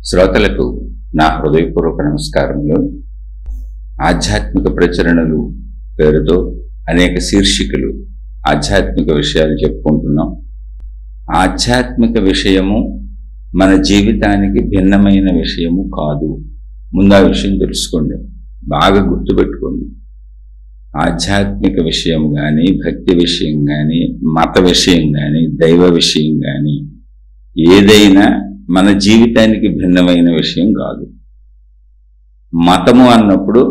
శ్రోతలకు నా హృదయపూర్వక నమస్కారములు. ఆధ్యాత్మిక ప్రచురణలు పేరుతో అనేక శీర్షికలు ఆధ్యాత్మిక విషయాలు చెప్పుకుంటున్నాం. ఆధ్యాత్మిక విషయము మన జీవితానికి భిన్నమైన విషయము కాదు. ముందు ఆ విషయం తెలుసుకోండి, బాగా గుర్తుపెట్టుకోండి. ఆధ్యాత్మిక విషయం కానీ, భక్తి విషయం కానీ, మత విషయం కానీ, దైవ విషయం కానీ ఏదైనా మన జీవితానికి భిన్నమైన విషయం కాదు. మతము అన్నప్పుడు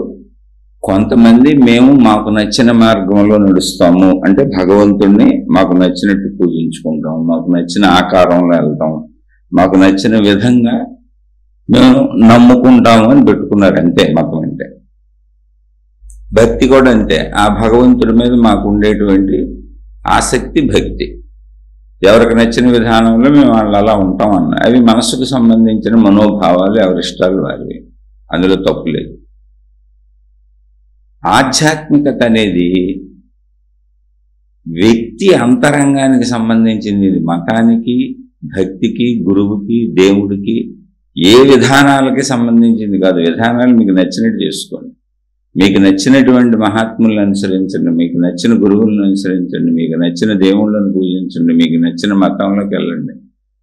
కొంతమంది మేము మాకు నచ్చిన మార్గంలో నడుస్తాము అంటే భగవంతుణ్ణి మాకు నచ్చినట్టు పూజించుకుంటాం, మాకు నచ్చిన ఆకారంలో వెళ్తాం, మాకు నచ్చిన విధంగా మేము నమ్ముకుంటాము అని పెట్టుకున్నారు. అంతే మతం అంటే. భక్తి కూడా అంతే. ఆ భగవంతుడి మీద మాకు ఉండేటువంటి ఆసక్తి భక్తి. ఎవరికి నచ్చిన విధానంలో మేము వాళ్ళు అలా ఉంటాం అన్న అవి మనసుకు సంబంధించిన మనోభావాలు, ఎవరిష్టాలు వారివి, అందులో తప్పు లేదు. ఆధ్యాత్మికత అనేది వ్యక్తి అంతరంగానికి సంబంధించింది. ఇది మతానికి, భక్తికి, గురువుకి, దేవుడికి ఏ విధానాలకి సంబంధించింది కాదు. విధానాలు మీకు నచ్చినట్టు చేసుకోండి, మీకు నచ్చినటువంటి మహాత్ములను అనుసరించండి, మీకు నచ్చిన గురువులను అనుసరించండి, మీకు నచ్చిన దేవుళ్ళను పూజించండి, మీకు నచ్చిన మతంలోకి వెళ్ళండి,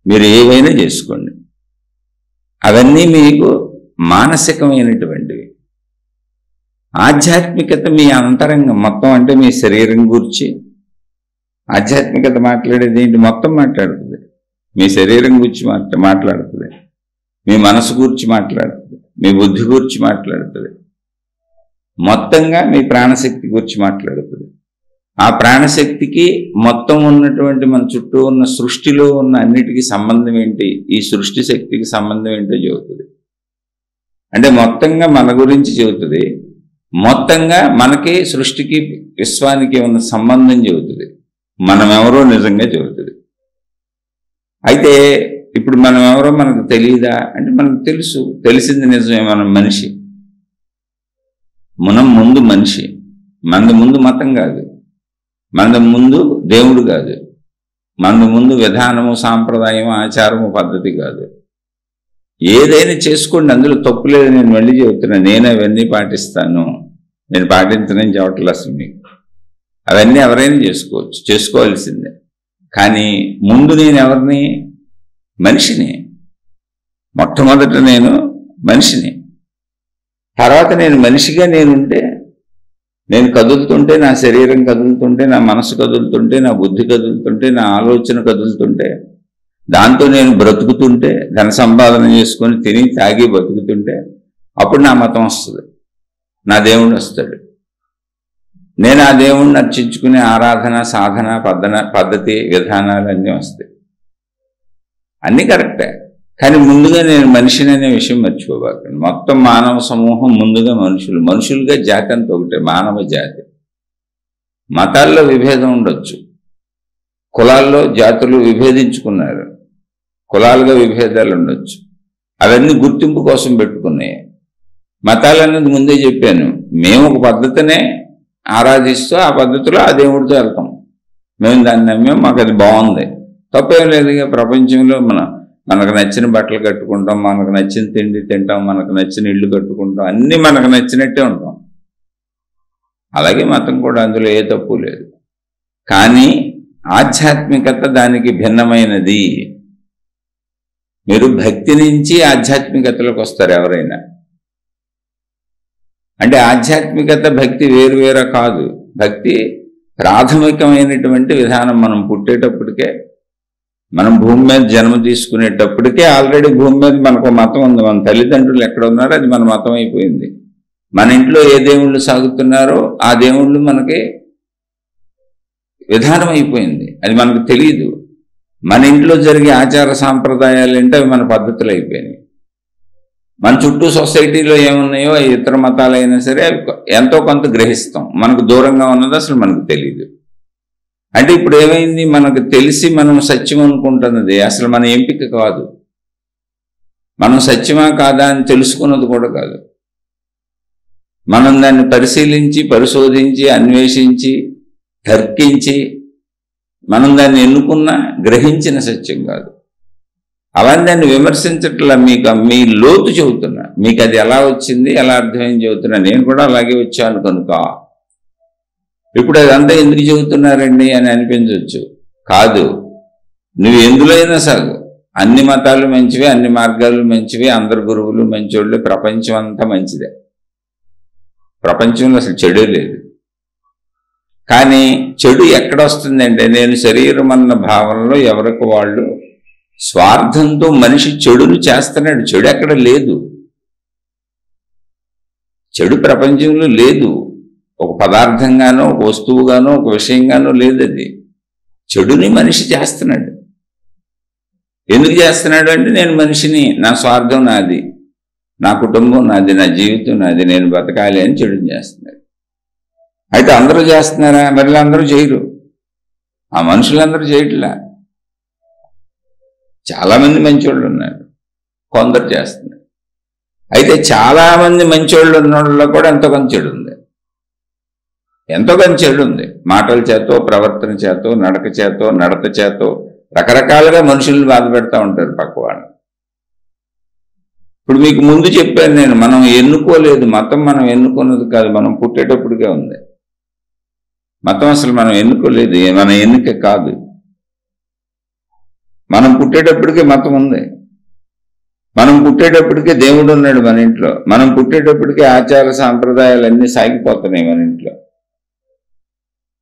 మీరు ఏవైనా చేసుకోండి. అవన్నీ మీకు మానసికమైనటువంటివి. ఆధ్యాత్మికత మీ అంతరంగం మొత్తం, అంటే మీ శరీరం గురించి ఆధ్యాత్మికత మాట్లాడేది ఏంటి? మొత్తం మాట్లాడుతుంది. మీ శరీరం గురించి మాట్లాడుతుంది, మీ మనసు గురించి మాట్లాడుతుంది, మీ బుద్ధి గురించి మాట్లాడుతుంది, మొత్తంగా మీ ప్రాణశక్తి గురించి మాట్లాడుతుంది. ఆ ప్రాణశక్తికి మొత్తం ఉన్నటువంటి మన చుట్టూ ఉన్న సృష్టిలో ఉన్న అన్నిటికీ సంబంధం ఏంటి, ఈ సృష్టి శక్తికి సంబంధం ఏంటో చెబుతుంది. అంటే మొత్తంగా మన గురించి చెబుతుంది, మొత్తంగా మనకి, సృష్టికి, విశ్వానికి ఉన్న సంబంధం చెబుతుంది, మనం ఎవరో నిజంగా చెబుతుంది. అయితే ఇప్పుడు మనం ఎవరో మనకు తెలియదా అంటే మనకు తెలుసు. తెలిసింది నిజమే, మనం మనిషి. మనం ముందు మనిషి. మనది ముందు మతం కాదు, మనది ముందు దేవుడు కాదు, మనది ముందు విధానము, సాంప్రదాయము, ఆచారము, పద్ధతి కాదు. ఏదైనా చేసుకోండి, అందులో తప్పు లేదు. నేను మళ్ళీ చెబుతున్నా, నేను అవన్నీ పాటిస్తాను, నేను పాటించనని చెప్పట్లేదు అసలు మీకు. అవన్నీ ఎవరైనా చేసుకోవచ్చు, చేసుకోవాల్సిందే. కానీ ముందు నేను ఎవరిని? మనిషిని. మొట్టమొదట నేను మనిషిని. తర్వాత నేను మనిషిగా నేనుంటే, నేను కదులుతుంటే, నా శరీరం కదులుతుంటే, నా మనసు కదులుతుంటే, నా బుద్ధి కదులుతుంటే, నా ఆలోచన కదులుతుంటే, దాంతో నేను బ్రతుకుతుంటే, ధన సంపాదన చేసుకొని తిని తాగి బతుకుతుంటే, అప్పుడు నా మతం వస్తుంది, నా దేవుడు వస్తాడు. నేను ఆ దేవుణ్ణి అర్చించుకునే ఆరాధన, సాధన, పద్ధతి, విధానాలు అన్నీ వస్తాయి. అన్నీ కరెక్టే. కానీ ముందుగా నేను మనిషిని అనే విషయం మర్చిపోబాకండి. మొత్తం మానవ సమూహం ముందుగా మనుషులు. మనుషులుగా జాతి అంతా ఒకటే, మానవ జాతి. మతాల్లో విభేదం ఉండొచ్చు, కులాల్లో జాతులు విభేదించుకున్నారు, కులాలుగా విభేదాలు ఉండొచ్చు. అవన్నీ గుర్తింపు కోసం పెట్టుకున్నాయి. మతాలు అన్నది ముందే చెప్పాను, మేము ఒక పద్ధతినే ఆరాధిస్తూ ఆ పద్ధతిలో ఆ దేవుడితో వెళ్తాం. మేము దాన్ని నమ్మాం, మాకు అది బాగుంది, తప్పేం లేదు. ప్రపంచంలో మనకు నచ్చిన బట్టలు కట్టుకుంటాం, మనకు నచ్చిన తిండి తింటాం, మనకు నచ్చిన ఇళ్ళు కట్టుకుంటాం, అన్నీ మనకు నచ్చినట్టే ఉంటాం. అలాగే మతం కూడా, అందులో ఏ తప్పు లేదు. కానీ ఆధ్యాత్మికత దానికి భిన్నమైనది. మీరు భక్తి నుంచి ఆధ్యాత్మికతలోకి వస్తారు ఎవరైనా. అంటే ఆధ్యాత్మికత, భక్తి వేరువేరా కాదు. భక్తి ప్రాథమికమైనటువంటి విధానం. మనం పుట్టేటప్పటికే, మనం భూమి మీద జన్మ తీసుకునేటప్పటికే ఆల్రెడీ భూమి మీద మనకు మతం ఉంది. మన తల్లిదండ్రులు ఎక్కడ ఉన్నారో అది మన మతం అయిపోయింది. మన ఇంట్లో ఏ దేవుళ్ళు సాగుతున్నారో ఆ దేవుళ్ళు మనకి విధానం అయిపోయింది, అది మనకు తెలియదు. మన ఇంట్లో జరిగే ఆచార సాంప్రదాయాలు ఏంటో అవి మన పద్ధతులు అయిపోయినాయి. మన చుట్టూ సొసైటీలో ఏమున్నాయో ఇతర మతాలైనా సరే ఎంతో కొంత గ్రహిస్తాం. మనకు దూరంగా ఉన్నది అసలు మనకు తెలియదు. అంటే ఇప్పుడు ఏమైంది, మనకు తెలిసి మనం సత్యం అనుకుంటున్నది అసలు మన ఎంపిక కాదు. మనం సత్యమా కాదా అని తెలుసుకున్నది కూడా కాదు. మనం దాన్ని పరిశీలించి, పరిశోధించి, అన్వేషించి, తర్కించి మనం దాన్ని ఎన్నుకున్న గ్రహించిన సత్యం కాదు. అలాంటి దాన్ని విమర్శించట్లా, మీకు మీ లోతు చెబుతున్నా, మీకు అది ఎలా వచ్చింది, ఎలా అర్థమైంది చెబుతున్నా. నేను కూడా అలాగే వచ్చాను కనుక ఇప్పుడు అదంతా ఎందుకు చెబుతున్నారండి అని అనిపించవచ్చు. కాదు, నువ్వు ఎందులో అయినా సాగు, అన్ని మతాలు మంచివే, అన్ని మార్గాలు మంచివే, అందరు గురువులు మంచోళ్ళు, ప్రపంచం అంతా మంచిదే, ప్రపంచంలో అసలు చెడు లేదు. కానీ చెడు ఎక్కడొస్తుందంటే, నేను శరీరం అన్న భావనలో ఎవరికి వాళ్ళు స్వార్థంతో మనిషి చెడును చేస్తున్నాడు. చెడు ఎక్కడ లేదు, చెడు ప్రపంచంలో లేదు. ఒక పదార్థంగానో, ఒక వస్తువుగానో, ఒక విషయంగానో లేదు. అది చెడుని మనిషి చేస్తున్నాడు. ఎందుకు చేస్తున్నాడు అంటే, నేను మనిషిని, నా స్వార్థం నాది, నా కుటుంబం నాది, నా జీవితం నాది, నేను బతకాలి అని చెడుని చేస్తున్నాడు. అయితే అందరూ చేస్తున్నారా? మరి అందరూ చేయరు, ఆ మనుషులందరూ చేయట్లా. చాలామంది మంచోళ్ళు ఉన్నారు, కొందరు చేస్తున్నారు. అయితే చాలామంది మంచోళ్ళు ఉన్న వాళ్ళలో కూడా ఎంతో కొంత చెడు ఉంది, ఎంతో కొంత చెడు ఉంది. మాటల చేతో, ప్రవర్తన చేతో, నడక చేతో, నడత చేతో రకరకాలుగా మనుషుల్ని బాధ పెడతా ఉంటారు పక్క వాళ్ళు. ఇప్పుడు మీకు ముందు చెప్పాను నేను, మనం ఎన్నుకోలేదు, మతం మనం ఎన్నుకున్నది కాదు, మనం పుట్టేటప్పటికే ఉంది మతం. అసలు మనం ఎన్నుకోలేదు, మన ఎన్నిక కాదు. మనం పుట్టేటప్పటికే మతం ఉంది, మనం పుట్టేటప్పటికే దేవుడు ఉన్నాడు మన ఇంట్లో, మనం పుట్టేటప్పటికే ఆచార సాంప్రదాయాలన్నీ సాగిపోతున్నాయి మన ఇంట్లో.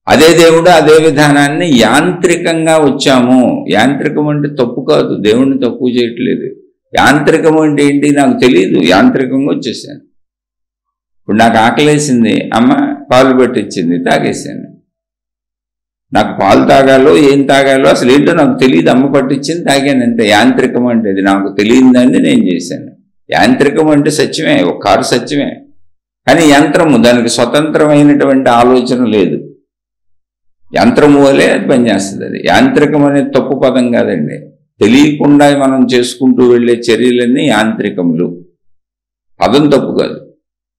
అదే దేవుడు, అదే విధానాన్ని యాంత్రికంగా వచ్చాము. యాంత్రికం అంటే తప్పు కాదు, దేవుణ్ణి తక్కువ చేయట్లేదు. యాంత్రికం అంటే ఏంటి నాకు తెలియదు, యాంత్రికంగా వచ్చేసాను. ఇప్పుడు నాకు ఆకలేసింది, అమ్మ పాలు పెట్టించింది, తాగేసాను. నాకు పాలు తాగాలో ఏం తాగాలో అసలు ఏంటో నాకు తెలియదు, అమ్మ పట్టించింది, తాగాను అంతే. యాంత్రికం అంటే అది నాకు తెలియదాన్ని నేను చేశాను. యాంత్రికం అంటే సత్యమే, ఒక కారు సత్యమే, కానీ యంత్రము, దానికి స్వతంత్రమైనటువంటి ఆలోచన లేదు. యంత్రము వలే అది పనిచేస్తుంది. అది యాంత్రికం అనేది తప్పు పదం కాదండి. తెలియకుండా మనం చేసుకుంటూ వెళ్ళే చర్యలన్నీ యాంత్రికములు, పదం తప్పు కాదు.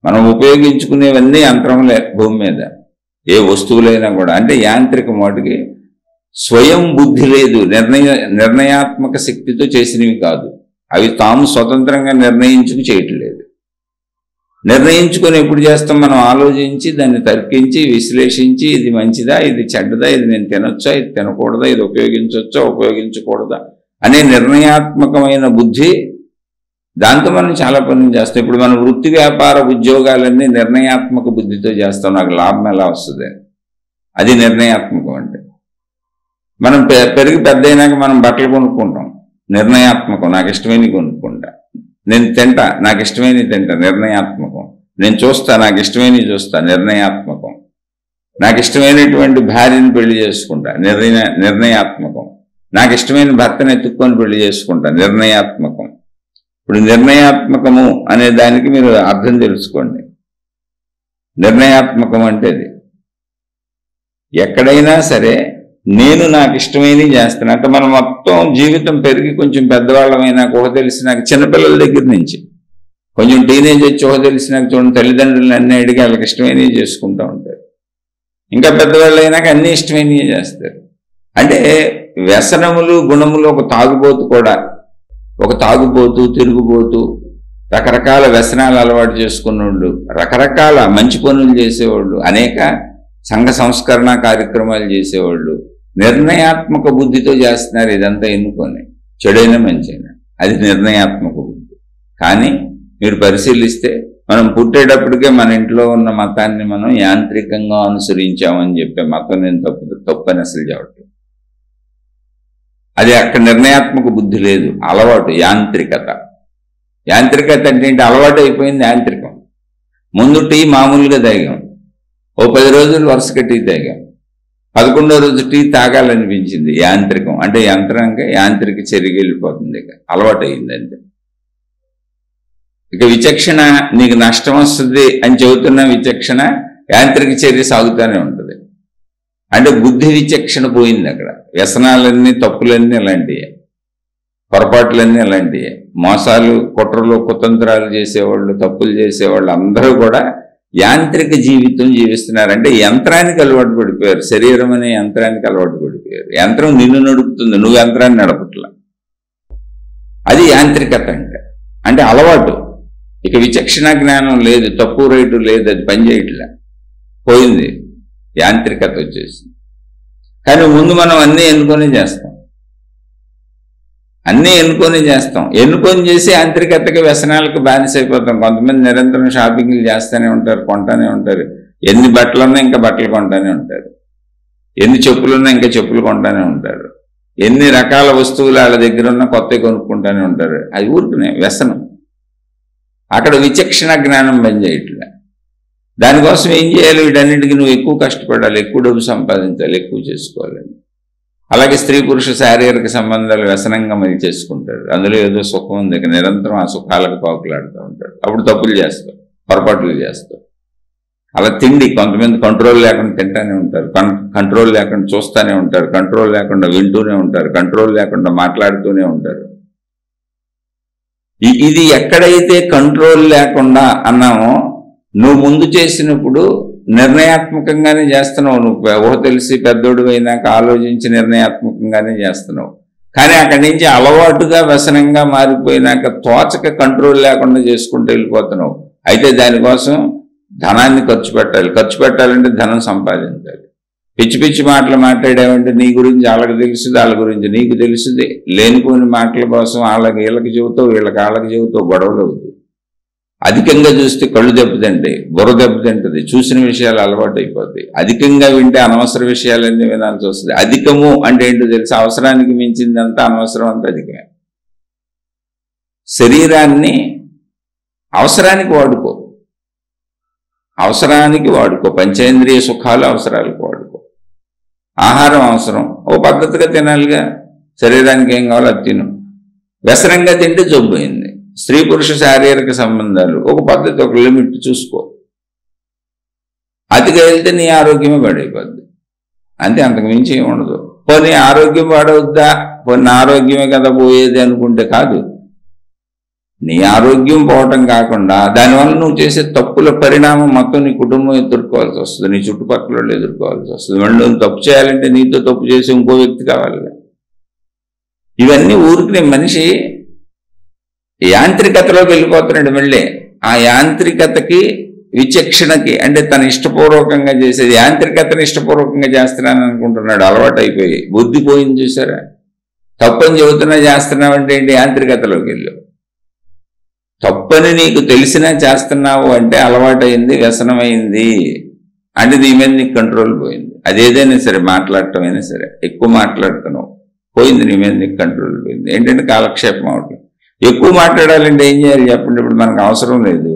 మనం ఉపయోగించుకునేవన్నీ యంత్రములే భూమి మీద, ఏ వస్తువులైనా కూడా. అంటే యాంత్రికం, వాటికి స్వయం బుద్ధి లేదు, నిర్ణయాత్మక శక్తితో చేసినవి కాదు. అవి తాము స్వతంత్రంగా నిర్ణయించుకు చేయట్లేదు. నిర్ణయించుకొని ఎప్పుడు చేస్తాం? మనం ఆలోచించి, దాన్ని తర్కించి, విశ్లేషించి, ఇది మంచిదా, ఇది చెడ్డదా, ఇది నేను తినొచ్చా, ఇది తినకూడదా, ఇది ఉపయోగించవచ్చా, ఉపయోగించకూడదా అనే నిర్ణయాత్మకమైన బుద్ధి, దాంతో మనం చాలా పనులు చేస్తాం. ఇప్పుడు మన వృత్తి వ్యాపార ఉద్యోగాలన్నీ నిర్ణయాత్మక బుద్ధితో చేస్తాం. నాకు లాభం ఎలా వస్తుంది, అది నిర్ణయాత్మకం. అంటే మనం పెరిగి పెద్ద అయినాక మనం బట్టలు కొనుక్కుంటాం, నిర్ణయాత్మకం. నాకు ఇష్టమైనవి కొనుక్కుంటా, నేను తింటా, నాకు ఇష్టమైనవి తింటా, నిర్ణయాత్మకం. నేను చూస్తా, నాకు ఇష్టమైనవి చూస్తా, నిర్ణయాత్మకం. నాకు ఇష్టమైనటువంటి భార్యను పెళ్లి చేసుకుంటా, నిర్ణయాత్మకం. నాకు ఇష్టమైన భర్తను ఎత్తుక్కొని పెళ్లి చేసుకుంటా, నిర్ణయాత్మకం. ఇప్పుడు నిర్ణయాత్మకము అనే దానికి మీరు అర్థం తెలుసుకోండి. నిర్ణయాత్మకం అంటే అది ఎక్కడైనా సరే నేను నాకు ఇష్టమైనవి చేస్తాను. అంటే మనం మొత్తం జీవితం పెరిగి కొంచెం పెద్దవాళ్ళమైనాక ఊహ తెలిసినాక, చిన్నపిల్లల దగ్గర నుంచి కొంచెం టీనేజ్ వచ్చి ఊహ తెలిసినాక చూడండి, తల్లిదండ్రులను అన్నీ అడిగి వాళ్ళకి ఇష్టమైనవి చేసుకుంటూ ఉంటారు. ఇంకా పెద్దవాళ్ళు అయినాక అన్నీ ఇష్టమైనవి చేస్తారు. అంటే వ్యసనములు, గుణములు. ఒక తాగుబోతు కూడా, ఒక తాగుబోతు, తిరుగుబోతు, రకరకాల వ్యసనాలు అలవాటు చేసుకున్నోళ్ళు, రకరకాల మంచి పనులు చేసేవాళ్ళు, అనేక సంఘ సంస్కరణ కార్యక్రమాలు చేసేవాళ్ళు నిర్ణయాత్మక బుద్ధితో చేస్తున్నారు. ఇదంతా ఎన్నుకొని, చెడైనా మంచైనా అది నిర్ణయాత్మక బుద్ధి. కానీ మీరు పరిశీలిస్తే, మనం పుట్టేటప్పటికే మన ఇంట్లో ఉన్న మతాన్ని మనం యాంత్రికంగా అనుసరించామని చెప్పే మతం నేను తప్పని అసలు చెప్పట్లేదు. అది అక్కడ నిర్ణయాత్మక బుద్ధి లేదు, అలవాటు, యాంత్రికత. యాంత్రికత అంటే ఏంటి? అలవాటు అయిపోయింది యాంత్రికం. ముందు టీ మామూలుగా తాగాం, ఓ 10 రోజులు వరుసగా టీ తాగాం, 11వ రోజు టీ తాగాలనిపించింది, యాంత్రికం. అంటే యాంత్రిక చర్యకి వెళ్ళిపోతుంది, ఇక అలవాటు అయింది అంతే. ఇక విచక్షణ, నీకు నష్టం వస్తుంది అని చెబుతున్న విచక్షణ, యాంత్రిక చర్య సాగుతూనే ఉంటుంది. అంటే బుద్ధి విచక్షణ పోయింది అక్కడ. వ్యసనాలన్నీ, తప్పులన్నీ అలాంటివే, పొరపాట్లన్నీ అలాంటివే. మోసాలు, కుట్రలు, కుతంత్రాలు చేసేవాళ్ళు, తప్పులు చేసేవాళ్ళు అందరూ కూడా యాంత్రిక జీవితం జీవిస్తున్నారు. అంటే యంత్రానికి అలవాటు పడిపోయారు, శరీరం అనే యంత్రానికి అలవాటు పడిపోయారు. యంత్రం నిన్ను నడుపుతుంది, నువ్వు యంత్రాన్ని నడపట్లా. అది యాంత్రికత అంటే అలవాటు. ఇక విచక్షణ జ్ఞానం లేదు, తప్పు రైటు లేదు, అది పనిచేయట్లే, పోయింది, యాంత్రికత వచ్చేసింది. కానీ ముందు మనం అన్నీ ఎన్నుకొని చేస్తాం, ఎన్నుకొని చేసి యాంత్రికతకి వ్యసనాలకు బానిసైపోతాం. కొంతమంది నిరంతరం షాపింగ్లు చేస్తూనే ఉంటారు, కొంటానే ఉంటారు. ఎన్ని బట్టలున్నా ఇంకా బట్టలు కొంటానే ఉంటారు, ఎన్ని చెప్పులున్నా ఇంకా చెప్పులు కొంటానే ఉంటారు, ఎన్ని రకాల వస్తువులు వాళ్ళ దగ్గర ఉన్న కొత్తవి కొనుక్కుంటానే ఉంటారు. అది ఊరుకునే వ్యసనం. అక్కడ విచక్షణ జ్ఞానం పనిచేయట్లే. దానికోసం ఏం చేయాలి? వీటన్నిటికీ నువ్వు ఎక్కువ కష్టపడాలి, ఎక్కువ డబ్బు సంపాదించాలి, ఎక్కువ చేసుకోవాలని. అలాగే స్త్రీ పురుష శారీరక సంబంధాలు వ్యసనంగా మరి చేసుకుంటారు. అందులో ఏదో సుఖం ఉంది, ఇక నిరంతరం ఆ సుఖాలకు పాకులాడుతూ ఉంటారు. అప్పుడు తప్పులు చేస్తావు, పొరపాట్లు చేస్తావు. అలా తిండి, కొంతమంది కంట్రోల్ లేకుండా తింటానే ఉంటారు, కంట్రోల్ లేకుండా చూస్తూనే ఉంటారు, కంట్రోల్ లేకుండా వింటూనే ఉంటారు, కంట్రోల్ లేకుండా మాట్లాడుతూనే ఉంటారు. ఇది ఎక్కడైతే కంట్రోల్ లేకుండా అన్నామో, నువ్వు ముందు చేసినప్పుడు నిర్ణయాత్మకంగానే చేస్తున్నావు. నువ్వు ఊహ తెలిసి పెద్దోడు అయినాక ఆలోచించి నిర్ణయాత్మకంగానే చేస్తున్నావు. కానీ అక్కడి నుంచి అలవాటుగా వ్యసనంగా మారిపోయినాక తోచక కంట్రోల్ లేకుండా చేసుకుంటూ వెళ్ళిపోతున్నావు. అయితే దానికోసం ధనాన్ని ఖర్చు పెట్టాలంటే ధనం సంపాదించాలి. పిచ్చి పిచ్చి మాటలు మాట్లాడామంటే నీ గురించి వాళ్ళకి తెలుస్తుంది, వాళ్ళ గురించి నీకు తెలుస్తుంది. లేనిపోని మాటల కోసం వీళ్ళకి చెబుతావు, వీళ్ళకి వాళ్ళకి చెబుతావు, గొడవలు అవుతాయి. అధికంగా చూస్తే కళ్ళు దెబ్బతింటాయి, బుర్ర దెబ్బతింటుంది, చూసిన విషయాలు అలవాటు అయిపోతాయి. అధికంగా వింటే అనవసర విషయాలన్నీ వినాల్సి వస్తుంది. అధికము అంటే ఏంటో తెలుసు, అవసరానికి మించిందంతా అనవసరం అంతా అధికమే. శరీరాన్ని అవసరానికి వాడుకో, పంచేంద్రియ సుఖాలు అవసరాలకు వాడుకో. ఆహారం అవసరం, ఓ పద్ధతిగా తినాలిగా, శరీరానికి ఏం కావాలో అది తిను. వ్యసనంగా తింటే జబ్బు అయింది. స్త్రీ పురుష శారీరక సంబంధాలు ఒక పద్ధతి, ఒక లిమిట్ చూసుకో. అతిగా వెళ్తే నీ ఆరోగ్యమే పాడైపోద్ది, అంతే, అంతకు మించి ఏమి ఉండదు. పోనీ ఆరోగ్యం పాడవుద్దా, పోనీ ఆరోగ్యమే కదా పోయేది అనుకుంటే కాదు. నీ ఆరోగ్యం పోవటం కాకుండా దానివల్ల నువ్వు చేసే తప్పుల పరిణామం మొత్తం నీ కుటుంబం ఎదుర్కోవాల్సి వస్తుంది, నీ చుట్టుపక్కల వాళ్ళు ఎదుర్కోవాల్సి వస్తుంది. మళ్ళీ నువ్వు తప్పు చేయాలంటే నీతో తప్పు చేసి ఇంకో వ్యక్తి కావాలి. ఇవన్నీ ఊరికి మనిషి యాంత్రికతలోకి వెళ్ళిపోతున్నాడు. మళ్ళీ ఆ యాంత్రికతకి విచక్షణకి, అంటే తను ఇష్టపూర్వకంగా చేసేది యాంత్రికతను ఇష్టపూర్వకంగా చేస్తున్నాను అనుకుంటున్నాడు, అలవాటు అయిపోయి. బుద్ధి పోయింది చూసారా? తప్పని చెబుతున్నా చేస్తున్నావంటే ఏంటి? యాంత్రికతలోకి వెళ్ళు. తప్పని నీకు తెలిసినా చేస్తున్నావు అంటే అలవాటైంది, వ్యసనమైంది, అంటే నీ మీద నీకు కంట్రోల్ పోయింది. అదేదైనా సరే, మాట్లాడటం అయినా సరే, ఎక్కువ మాట్లాడుతున్నావు, పోయింది, నీ మీద నీకు కంట్రోల్ పోయింది. ఏంటంటే కాలక్షేపం అవటం. ఎక్కువ మాట్లాడాలంటే ఏం చేయాలి చెప్పండి? ఇప్పుడు మనకు అవసరం లేదు,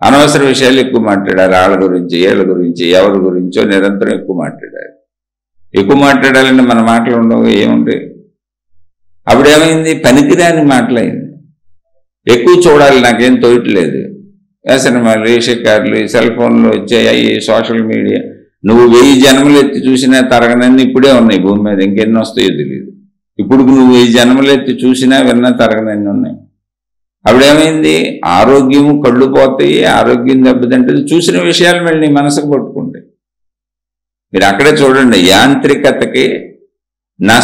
అనవసర విషయాలు ఎక్కువ మాట్లాడాలి. వాళ్ళ గురించి, వీళ్ళ గురించి, ఎవరి గురించో నిరంతరం ఎక్కువ మాట్లాడాలి. ఎక్కువ మాట్లాడాలంటే మన మాటలు ఉండవు, ఏముంటాయి? అప్పుడేమైంది? పనికిరాని మాటలైంది. ఎక్కువ చూడాలి, నాకేం తోయట్లేదు, సినిమాలు, షికార్లు, సెల్ ఫోన్లు వచ్చాయి, సోషల్ మీడియా. నువ్వు 1000 జన్మలు ఎత్తి చూసినా తరగనన్నీ ఇప్పుడే ఉన్నాయి భూమి మీద, ఇంకెన్ని వస్తాయో తెలియదు. ఇప్పుడు నువ్వు 1000 జన్మలు ఎత్తి చూసినా విన్నా తరగనన్నీ ఉన్నాయి. అప్పుడేమైంది? ఆరోగ్యము కళ్ళు పోతాయి, ఆరోగ్యం దెబ్బతింటుంది, చూసిన విషయాలు మళ్ళీ నీ మనసుకు పట్టుకుంటాయి. మీరు అక్కడే చూడండి, యాంత్రికతకి, నా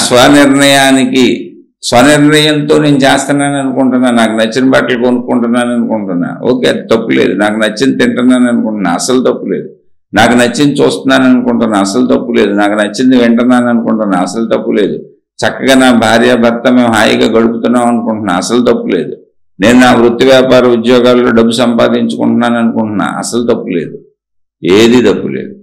స్వనిర్ణయంతో నేను చేస్తున్నాను అనుకుంటున్నా, నాకు నచ్చిన బట్టలు కొనుక్కుంటున్నాను అనుకుంటున్నా, ఓకే, అది తప్పు లేదు. నాకు నచ్చింది తింటున్నాను అనుకుంటున్నా, అసలు తప్పు లేదు. నాకు నచ్చింది చూస్తున్నాను అనుకుంటున్నా, అసలు తప్పు లేదు. నాకు నచ్చింది వింటున్నాను అనుకుంటున్నా, అసలు తప్పు లేదు. చక్కగా నా భార్య భర్త మేము హాయిగా గడుపుతున్నాం అనుకుంటున్నా, అసలు తప్పు లేదు. నేను నా వృత్తి వ్యాపార ఉద్యోగాల్లో డబ్బు సంపాదించుకుంటున్నాను అనుకుంటున్నా, అసలు తప్పు లేదు, ఏది తప్పు లేదు.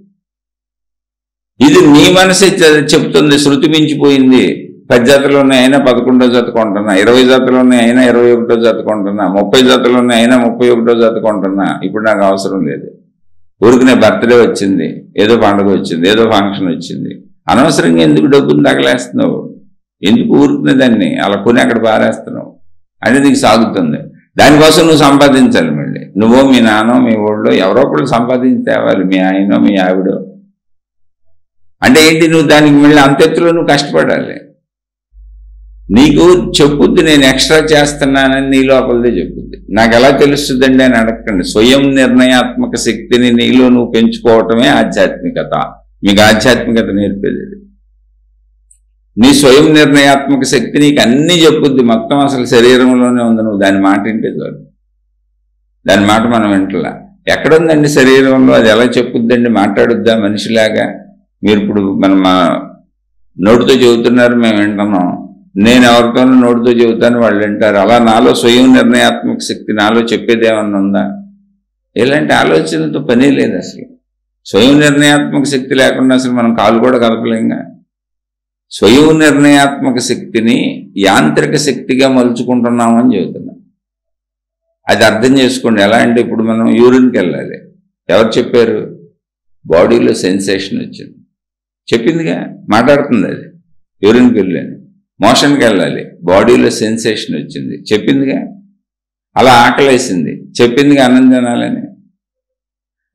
ఇది నీ మనసే చెప్తుంది, శృతి మించిపోయింది. 10 జతలు ఉన్నాయి అయినా 11వ జత కొంటున్నా, 20 జతలు ఉన్నాయి అయినా 21వ జత కొంటున్నా, 30 జతలు ఉన్నాయి అయినా 31వ జత కొంటున్నా. ఇప్పుడు నాకు అవసరం లేదు. ఊరికనే బర్త్డే వచ్చింది, ఏదో పండుగ వచ్చింది, ఏదో ఫంక్షన్ వచ్చింది, అనవసరంగా ఎందుకు డబ్బులు తగలేస్తున్నావు? ఎందుకు ఊరుకునే దాన్ని అలా కొని అక్కడ పారేస్తున్నావు? అంటే నీకు సాగుతుంది. దానికోసం నువ్వు సంపాదించాలి. మళ్ళీ నువ్వో, మీ నాన్నో, మీ ఊళ్ళో ఎవరో ఒకళ్ళు సంపాదించి తేవాలి, మీ ఆయనో మీ ఆవిడో. అంటే ఏంటి? నువ్వు దానికి మళ్ళీ అంతెత్తులో నువ్వు కష్టపడాలి. నీకు చెప్పుద్ది, నేను ఎక్స్ట్రా చేస్తున్నానని నీ లోపలదే చెప్పుద్ది. నాకు ఎలా తెలుస్తుందండి అని అడగండి. స్వయం నిర్ణయాత్మక శక్తిని నీలో నువ్వు పెంచుకోవటమే ఆధ్యాత్మికత. మీకు ఆధ్యాత్మికత నేర్పేది. నీ స్వయం నిర్ణయాత్మక శక్తి నీకు అన్నీ చెప్పుద్ది. మొత్తం అసలు శరీరంలోనే ఉంది. నువ్వు దాని మాట వింటే చాలు. దాని మాట మనం వింటలా. ఎక్కడుందండి శరీరంలో? అది ఎలా చెప్పుద్దండి? మాట్లాడుద్దా మనిషిలాగా? మీరు ఇప్పుడు మనం నోటితో చెబుతున్నారు, మేము వింటున్నాం. నేను ఎవరితోనూ నోటితో చెబుతాను, వాళ్ళు వింటారు. అలా నాలో స్వయం నిర్ణయాత్మక శక్తి నాలో చెప్పేది ఏమన్నా ఉందా? ఇలాంటి ఆలోచనలతో పనే లేదు అసలు. స్వయం నిర్ణయాత్మక శక్తి లేకుండా అసలు మనం కాలు కూడా కలపలేంగా. స్వయం నిర్ణయాత్మక శక్తిని యాంత్రిక శక్తిగా మలుచుకుంటున్నామని చెబుతున్నాం. అది అర్థం చేసుకోండి. ఎలా అంటే ఇప్పుడు మనం యూరిన్కి వెళ్ళాలి. ఎవరు చెప్పారు? బాడీలో సెన్సేషన్ వచ్చింది, చెప్పిందిగా, మాట్లాడుతుంది అది. యూరిన్కి వెళ్ళాను. మోషన్కి వెళ్ళాలి, బాడీలో సెన్సేషన్ వచ్చింది, చెప్పిందిగా. అలా ఆకలేసింది, చెప్పిందిగా అన్నం తినాలని.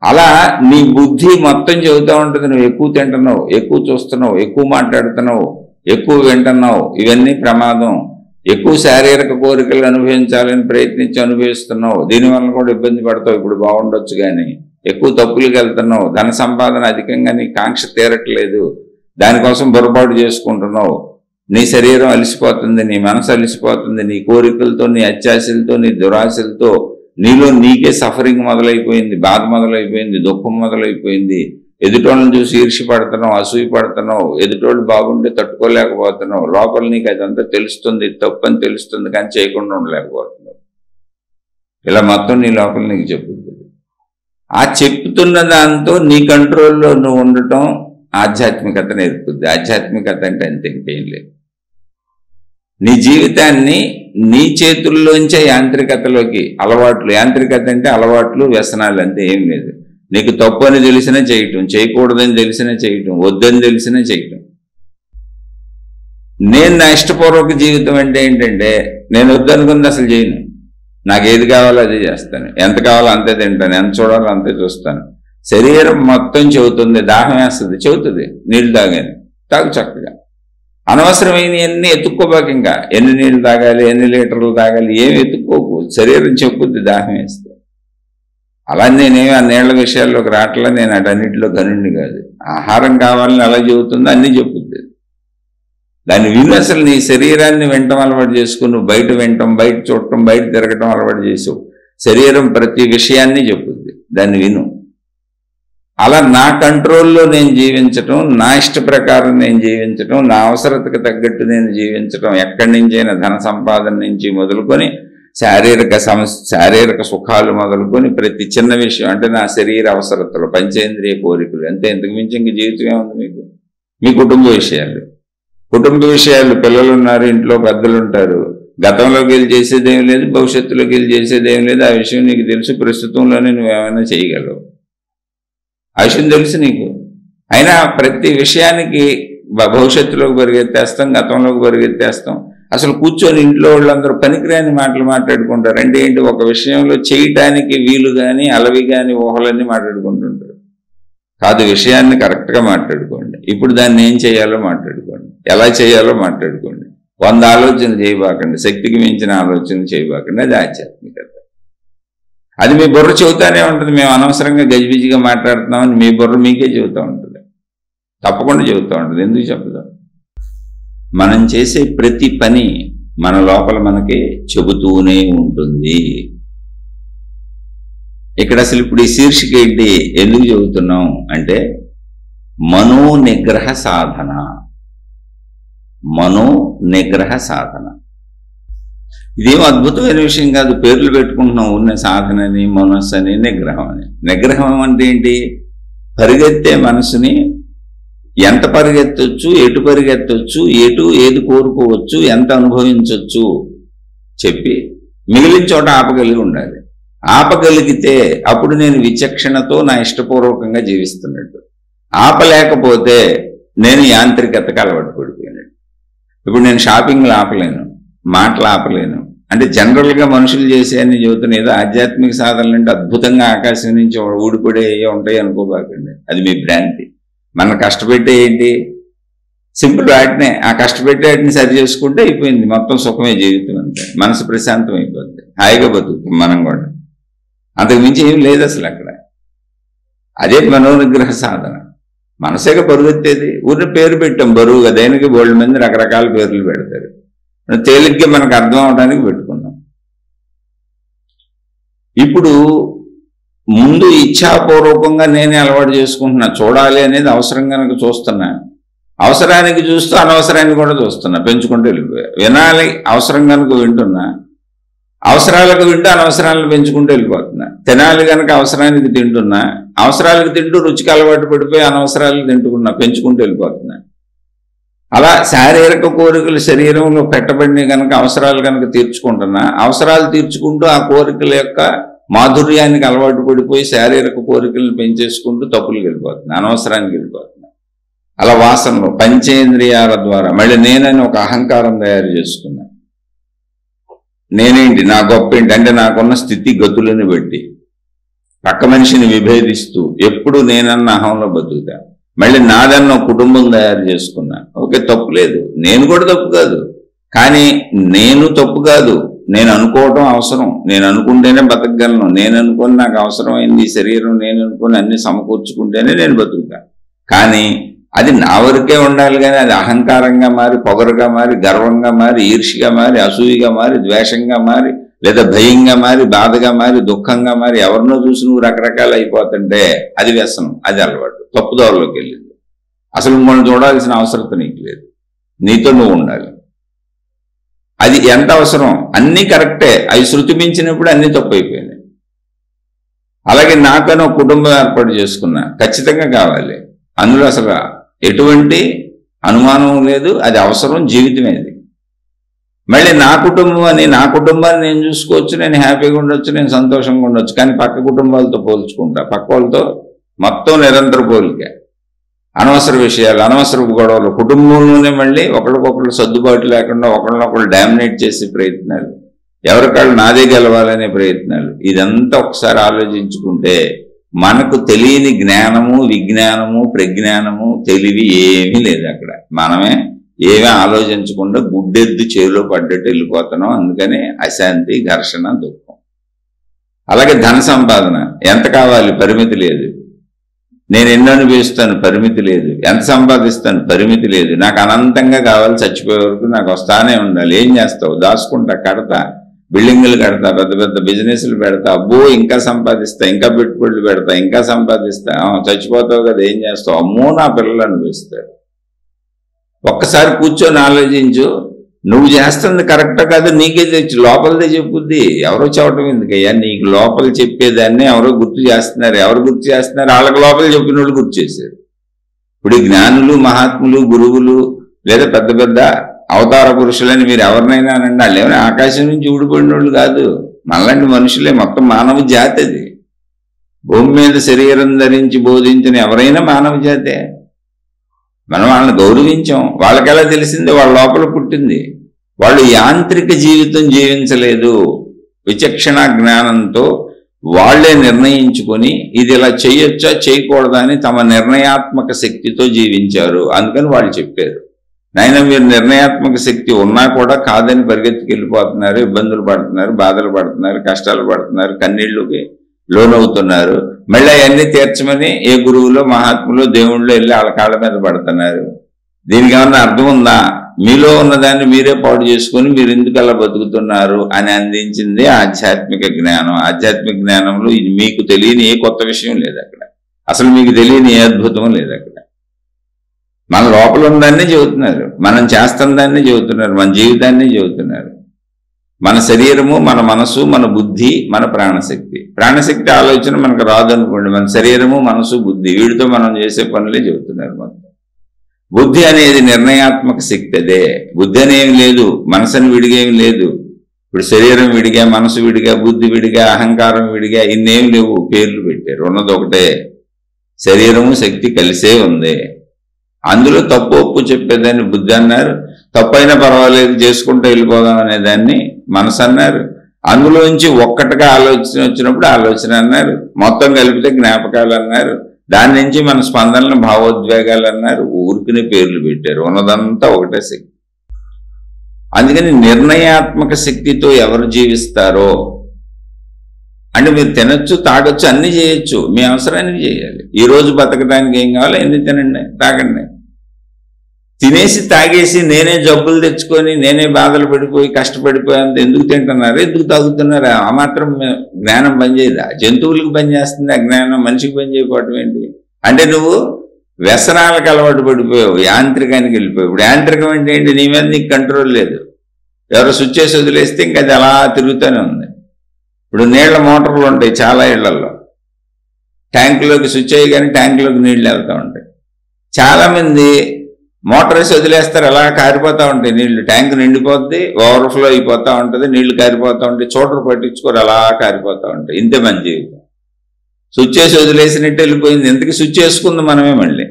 అలా నీ బుద్ధి మొత్తం చెబుతూ ఉంటుంది. నువ్వు ఎక్కువ తింటున్నావు, ఎక్కువ చూస్తున్నావు, ఎక్కువ మాట్లాడుతున్నావు, ఎక్కువ వింటున్నావు, ఇవన్నీ ప్రమాదం. ఎక్కువ శారీరక కోరికలు అనుభవించాలని ప్రయత్నించి అనుభవిస్తున్నావు, దీనివల్ల కూడా ఇబ్బంది పడతావు. ఇప్పుడు బాగుండొచ్చు కానీ ఎక్కువ తప్పులకు వెళ్తున్నావు. ధన సంపాదన అధికంగా నీ కాంక్ష తీరట్లేదు, దానికోసం పొరపాటు చేసుకుంటున్నావు. నీ శరీరం అలసిపోతుంది, నీ మనసు అలసిపోతుంది, నీ కోరికలతో, నీ అత్యాశలతో, నీ దురాశలతో నీలో నీకే సఫరింగ్ మొదలైపోయింది, బాధ మొదలైపోయింది, దుఃఖం మొదలైపోయింది. ఎదుటోళ్ళని చూసి ఈర్ష్య పడుతున్నావు, అసూయ పడుతున్నావు, ఎదుటోళ్ళు బాగుంటే తట్టుకోలేకపోతున్నావు. లోపల నీకు అదంతా తెలుస్తుంది, తప్పు అని తెలుస్తుంది, కానీ చేయకుండా ఉండలేకపోతున్నావు. ఇలా మొత్తం నీ లోపల నీకు చెప్పుతుంది. ఆ చెప్తున్న దాంతో నీ కంట్రోల్లో నువ్వు ఉండటం ఆధ్యాత్మికత నేర్పుద్ది. ఆధ్యాత్మికత అంటే అంతే, ఇంకేం లేదు. నీ జీవితాన్ని నీ చేతుల్లోంచే యాంత్రికతలోకి, అలవాట్లు, యాంత్రికత అంటే అలవాట్లు, వ్యసనాలు అంతే, ఏం లేదు. నీకు తప్పు అని తెలిసినా చేయటం, చేయకూడదని తెలిసినా చేయటం, వద్దని తెలిసినా చేయటం. నేను నా ఇష్టపూర్వక జీవితం అంటే ఏంటంటే, నేను వద్దనుకుంది అసలు చేయను. నాకు ఏది కావాలో అదే చేస్తాను, ఎంత కావాలో అంతే తింటాను, ఎంత చూడాలో అంతే చూస్తాను. శరీరం మొత్తం చెబుతుంది, దాహం వేస్తుంది, చెబుతుంది, నీళ్ళు తాగాను, తాగు చక్కగా. అనవసరమైనవన్నీ ఎత్తుక్కోబాక. ఇంకా ఎన్ని నీళ్ళు తాగాలి, ఎన్ని లీటర్లు తాగాలి, ఏమి ఎత్తుక్కోకు. శరీరం చెప్పుద్ది దాహం వేస్తే. అలా నేనేమి ఆ నీళ్ల విషయాల్లోకి రావట్లా, నేను అటన్నిటిలో గనుండి కాదు. ఆహారం కావాలని అలా చెబుతుంది, అన్నీ చెప్పుద్ది. దాన్ని విను. అసలు నీ శరీరాన్ని వినటం అలవాటు చేసుకుని, నువ్వు బయట వినటం, బయట చూడటం, బయట తిరగటం అలవాటు చేసావు. శరీరం ప్రతి విషయాన్ని చెప్పుద్ది, దాన్ని విను. అలా నా కంట్రోల్లో నేను జీవించటం, నా ఇష్ట ప్రకారం నేను జీవించటం, నా అవసరతకు తగ్గట్టు నేను జీవించటం, ఎక్కడి నుంచైనా ధన సంపాదన నుంచి మొదలుకొని శారీరక సుఖాలు మొదలుకొని ప్రతి చిన్న విషయం, అంటే నా శరీర అవసరతలు, పంచేంద్రియ కోరికలు, అంతే. ఇంతకు మించి ఇంక జీవితం ఏముంది మీకు? మీ కుటుంబ విషయాలు, పిల్లలు ఉన్నారు, ఇంట్లో పెద్దలు ఉంటారు. గతంలోకి వెళ్ళి చేసేదేం లేదు, భవిష్యత్తులోకి వెళ్ళి చేసేదేం లేదు. ఆ విషయం నీకు తెలుసు. ప్రస్తుతంలోనే నువ్వేమైనా చేయగలవు, ఆ విషయం తెలుసు నీకు. అయినా ప్రతి విషయానికి భవిష్యత్తులోకి పరిగెత్తేస్తాం, గతంలోకి పరిగెత్తేస్తాం. అసలు కూర్చొని ఇంట్లో వాళ్ళందరూ పనికిరాని మాటలు మాట్లాడుకుంటారు. అంటే ఏంటి? ఒక విషయంలో చేయటానికి వీలు కానీ అలవి కానీ ఊహలన్నీ మాట్లాడుకుంటుంటారు. కాదు, విషయాన్ని కరెక్ట్గా మాట్లాడుకోండి. ఇప్పుడు దాన్ని ఏం చేయాలో మాట్లాడుకోండి, ఎలా చేయాలో మాట్లాడుకోండి. 100 ఆలోచనలు చేయబాకండి, శక్తికి మించిన ఆలోచనలు చేయబాకండి. అది ఆధ్యాత్మికత. అది మీ బుర్ర చెబుతానే ఉంటుంది. మేము అనవసరంగా గజిబిజిగా మాట్లాడుతున్నామని మీ బుర్ర మీకే చెబుతూ ఉంటుంది, తప్పకుండా చెబుతూ ఉంటుంది. ఎందుకు చెప్పదు? మనం చేసే ప్రతి పని మన లోపల మనకి చెబుతూనే ఉంటుంది. ఇక్కడ అసలు ఇప్పుడు ఈ శీర్షిక ఏంటి, ఎందుకు చెబుతున్నాం అంటే, మనోనిగ్రహ సాధన. మనోనిగ్రహ సాధన ఇదేం అద్భుతమైన విషయం కాదు. పేర్లు పెట్టుకుంటున్నాం, ఉన్న సాధనని, మనస్సు అని, నిగ్రహం అని. నిగ్రహం అంటే ఏంటి? పరిగెత్తే మనసుని ఎంత పరిగెత్తవచ్చు, ఎటు పరిగెత్తవచ్చు, ఏది కోరుకోవచ్చు, ఎంత అనుభవించవచ్చు చెప్పి మిగిలిన చోట ఆపగలిగి ఉండాలి. ఆపగలిగితే అప్పుడు నేను విచక్షణతో నా ఇష్టపూర్వకంగా జీవిస్తున్నట్టు. ఆపలేకపోతే నేను యాంత్రికతకు అలవాటు పడిపోయినట్టు. ఇప్పుడు నేను షాపింగ్లు ఆపలేను, మాటలు ఆపలేను. అంటే జనరల్గా మనుషులు చేసే అన్ని చెబుతున్న ఏదో ఆధ్యాత్మిక సాధనలు అంటే అద్భుతంగా ఆకాశం నుంచి ఊడిపడే ఉంటాయి అనుకోబాకండి, అది మీ భ్రాంతి. మన కష్టపెట్టే ఏంటి? సింపుల్ వాటినే, ఆ కష్టపెట్టే వాటిని సరి చేసుకుంటే అయిపోయింది, మొత్తం సుఖమే జీవితం అంతే. మనసు ప్రశాంతం అయిపోద్ది, హాయిగా బతుకుతాం మనం కూడా. అంతకు మించి ఏం లేదు అసలు అక్కడ. అదే మనోనిగ్రహ సాధన. మనసేగా పరుగెత్తేది. ఊరిని పేరు పెట్టాం బరువుగా, దేనికి బోల్డ్ మంది రకరకాల పేర్లు పెడతారు. తేలిగ్గా మనకు అర్థం అవడానికి పెట్టుకున్నాం. ఇప్పుడు ముందు ఇచ్ఛాపూర్వకంగా నేనే అలవాటు చేసుకుంటున్నా. చూడాలి అనేది అవసరం కనుక చూస్తున్నా, అవసరానికి చూస్తూ అనవసరాన్ని కూడా చూస్తున్నా, పెంచుకుంటూ వెళ్ళిపోయా. వినాలి అవసరం కనుక వింటున్నా, అవసరాలకు వింటూ అనవసరాలను పెంచుకుంటూ వెళ్ళిపోతున్నా. తినాలి కనుక అవసరానికి తింటున్నా, అవసరాలకు తింటూ రుచికి అలవాటు పడిపోయి అనవసరాలకు తింటుకున్నా, పెంచుకుంటూ వెళ్ళిపోతున్నా. అలా శారీరక కోరికలు శరీరంలో పెట్టబడిన కనుక అవసరాలు కనుక తీర్చుకుంటున్నా, అవసరాలు తీర్చుకుంటూ ఆ కోరికల యొక్క మాధుర్యానికి అలవాటు పడిపోయి శారీరక కోరికలను పెంచేసుకుంటూ తప్పులకు వెళ్ళిపోతున్నా, అనవసరానికి వెళ్ళిపోతున్నా. అలా వాసనలు పంచేంద్రియాల ద్వారా మళ్ళీ నేనని ఒక అహంకారం తయారు చేసుకున్నా. నేనేంటి, నా గొప్ప ఏంటి అంటే నాకున్న స్థితి గతులను బట్టి పక్క మనిషిని విభేదిస్తూ ఎప్పుడు నేనన్న అహంలో బతుకుతా. మళ్ళీ నాదన్న కుటుంబం తయారు చేసుకున్నా. ఓకే, తప్పు లేదు, నేను కూడా తప్పు కాదు. కానీ నేను తప్పు కాదు, నేను అనుకోవటం అవసరం. నేను అనుకుంటేనే బతకగలను. నేను అనుకుని నాకు అవసరమైంది శరీరం, నేను అనుకుని అన్ని సమకూర్చుకుంటేనే నేను బతుకుతా. కానీ అది నా వరకే ఉండాలి, కానీ అది అహంకారంగా మారి, పొగరుగా మారి, గర్వంగా మారి, ఈర్ష్యగా మారి, అసూయగా మారి, ద్వేషంగా మారి, లేదా భయంగా మారి, బాధగా మారి, దుఃఖంగా మారి, ఎవరినో చూసి నువ్వు రకరకాలు అయిపోతుంటే అది వ్యసనం, అది అలవాటు, తప్పుదోవలోకి వెళ్ళింది. అసలు మనం చూడాల్సిన అవసరం నీకు లేదు, నీతో నువ్వు ఉండాలి. అది ఎంత అవసరం, అన్నీ కరెక్టే, అవి శృతి మించినప్పుడు అన్నీ తప్పు అయిపోయినాయి. అలాగే నాకని ఒక కుటుంబం ఏర్పాటు చేసుకున్నా, ఖచ్చితంగా కావాలి, అందులో అసలు ఎటువంటి అనుమానం లేదు, అది అవసరం, జీవితమేది. మళ్ళీ నా కుటుంబం అని, నా కుటుంబాన్ని నేను చూసుకోవచ్చు, నేను హ్యాపీగా ఉండొచ్చు, నేను సంతోషంగా ఉండొచ్చు. కానీ పక్క కుటుంబాలతో పోల్చుకుంటా, పక్క వాళ్ళతో మొత్తం నిరంతర పోలిక, అనవసర విషయాలు, అనవసరపు గొడవలు, కుటుంబంలోనే మళ్ళీ ఒకరికొకరు సర్దుబాటు లేకుండా ఒకరినొకరు డామినేట్ చేసే ప్రయత్నాలు, ఎవరికాళ్ళు నాదే గెలవాలనే ప్రయత్నాలు. ఇదంతా ఒకసారి ఆలోచించుకుంటే మనకు తెలియని జ్ఞానము, విజ్ఞానము, ప్రజ్ఞానము, తెలివి ఏమీ లేదు అక్కడ. మనమే ఏమీ ఆలోచించకుండా గుడ్డెద్దు చేలో పడ్డట్టు వెళ్ళిపోతున్నాం. అందుకనే అశాంతి, ఘర్షణ, దుఃఖం. అలాగే ధన సంపాదన ఎంత కావాలి, పరిమితి లేదు. నేను ఎన్ని అనుభవిస్తాను, పరిమితి లేదు. ఎంత సంపాదిస్తాను, పరిమితి లేదు. నాకు అనంతంగా కావాలి, చచ్చిపోయే వరకు నాకు వస్తానే ఉండాలి. ఏం చేస్తావు, దాచుకుంటా, కడతా, బిల్డింగులు కడతా, పెద్ద పెద్ద బిజినెస్లు పెడతా, అబ్బో ఇంకా సంపాదిస్తా, ఇంకా పెట్టుబడులు పెడతా, ఇంకా సంపాదిస్తా, చచ్చిపోతావు కదా, ఏం చేస్తావు, అమ్మో నా పిల్లలు అనిపిస్తారు. ఒక్కసారి కూర్చొని ఆలోచించు, నువ్వు చేస్తుంది కరెక్టా కాదు నీకే తెచ్చు, లోపలదే చెప్పుద్ది. ఎవరో చెప్పడం ఎందుకయ్యా, నీకు లోపల చెప్పేదాన్ని ఎవరో గుర్తు చేస్తున్నారు. ఎవరు గుర్తు చేస్తున్నారు, వాళ్ళకి లోపల చెప్పిన వాళ్ళు గుర్తు చేశారు. ఇప్పుడు ఈ జ్ఞానులు, మహాత్ములు, గురువులు, లేదా పెద్ద పెద్ద అవతార పురుషులని మీరు ఎవరినైనా అనండి, వాళ్ళు ఏమైనా ఆకాశం నుంచి ఊడిపడిన వాళ్ళు కాదు, మనలాంటి మనుషులే. మొత్తం మానవ జాతి అది. భూమి మీద శరీరం ధరించి బోధించిన ఎవరైనా మానవ జాతే. మనం వాళ్ళని గౌరవించాం. వాళ్ళకెలా తెలిసింది, వాళ్ళ లోపల పుట్టింది. వాళ్ళు యాంత్రిక జీవితం జీవించలేదు, విచక్షణ జ్ఞానంతో వాళ్లే నిర్ణయించుకొని ఇది ఇలా చేయొచ్చా చేయకూడదా అని తమ నిర్ణయాత్మక శక్తితో జీవించారు. అందుకని వాళ్ళు చెప్పారు, నాయన మీరు నిర్ణయాత్మక శక్తి ఉన్నా కూడా కాదని పరిగెత్తుకు వెళ్ళిపోతున్నారు, ఇబ్బందులు పడుతున్నారు, బాధలు పడుతున్నారు, కష్టాలు పడుతున్నారు, కన్నీళ్లుకి లోనవుతున్నారు. మళ్ళీ అవన్నీ తీర్చమని ఏ గురువులో, మహాత్ములో, దేవుళ్ళు వెళ్ళి వాళ్ళ కాళ్ళ మీద పడుతున్నారు. దీనికి ఏమన్నా అర్థం ఉందా? మీలో ఉన్నదాన్ని మీరే పాడు చేసుకొని మీరు ఎందుకు అలా బతుకుతున్నారు అని అందించింది ఆధ్యాత్మిక జ్ఞానం. ఆధ్యాత్మిక జ్ఞానంలో ఇది మీకు తెలియని ఏ కొత్త విషయం లేదు అక్కడ, అసలు మీకు తెలియని ఏ అద్భుతం లేదు అక్కడ. మన లోపల ఉన్నదాన్ని చెబుతున్నారు, మనం చేస్తున్న దాన్ని చెబుతున్నారు, మన జీవితాన్ని చెబుతున్నారు. మన శరీరము, మన మనసు, మన బుద్ధి, మన ప్రాణశక్తి. ప్రాణశక్తి ఆలోచన మనకు రాదనుకోండి, మన శరీరము, మనసు, బుద్ధి, వీటితో మనం చేసే పనులే చెబుతున్నారు మొత్తం. బుద్ధి అనేది నిర్ణయాత్మక శక్తి. అదే బుద్ధి అనేవి లేదు, మనసు అని విడిగేమి లేదు. ఇప్పుడు శరీరం విడిగా, మనసు విడిగా, బుద్ధి విడిగా, అహంకారం విడిగా, ఇన్నేమి లేవు, పేర్లు పెట్టారు. ఉన్నది ఒకటే, శరీరము శక్తి కలిసే ఉంది. అందులో తప్పు ఒప్పు చెప్పేదాన్ని బుద్ధి అన్నారు, తప్పైనా పర్వాలేదు చేసుకుంటూ వెళ్ళిపోదాం అనేదాన్ని మనసు అన్నారు. అందులోంచి ఒక్కటిగా ఆలోచన వచ్చినప్పుడు ఆలోచన అన్నారు, మొత్తం కలిపితే జ్ఞాపకాలు అన్నారు, దాని నుంచి మన స్పందనలు భావోద్వేగాలు అన్నారు. ఊరికినే పేర్లు పెట్టారు, ఉన్నదంతా ఒకటే శక్తి. అందుకని నిర్ణయాత్మక శక్తితో ఎవరు జీవిస్తారో అంటే మీరు తినొచ్చు, తాగొచ్చు, అన్నీ చేయొచ్చు, మీ అవసరానికి చేయాలి. ఈ రోజు బతకడానికి ఏం కావాలో ఎన్ని తినండి, తాగండి. తినేసి తాగేసి నేనే జబ్బులు తెచ్చుకొని నేనే బాధలు పడిపోయి కష్టపడిపోయేంత ఎందుకు తింటున్నారు, ఎందుకు తాగుతున్నారు? ఆ మాత్రం జ్ఞానం పనిచేయదా? జంతువులకు పనిచేస్తుంది ఆ జ్ఞానం, మనిషికి పని చేయకపోవటం ఏంటి? అంటే నువ్వు వ్యసనాలకు అలవాటు పడిపోయావు, యాంత్రికానికి వెళ్ళిపోయావు. ఇప్పుడు యాంత్రికం అంటే ఏంటి? నీ మీద నీకు కంట్రోల్ లేదు. ఎవరో స్విచ్ చేసి వదిలేస్తే ఇంకా అది అలా తిరుగుతూనే ఉంది. ఇప్పుడు నీళ్ల మోటార్లు ఉంటాయి చాలా ఇళ్లలో, ట్యాంకులోకి స్విచ్ అయ్యి ట్యాంకులోకి నీళ్లు వెళ్తూ ఉంటాయి. చాలామంది మోటార్ వేసి వదిలేస్తారు, అలా కారిపోతూ ఉంటాయి నీళ్లు, ట్యాంక్ నిండిపోద్ది, ఓవర్ఫ్లో అయిపోతూ ఉంటుంది, నీళ్లు కారిపోతూ ఉంటాయి, చోటలు పట్టించుకోరు, అలా కారిపోతూ ఉంటాయి. ఇంతే మన జీవితం. స్విచ్ చేసి వదిలేసినట్టు వెళ్ళిపోయింది. ఎందుకు స్విచ్ చేసుకుంది మనమే. మళ్ళీ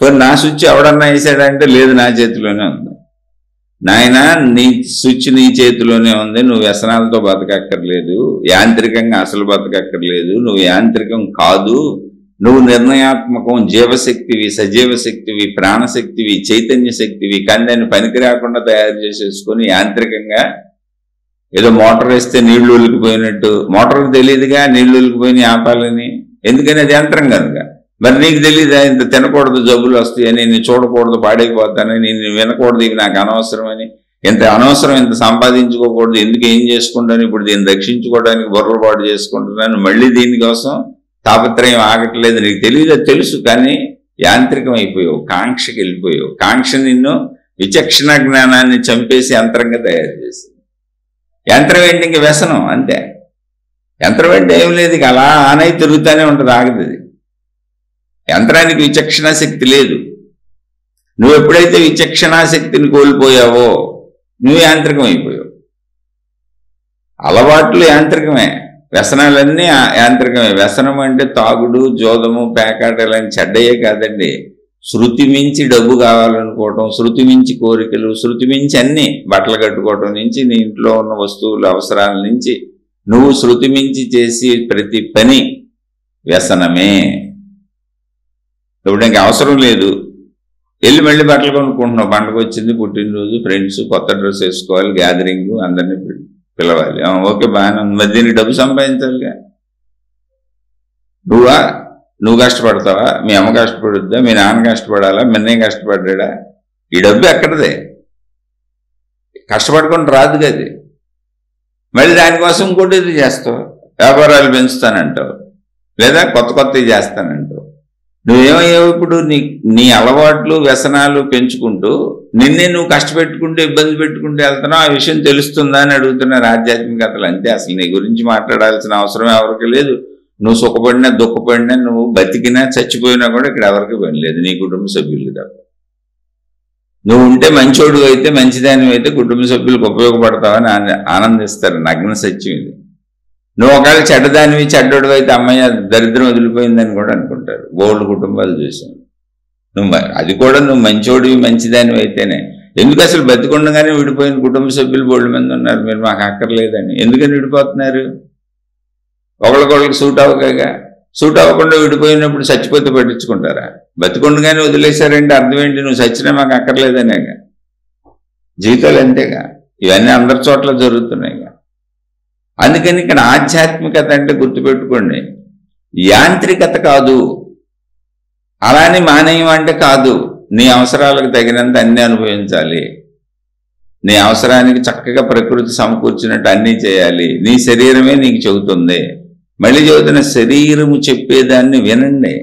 పోయి నా స్విచ్ ఎవడన్నా వేసాడంటే లేదు, నా చేతిలోనే ఉంది. నాయన, నీ స్విచ్ నీ చేతిలోనే ఉంది. నువ్వు వ్యసనాలతో బతకక్కర్లేదు, యాంత్రికంగా అసలు బతకక్కర్లేదు. నువ్వు యాంత్రికం కాదు, నువ్వు నిర్ణయాత్మకం, జీవశక్తివి, సజీవ శక్తివి, ప్రాణశక్తివి, చైతన్య శక్తివి. కానీ దాన్ని పనికి రాకుండా తయారు చేసేసుకొని యాంత్రికంగా ఏదో మోటార్ వేస్తే నీళ్లు ఒలికిపోయినట్టు, మోటార్కి తెలియదుగా నీళ్లు ఒలికిపోయినాయి ఆపాలని. ఎందుకని? అది యంత్రం కనుక. మరి నీకు తెలియదా ఇంత తినకూడదు, జబ్బులు వస్తాయని, నేను చూడకూడదు, పాడైపోతానని, నేను వినకూడదు, ఇవి నాకు అనవసరమని, ఇంత అనవసరం, ఇంత సంపాదించుకోకూడదు, ఎందుకు ఏం చేసుకుంటాను, ఇప్పుడు దీన్ని రక్షించుకోవడానికి బుర్రలు పాటు చేసుకుంటున్నాను, మళ్ళీ దీనికోసం తాపత్రయం ఆగట్లేదు. నీకు తెలియదు, తెలుసు, కానీ యాంత్రికం అయిపోయావు, కాంక్షకి వెళ్ళిపోయావు. కాంక్ష నిన్ను విచక్షణ జ్ఞానాన్ని చంపేసి యంత్రంగా తయారు చేసింది. యంత్రం ఏంటి? ఇంక వ్యసనం అంతే. యంత్రం అంటే ఏం లేదు, ఇక అలా ఆనై తిరుగుతూనే ఉంటుంది, ఆగదు. యంత్రానికి విచక్షణ శక్తి లేదు. నువ్వు ఎప్పుడైతే విచక్షణా శక్తిని కోల్పోయావో నువ్వు యాంత్రికం అయిపోయావు. అలవాట్లు యాంత్రికమే, వ్యసనాలన్నీ యాంత్రికమే. వ్యసనం అంటే తాగుడు, జోదము, పేకాట ఇలాంటి చెడ్డయే కాదండి. శృతి మించి డబ్బు కావాలనుకోవటం, శృతి మించి కోరికలు, శృతి మించి అన్ని, బట్టలు కట్టుకోవటం నుంచి, నీ ఇంట్లో ఉన్న వస్తువుల అవసరాల నుంచి నువ్వు శృతి మించి చేసి ప్రతి పని వ్యసనమే. ఇప్పుడు ఇంకా అవసరం లేదు, వెళ్ళి మళ్ళీ బట్టలు కొనుక్కుంటున్నావు. పండుగ వచ్చింది, పుట్టినరోజు, ఫ్రెండ్స్, కొత్త డ్రెస్ వేసుకోవాలి, గ్యాదరింగ్, అందరినీ పిలవాలి. ఓకే, బాగానే ఉంది. మరి దీనికి డబ్బు సంపాదించాలిగా. నువ్వు కష్టపడతావా? మీ అమ్మ కష్టపడుద్దా? మీ నాన్న కష్టపడాలా? మిన్నే కష్టపడ్డా? ఈ డబ్బు ఎక్కడదే? కష్టపడుకుంటూ రాదు కది. మళ్ళీ దానికోసం ఇంకోటి ఇది చేస్తావు, వ్యాపారాలు పెంచుతానంటావు, లేదా కొత్త కొత్తవి చేస్తానంటావు. నువ్వేమయ్యావు ఇప్పుడు? నీ అలవాట్లు, వ్యసనాలు పెంచుకుంటూ నిన్నే నువ్వు కష్టపెట్టుకుంటూ ఇబ్బంది పెట్టుకుంటూ వెళ్తున్నావు. ఆ విషయం తెలుస్తుందా అని అడుగుతున్నారు ఆధ్యాత్మికతలు. అంతే. అసలు నీ గురించి మాట్లాడాల్సిన అవసరం ఎవరికి లేదు. నువ్వు సుఖపడినా దుఃఖపడినా, నువ్వు బతికినా చచ్చిపోయినా కూడా ఇక్కడ ఎవరికి పని లేదు, నీ కుటుంబ సభ్యులు తప్ప. నువ్వు ఉంటే మంచోడు అయితే, మంచిదాని అయితే కుటుంబ సభ్యులకు ఉపయోగపడతావని ఆనందిస్తారు. నగ్న సత్యం ఇది. నువ్వు ఒకవేళ చెడ్డదానివి, చెడ్డోడు అయితే అమ్మయ్య దరిద్రం వదిలిపోయిందని కూడా అనుకుంటారు. బోల్డ్ కుటుంబాలు చూశాను. అది కూడా నువ్వు మంచోడివి, మంచిదానివి అయితేనే. ఎందుకు అసలు బతికుండగానే విడిపోయిన కుటుంబ సభ్యులు బోల్డ్ మంది ఉన్నారు. మీరు మాకు అక్కర్లేదని ఎందుకని విడిపోతున్నారు? ఒకళ్ళకొళ్ళకి సూట్ అవ్వగా, సూట్ అవ్వకుండా విడిపోయినప్పుడు చచ్చిపోతే పట్టించుకుంటారా? బతికుండగానే వదిలేశారంటే అర్థం ఏంటి? నువ్వు చచ్చినా మాకు అక్కర్లేదనేగా. జీవితాలు అంతేగా, ఇవన్నీ అందరి చోట్ల జరుగుతున్నాయిగా. అందుకని ఇక్కడ ఆధ్యాత్మికత అంటే గుర్తుపెట్టుకోండి, యాంత్రికత కాదు. అలానే మానేయం అంటే కాదు. నీ అవసరాలకు తగినంత అన్నీ అనుభవించాలి. నీ అవసరానికి చక్కగా ప్రకృతి సమకూర్చినట్టు అన్నీ చేయాలి. నీ శరీరమే నీకు చెబుతుంది. మళ్ళీ చెబుతున్న శరీరము చెప్పేదాన్ని వినండి.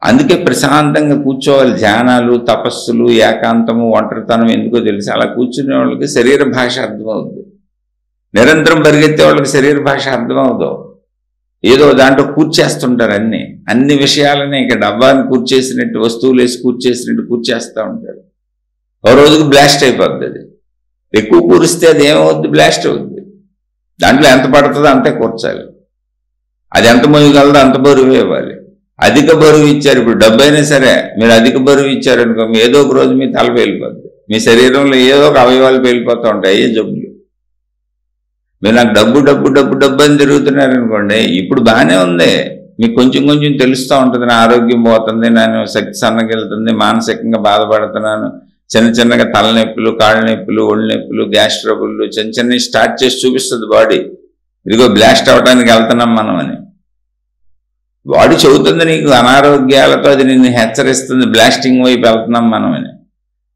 అందుకే ప్రశాంతంగా కూర్చోవాలి. ధ్యానాలు, తపస్సులు, ఏకాంతము, ఒంటరితనం ఎందుకో తెలిసి అలా కూర్చునే వాళ్ళకి శరీర భాష అర్థమవుతుంది. నిరంతరం పరిగెత్తే వాళ్ళకి శరీర భాష అర్థమవుతావు. ఏదో దాంట్లో కూర్చేస్తుంటారు. అన్ని విషయాలని ఇక డబ్బాని కూర్చేసినట్టు, వస్తువులు వేసి కూర్చేసినట్టు కూర్చేస్తూ ఉంటారు. ఓ రోజుకి బ్లాస్ట్ అయిపోద్ది. అది ఎక్కువ కూరిస్తే అది ఏమవుద్ది? బ్లాస్ట్ అవుద్ది. దాంట్లో ఎంత పడుతుందో అంతే కూర్చాలి. అది ఎంత మోయగలదో అంత బరువు ఇవ్వాలి. అధిక బరువు ఇచ్చారు, ఇప్పుడు డబ్బైనా సరే మీరు అధిక బరువు ఇచ్చారనుకో, ఏదో ఒక రోజు మీ తల పేలిపోద్ది. మీ శరీరంలో ఏదో ఒక అవయవాలు పేలిపోతూ ఉంటాయి, అయ్యే జబ్బులు. మీరు నాకు డబ్బు డబ్బు డబ్బు డబ్బు అని తిరుగుతున్నారనుకోండి, ఇప్పుడు బాగానే ఉంది, మీకు కొంచెం కొంచెం తెలుస్తూ ఉంటుంది. నా ఆరోగ్యం పోతుంది, నేను శక్తి సన్నగిలుతుంది, మానసికంగా బాధపడుతున్నాను, చిన్న చిన్నగా తలనొప్పులు, కాళ్ళ నొప్పులు, ఒళ్ళు నొప్పులు, గ్యాస్ ట్రబుల్ చిన్న చిన్నవి స్టార్ట్ చేసి చూపిస్తుంది బాడీ. ఇదిగో బ్లాస్ట్ అవడానికి వెళ్తున్నాం మనం అని. బాడీ చెబుతుంది నీకు అనారోగ్యాలతో, అది నిన్ను హెచ్చరిస్తుంది బ్లాస్టింగ్ వైపు వెళ్తున్నాం మనం అని.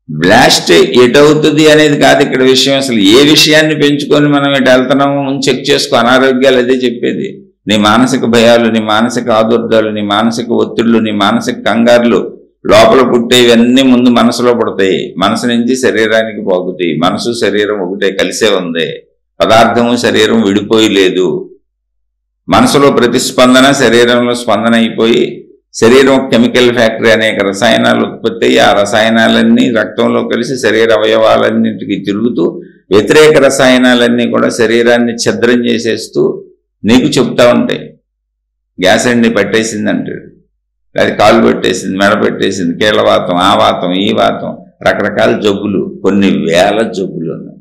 బ్లాస్ట్ ఎటవుతుంది అనేది కాదు ఇక్కడ విషయం. అసలు ఏ విషయాన్ని పెంచుకొని మనం ఎటు వెళ్తున్నామో ముందు చెక్ చేసుకో. అనారోగ్యాలు అదే చెప్పేది. నీ మానసిక భయాలు, నీ మానసిక ఆదుర్దాలు, నీ మానసిక ఒత్తిళ్లు, నీ మానసిక కంగారులు, లోపల పుట్టేవన్నీ ముందు మనసులో పుడతాయి. మనసు నుంచి శరీరానికి పోగుతాయి. మనసు శరీరం ఒకటే కలిసే ఉంది. పదార్థము శరీరం విడిపోయి లేదు. మనసులో ప్రతిస్పందన శరీరంలో స్పందన అయిపోయి శరీరం కెమికల్ ఫ్యాక్టరీ, అనేక రసాయనాలు ఉత్పత్తి అయ్యి ఆ రసాయనాలన్నీ రక్తంలో కలిసి శరీర అవయవాలన్నింటికి తిరుగుతూ వ్యతిరేక రసాయనాలన్నీ కూడా శరీరాన్ని ఛిద్రం చేసేస్తూ నీకు చెప్తా ఉంటాయి. గ్యాస్ అండి పట్టేసింది అంటాడు, అది కాలు పెట్టేసింది, మెడ పెట్టేసింది, కీళ్ళవాతం, ఆ వాతం, ఈ వాతం, రకరకాల జబ్బులు, కొన్ని వేల జబ్బులు ఉన్నాయి.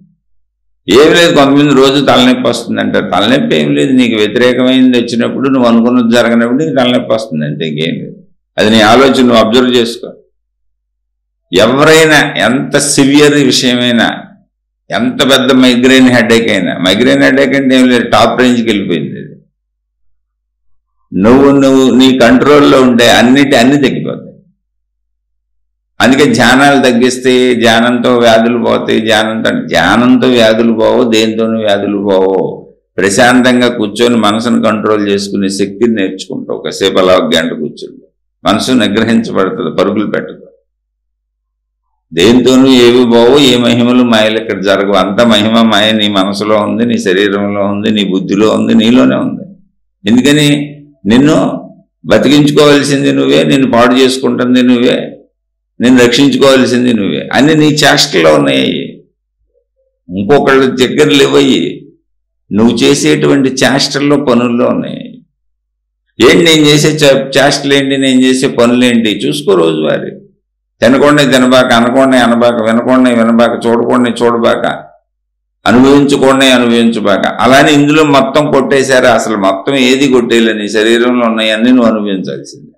ఏమి లేదు, కొంతమంది రోజు తలనొప్పి వస్తుంది అంటారు. తలనొప్పి ఏం లేదు, నీకు వ్యతిరేకమైంది వచ్చినప్పుడు, నువ్వు అనుకున్నది జరగనప్పుడు నీకు తలనొప్పి వస్తుంది అంటే ఇంకేం లేదు. అది నీ ఆలోచన, నువ్వు అబ్జర్వ్ చేసుకో. ఎవరైనా ఎంత సివియర్ విషయమైనా, ఎంత పెద్ద మైగ్రేన్ హెడేక్ అయినా, మైగ్రేన్ హెడేక్ అంటే ఏం లేదు, టాప్ రేంజ్కి వెళ్ళిపోయింది. నువ్వు నీ కంట్రోల్లో ఉంటే అన్ని తగ్గిపోతాయి. అందుకే ధ్యానాలు తగ్గిస్తే ధ్యానంతో వ్యాధులు పోతాయి. ధ్యానంతో వ్యాధులు పోవో, దేనితోనూ వ్యాధులు పోవో. ప్రశాంతంగా కూర్చొని మనసును కంట్రోల్ చేసుకునే శక్తిని నేర్చుకుంటావు. ఒకసేపు అలా ఒక గంట కూర్చుంటే మనసు నిగ్రహించబడుతుంది, పరుగులు పెట్టదు. దేనితోనూ ఏవి పోవో, ఏ మహిమలు మాయలు ఇక్కడ జరగవు. అంత మహిమ మాయ నీ మనసులో ఉంది, నీ శరీరంలో ఉంది, నీ బుద్ధిలో ఉంది, నీలోనే ఉంది. ఎందుకని నిన్ను బతికించుకోవాల్సింది నువ్వే, నిన్ను పాడు చేసుకుంటుంది నువ్వే, నిన్ను రక్షించుకోవాల్సింది నువ్వే. అన్ని నీ చేష్టల్లో ఉన్నాయి, ఇంకొకళ్ళ దగ్గర లేవయ్యి. నువ్వు చేసేటువంటి చేష్టల్లో పనుల్లో ఉన్నాయి. ఏంటి నేను చేసే చేష్టలు ఏంటి, నేను చేసే పనులేంటి చూసుకో. రోజువారీ తినకుండా తినబాక, అనకుండా అనబాక, వినకుండా వినబాక, చూడకుండా చూడబాక, అనుభవించుకోండి అనుభవించబాక. అలానే ఇందులో మొత్తం కొట్టేశారా? అసలు మొత్తం ఏది కొట్టేయాలని శరీరంలో ఉన్నాయి అన్ని నువ్వు అనుభవించాల్సిందే.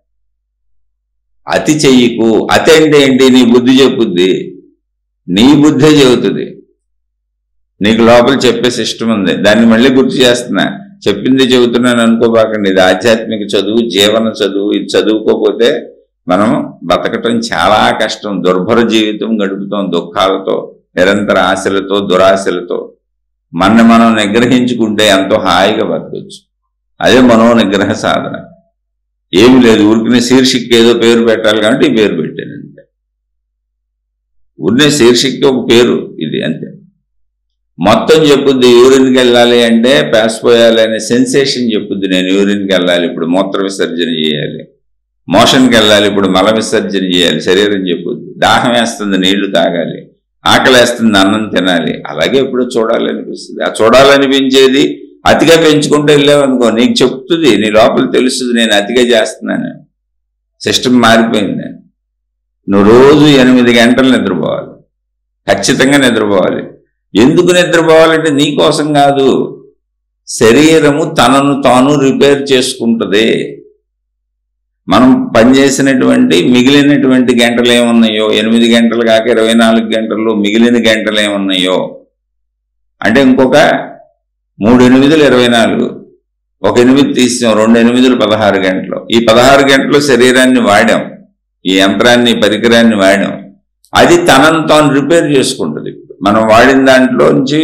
అతి చెయ్యకు. అతి అంటే ఏంటి? నీ బుద్ధి చెప్పుద్ది, నీ బుద్ధే చెబుతుంది. నీకు లోపల చెప్పే సిస్టమ్ ఉంది, దాన్ని మళ్ళీ గుర్తు చేస్తున్నా. చెప్పింది చెబుతున్నాను అనుకోబాకండి. ఇది ఆధ్యాత్మిక చదువు, జీవన చదువు. ఇది చదువుకోకపోతే మనం బతకటం చాలా కష్టం. దుర్భర జీవితం గడుపుతాం, దుఃఖాలతో, నిరంతర ఆశలతో, దురాశలతో. మనం నిగ్రహించుకుంటే ఎంతో హాయిగా బతకొచ్చు. అదే మనో నిగ్రహ సాధన. ఏమి లేదు, ఊరికినే శీర్షిక్ ఏదో పేరు పెట్టాలి కాబట్టి ఈ పేరు పెట్టానంటే. ఊరినే శీర్షిక్ ఒక పేరు ఇది అంతే. మొత్తం చెప్పుద్ది. యూరిన్కి వెళ్ళాలి అంటే ప్యాస్ పోయాలి అనే సెన్సేషన్ చెప్పుద్ది. నేను యూరిన్కి వెళ్ళాలి, ఇప్పుడు మూత్ర విసర్జన చేయాలి. మోషన్కి వెళ్ళాలి, ఇప్పుడు మల విసర్జన చేయాలి. శరీరం చెప్పుద్ది. దాహం వేస్తుంది, నీళ్లు తాగాలి. ఆకలేస్తుంది, అన్నం తినాలి. అలాగే ఎప్పుడు చూడాలనిపిస్తుంది. ఆ చూడాలనిపించేది అతిగా పెంచుకుంటూ వెళ్ళావనుకో, నీకు చెప్తుంది, నీ లోపల తెలుస్తుంది నేను అతిగా చేస్తున్నాను. సిస్టమ్ మారిపోయింది. నువ్వు రోజు 8 గంటలు నిద్రపోవాలి, ఖచ్చితంగా నిద్రపోవాలి. ఎందుకు నిద్రపోవాలంటే నీ కోసం కాదు, శరీరము తనను తాను రిపేర్ చేసుకుంటుంది. మనం పనిచేసినటువంటి మిగిలినటువంటి గంటలు ఏమున్నాయో, 8 గంటలు కాక 24 గంటల్లో మిగిలిన గంటలు ఏమున్నాయో అంటే ఇంకొక 3 8 24, ఒక 8 తీసాం, 2 8 16 గంటలు. ఈ 16 గంటలు శరీరాన్ని వాడాం, ఈ యంత్రాన్ని, పరికరాన్ని వాడాం. అది తనను తాను రిపేర్ చేసుకుంటుంది. మనం వాడిన దాంట్లోంచి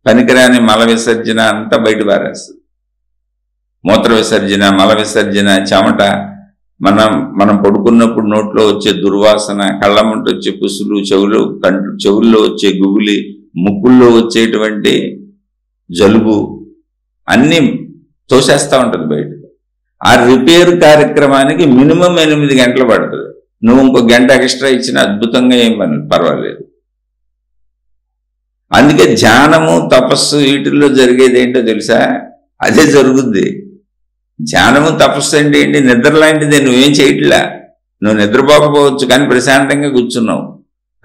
పనికిరాని మల విసర్జన అంతా బయట పారేస్తుంది. మూత్ర విసర్జన, మల విసర్జన, చెమట, మనం పడుకున్నప్పుడు నోట్లో వచ్చే దుర్వాసన, కళ్ళమంట వచ్చే పుసులు, చెవుల్లో వచ్చే గుబులి, ముక్కుల్లో వచ్చేటువంటి జలుబు అన్నీ తోసేస్తూ ఉంటుంది బయటకు. ఆ రిపేర్ కార్యక్రమానికి మినిమం 8 గంటలు పడుతుంది. నువ్వు ఇంకో గంట ఎక్స్ట్రా ఇచ్చిన అద్భుతంగా ఏం పర్వాలేదు. అందుకే ధ్యానము, తపస్సు వీటిల్లో జరిగేది ఏంటో తెలుసా? అదే జరుగుద్ది. ధ్యానము, తపస్సు అంటే ఏంటి? నిద్ర లాంటిదే. నువ్వేం చేయట్లా, నువ్వు నిద్రపోకపోవచ్చు కానీ ప్రశాంతంగా కూర్చున్నావు.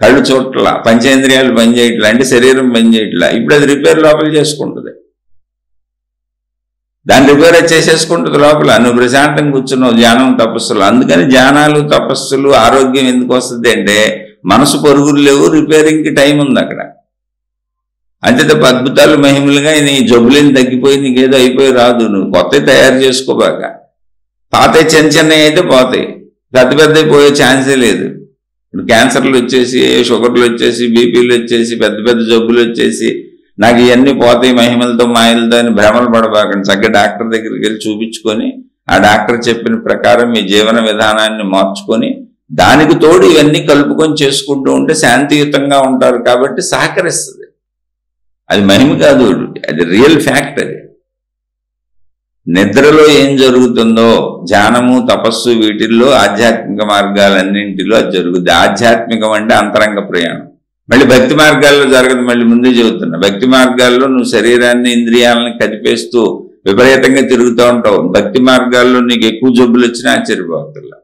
కళ్ళు చూడట్లా, పంచేంద్రియాలు పనిచేయట్లా, అంటే శరీరం పనిచేయట్లా. ఇప్పుడు అది రిపేర్ లోపల చేసుకుంటుంది, దాన్ని రిపేర్ చేసేసుకుంటుంది లోపల. నువ్వు ప్రశాంతంగా కూర్చున్నావు ధ్యానం, తపస్సులు. అందుకని ధ్యానాలు, తపస్సులు, ఆరోగ్యం ఎందుకు వస్తుంది అంటే మనసు పరుగులు లేవు, రిపేరింగ్కి టైం ఉంది అక్కడ. అంతే తప్ప అద్భుతాలు మహిమలుగా నీ జబ్బులేని తగ్గిపోయి నీకేదో అయిపోయి రాదు. నువ్వు కొత్తవి తయారు చేసుకోబాక. పాతే చిన్న చిన్నవి అయితే పోతాయి, పెద్ద పెద్దవి పోయే ఛాన్సే లేదు. ఇప్పుడు క్యాన్సర్లు వచ్చేసి, షుగర్లు వచ్చేసి, బీపీలు వచ్చేసి, పెద్ద పెద్ద జబ్బులు వచ్చేసి నాకు ఇవన్నీ పోతాయి మహిమలతో మాయలతో అని భ్రమలు పడబాకండి. చక్కగా డాక్టర్ దగ్గరికి వెళ్ళి చూపించుకొని ఆ డాక్టర్ చెప్పిన ప్రకారం మీ జీవన విధానాన్ని మార్చుకొని దానికి తోడు ఇవన్నీ కలుపుకొని చేసుకుంటూ ఉంటే శాంతియుతంగా ఉంటారు. కాబట్టి సహకరిస్తుంది. అది మహిమ కాదు, అది రియల్ ఫ్యాక్ట్. అది నిద్రలో ఏం జరుగుతుందో ధ్యానము, తపస్సు, వీటిల్లో ఆధ్యాత్మిక మార్గాలన్నింటిలో అది జరుగుతుంది. ఆధ్యాత్మికం అంటే అంతరంగ ప్రయాణం. మళ్ళీ భక్తి మార్గాల్లో జరగదు. మళ్ళీ ముందే చెబుతున్నా, భక్తి మార్గాల్లో నువ్వు శరీరాన్ని, ఇంద్రియాలను కదిపేస్తూ విపరీతంగా తిరుగుతూ ఉంటావు. భక్తి మార్గాల్లో నీకు ఎక్కువ జబ్బులు వచ్చినా ఆశ్చర్యపోతున్నా.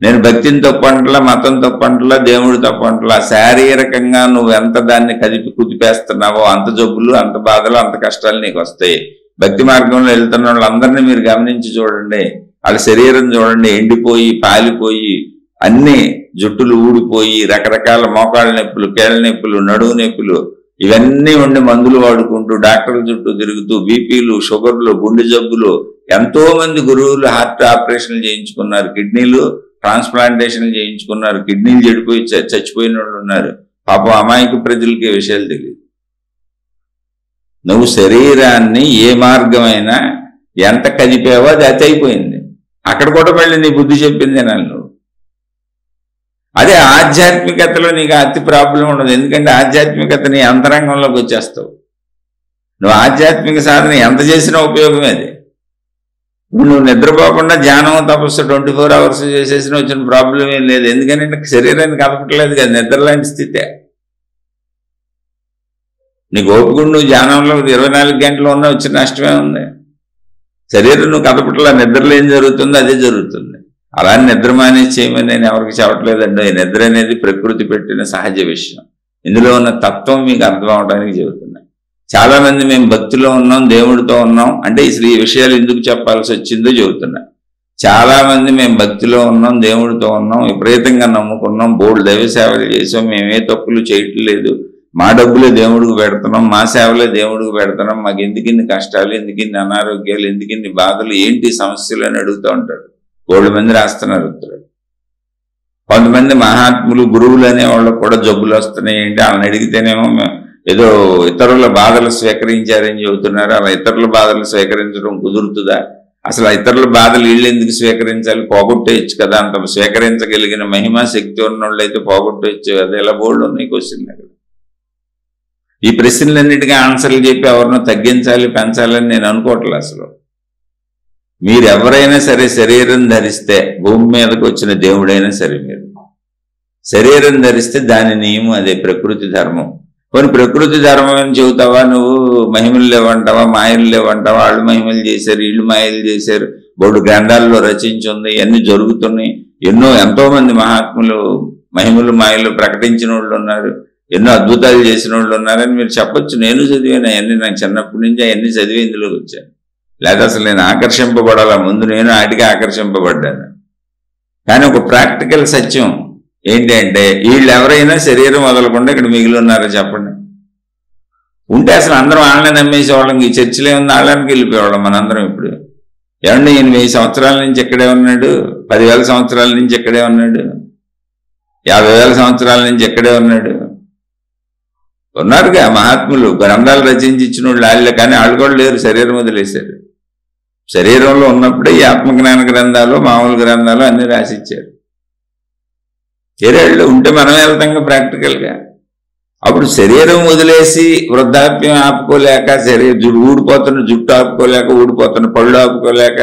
నేను భక్తిని తప్పంటలా, మతం తప్పంటలా, దేవుడు తప్పంటలా. శారీరకంగా నువ్వు ఎంత దాన్ని కదిపి కుదిపేస్తున్నావో అంత జబ్బులు, అంత బాధలు, అంత కష్టాలు నీకు వస్తాయి. భక్తి మార్గంలో వెళ్తున్న వాళ్ళందరినీ మీరు గమనించి చూడండి. వాళ్ళ శరీరం చూడండి, ఎండిపోయి పాలిపోయి అన్ని జుట్టులు ఊడిపోయి రకరకాల మోకాళ్ళ నొప్పులు, కేళ్ళ నొప్పులు, నడువు నొప్పులు ఇవన్నీ ఉండి మందులు వాడుకుంటూ డాక్టర్ల చుట్టూ తిరుగుతూ బీపీలు, షుగర్లు, గుండె జబ్బులు. ఎంతో మంది గురువులు హార్ట్ ఆపరేషన్లు చేయించుకున్నారు, కిడ్నీలు ట్రాన్స్ప్లాంటేషన్లు చేయించుకున్నారు, కిడ్నీలు చెడిపోయి చచ్చిపోయిన వాళ్ళు ఉన్నారు. పాపం అమాయక ప్రజలకి ఈ విషయాలు తెలియదు. నువ్వు శరీరాన్ని ఏ మార్గమైనా ఎంత కదిపావో అది అతి అయిపోయింది. అక్కడ కూడా మళ్ళీ నీ బుద్ధి చెప్పింది నన్ను. అదే ఆధ్యాత్మికతలో నీకు అతి ప్రాబ్లం ఉండదు. ఎందుకంటే ఆధ్యాత్మికత నీ అంతరంగంలోకి వచ్చేస్తావు. నువ్వు ఆధ్యాత్మిక సాధన ఎంత చేసినా ఉపయోగమే. అది నువ్వు నిద్రపోకుండా ధ్యానం, తపస్సు 24 hours చేసేసిన వచ్చిన ప్రాబ్లం ఏం లేదు. ఎందుకంటే శరీరాన్ని కదపట్లేదు కదా, నిద్ర లాంటి స్థితే. నీకు ఓపుకుండా నువ్వు ధ్యానంలో 24 గంటలు ఉన్నా వచ్చిన నష్టమే ఉంది. శరీరం నువ్వు కదపట్లా, నిద్రలో ఏం జరుగుతుందో అదే జరుగుతుంది. అలా నిద్ర మానేసి చేయమని నేను ఎవరికి చెప్పట్లేదండి. ఈ నిద్ర అనేది ప్రకృతి పెట్టిన సహజ విషయం. ఇందులో ఉన్న తత్వం మీకు అర్థం అవడానికి చెబుతున్నా. చాలా మంది మేము భక్తిలో ఉన్నాం, దేవుడితో ఉన్నాం అంటే ఈ విషయాలు ఎందుకు చెప్పాల్సి వచ్చిందో చెబుతున్నా. చాలా మంది మేము భక్తిలో ఉన్నాం, దేవుడితో ఉన్నాం, విపరీతంగా నమ్ముకున్నాం, బోల్డ్ దైవ సేవలు చేసాం, మేమే తప్పులు చేయట్లేదు, మా డబ్బులే దేవుడికి పెడుతున్నాం, మా సేవలే దేవుడికి పెడుతున్నాం, మాకు ఎందుకిన్ని కష్టాలు, ఎందుకిన్ని అనారోగ్యాలు, ఎందుకిన్ని బాధలు, ఏంటి సమస్యలు అని అడుగుతూ ఉంటారు. 7 మంది రాస్తున్నారు ఉత్తరాలు. కొంతమంది మహాత్ములు, గురువులు అనే వాళ్ళకు కూడా జబ్బులు వస్తున్నాయి. ఏంటి వాళ్ళని అడిగితేనేమో ఏదో ఇతరుల బాధలు స్వీకరించారని చెబుతున్నారు. అలా ఇతరుల బాధలు స్వీకరించడం కుదురుతుందా? అసలు ఇతరుల బాధలు వీళ్ళు ఎందుకు స్వీకరించాలి? పోగొట్టేయచ్చు కదా. అంత స్వీకరించగలిగిన మహిమా శక్తి ఉన్న వాళ్ళు అయితే పోగొట్టేయచ్చు కదా. ఇలా బోల్డ్ ఉన్నాయి క్వశ్చన్లు. అక్కడ ఈ ప్రశ్నలన్నిటికీ ఆన్సర్లు చెప్పి ఎవరినో తగ్గించాలి, పెంచాలని నేను అనుకోవట్లే. అసలు మీరు ఎవరైనా సరే శరీరం ధరిస్తే, భూమి మీదకి వచ్చిన దేవుడైనా సరే, మీరు శరీరం ధరిస్తే దాని నియమం అదే, ప్రకృతి ధర్మం. కొన్ని ప్రకృతి ధర్మం అని చెబుతావా నువ్వు? మహిమలు లేవంటావా, మాయలు లేవంటావా? వాళ్ళు మహిమలు చేశారు, వీళ్ళు మాయలు చేశారు, బోడు గ్రంథాల్లో రచించింది, ఇవన్నీ జరుగుతున్నాయి. ఎంతో మంది మహాత్ములు మహిమలు మాయలు ప్రకటించిన వాళ్ళు ఉన్నారు, ఎన్నో అద్భుతాలు చేసిన వాళ్ళు ఉన్నారని మీరు చెప్పొచ్చు. నేను చదివాను అవన్నీ, నాకు చిన్నప్పటి నుంచి అవన్నీ చదివి ఇందులోకి వచ్చాను. లేదా అసలు నేను ఆకర్షింపబడాల ముందు నేను వాటికి ఆకర్షింపబడ్డాను. కానీ ఒక ప్రాక్టికల్ సత్యం ఏంటి అంటే, వీళ్ళు ఎవరైనా శరీరం వదలకుండా ఇక్కడ మిగిలి ఉన్నారో చెప్పండి. ఉంటే అసలు అందరం వాళ్ళని నమ్మేసేవాళ్ళం. ఈ చర్చిలో ఉంది వాళ్ళకి వెళ్ళిపోయేవాళ్ళం మనందరం. ఇప్పుడు ఏమండి, ఈయన 1000 సంవత్సరాల నుంచి ఇక్కడే ఉన్నాడు, 10,000 సంవత్సరాల నుంచి ఇక్కడే ఉన్నాడు, 50,000 సంవత్సరాల నుంచి ఇక్కడే ఉన్నాడు. ఉన్నారుగా మహాత్ములు, గ్రంథాలు రచించి ఇచ్చిన వాళ్ళు వాళ్ళే. కానీ వాళ్ళు కూడా లేరు, శరీరం వదిలేశారు. శరీరంలో ఉన్నప్పుడే ఈ ఆత్మజ్ఞాన గ్రంథాలు, మామూలు గ్రంథాలు అన్ని రాసిచ్చారు. శరీరంలో ఉంటే మనం వెళ్తాం ప్రాక్టికల్గా. అప్పుడు శరీరం వదిలేసి వృద్ధాప్యం ఆపుకోలేక, ఊడిపోతున్న జుట్టు ఆపుకోలేక, ఊడిపోతున్న పళ్ళు ఆపుకోలేక,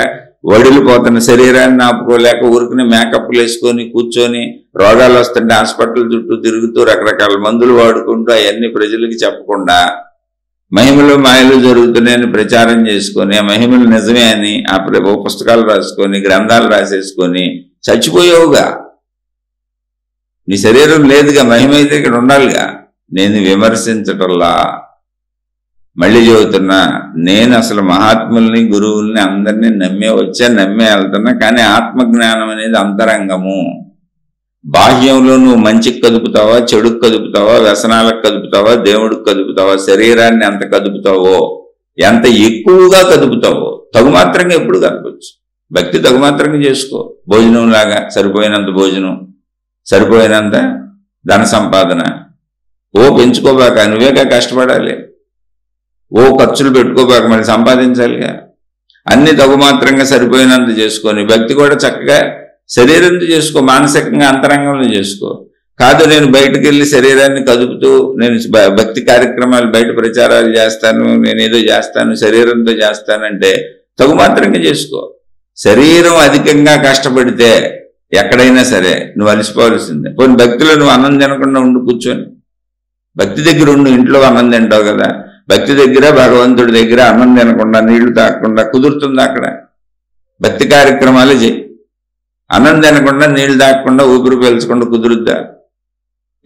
వడిలిపోతున్న శరీరాన్ని ఆపుకోలేక, ఊరికి మేకప్లు వేసుకొని కూర్చొని రోగాలు వస్తుంటే హాస్పిటల్ చుట్టూ తిరుగుతూ రకరకాల మందులు వాడుకుంటూ అవన్నీ ప్రజలకి చెప్పకుండా మహిమలు మాయలు జరుగుతున్నాయని ప్రచారం చేసుకొని, ఆ మహిమలు నిజమే అని ఆ పుస్తకాలు రాసుకొని, గ్రంథాలు రాసేసుకొని చచ్చిపోయావుగా. నీ శరీరం లేదుగా, మహిమ అయితే ఇక్కడ ఉండాలిగా. నేను విమర్శించటల్లా, మళ్ళీ చెబుతున్నా, నేను అసలు మహాత్ముల్ని, గురువుల్ని అందరినీ నమ్మే వెళ్తున్నా. కానీ ఆత్మజ్ఞానం అనేది అంతరంగము. బాహ్యంలో నువ్వు మంచికి కదుపుతావా, చెడుకు కదుపుతావా, వ్యసనాలకు కదుపుతావా, దేవుడికి కదుపుతావా, శరీరాన్ని ఎంత కదుపుతావో, ఎంత ఎక్కువగా కదుపుతావో తగుమాత్రంగా ఎప్పుడు కదపచ్చు. భక్తి తగుమాత్రంగా చేసుకో. భోజనం లాగా సరిపోయినంత భోజనం, సరిపోయినంత ధన సంపాదన. పెంచుకోబాక, నువ్వేగా కష్టపడాలి. ఖర్చులు పెట్టుకోబాక, మరి సంపాదించాలిగా. అన్ని తగుమాత్రంగా సరిపోయినంత చేసుకొని భక్తి కూడా చక్కగా శరీరంతో చేసుకో, మానసికంగా అంతరంగంలో చేసుకో. కాదు నేను బయటకు వెళ్ళి శరీరాన్ని కదుపుతూ నేను భక్తి కార్యక్రమాలు బయట ప్రచారాలు చేస్తాను, నేను ఏదో చేస్తాను, శరీరంతో చేస్తానంటే తగుమాత్రంగా చేసుకో. శరీరం అధికంగా కష్టపడితే ఎక్కడైనా సరే నువ్వు అలసిపోవలసిందే. కొన్ని భక్తిలో నువ్వు అన్నం తినకుండా ఉండి కూర్చొని, భక్తి దగ్గర ఉండు. ఇంట్లో అన్నం తింటావు కదా, భక్తి దగ్గర భగవంతుడి దగ్గర అన్నం తినకుండా నీళ్లు తాగకుండా కుదురుతుంది అక్కడ? భక్తి కార్యక్రమాలే చేయి. అన్నం తినకుండా నీళ్లు తాగకుండా ఊపిరి పీల్చకుండా కుదురుద్దా?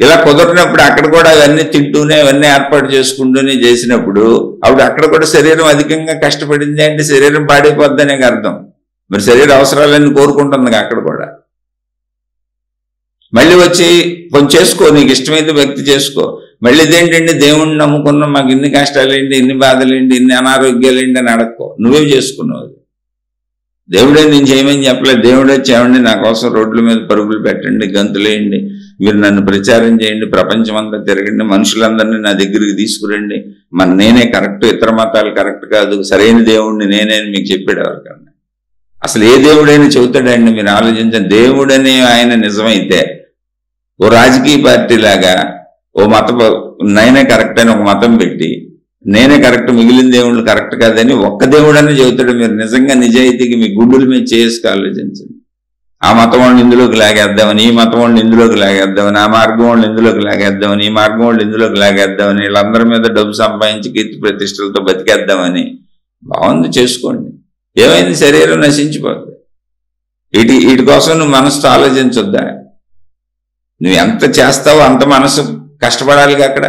ఇలా కుదరినప్పుడు అక్కడ కూడా అవన్నీ తింటూనే అవన్నీ ఏర్పాటు చేసుకుంటూనే చేసినప్పుడు అప్పుడు అక్కడ కూడా శరీరం అధికంగా కష్టపడింది అంటే శరీరం పాడైపోద్దనే అర్థం. మరి శరీర అవసరాలన్నీ కోరుకుంటుంది అక్కడ కూడా. మళ్ళీ వచ్చి కొంచెం చేసుకో, నీకు ఇష్టమైతే భక్తి చేసుకో. మళ్ళీ ఇదేంటండి దేవుణ్ణి నమ్ముకున్నాం, మాకు ఇన్ని కష్టాలేంటి, ఇన్ని బాధలేంటి, ఇన్ని అనారోగ్యాలేంటి అని అడక్కో. నువ్వే చేసుకున్నావు. దేవుడే నేను చేయమని చెప్పలేదు. దేవుడే చేయండి, నా కోసం రోడ్ల మీద పరుగులు పెట్టండి, గంతులేయండి, మీరు నన్ను ప్రచారం చేయండి, ప్రపంచం అంతా తిరగండి, మనుషులందరినీ నా దగ్గరికి తీసుకురండి, నేనే కరెక్ట్, ఇతర మతాలు కరెక్ట్ కాదు, సరైన దేవుడిని నేనే అని మీకు చెప్పాడు ఎవరికన్నా? అసలు ఏ దేవుడైనా చెబుతాడండి? మీరు ఆలోచించండి. దేవుడని ఆయన నిజమైతే ఓ రాజకీయ పార్టీ లాగా ఓ నేనే కరెక్ట్ అని ఒక మతం పెట్టి నేనే కరెక్ట్, మిగిలిన దేవుళ్ళు కరెక్ట్ కాదని ఒక్క దేవుడని చెబుతాడు. మీరు నిజంగా నిజాయితీకి మీ గుండెల మీద చేసుకు ఆలోచించండి. ఆ మతం వాళ్ళని ఇందులోకి లాగేద్దామని, ఈ మతం వాళ్ళని ఇందులోకి లాగేద్దామని, ఆ మార్గం వాళ్ళని ఇందులోకి లాగేద్దామని, ఈ మార్గం వాళ్ళు ఇందులోకి లాగేద్దామని, వీళ్ళందరి మీద డబ్బు సంపాదించి కీర్తి ప్రతిష్టలతో బతికేద్దామని. బాగుంది, చేసుకోండి. ఏమైంది? శరీరం నశించిపోతుంది. వీటి కోసం నువ్వు మనసుతో ఆలోచించొద్దా? నువ్వు ఎంత చేస్తావో అంత మనసు కష్టపడాలిగా, అక్కడ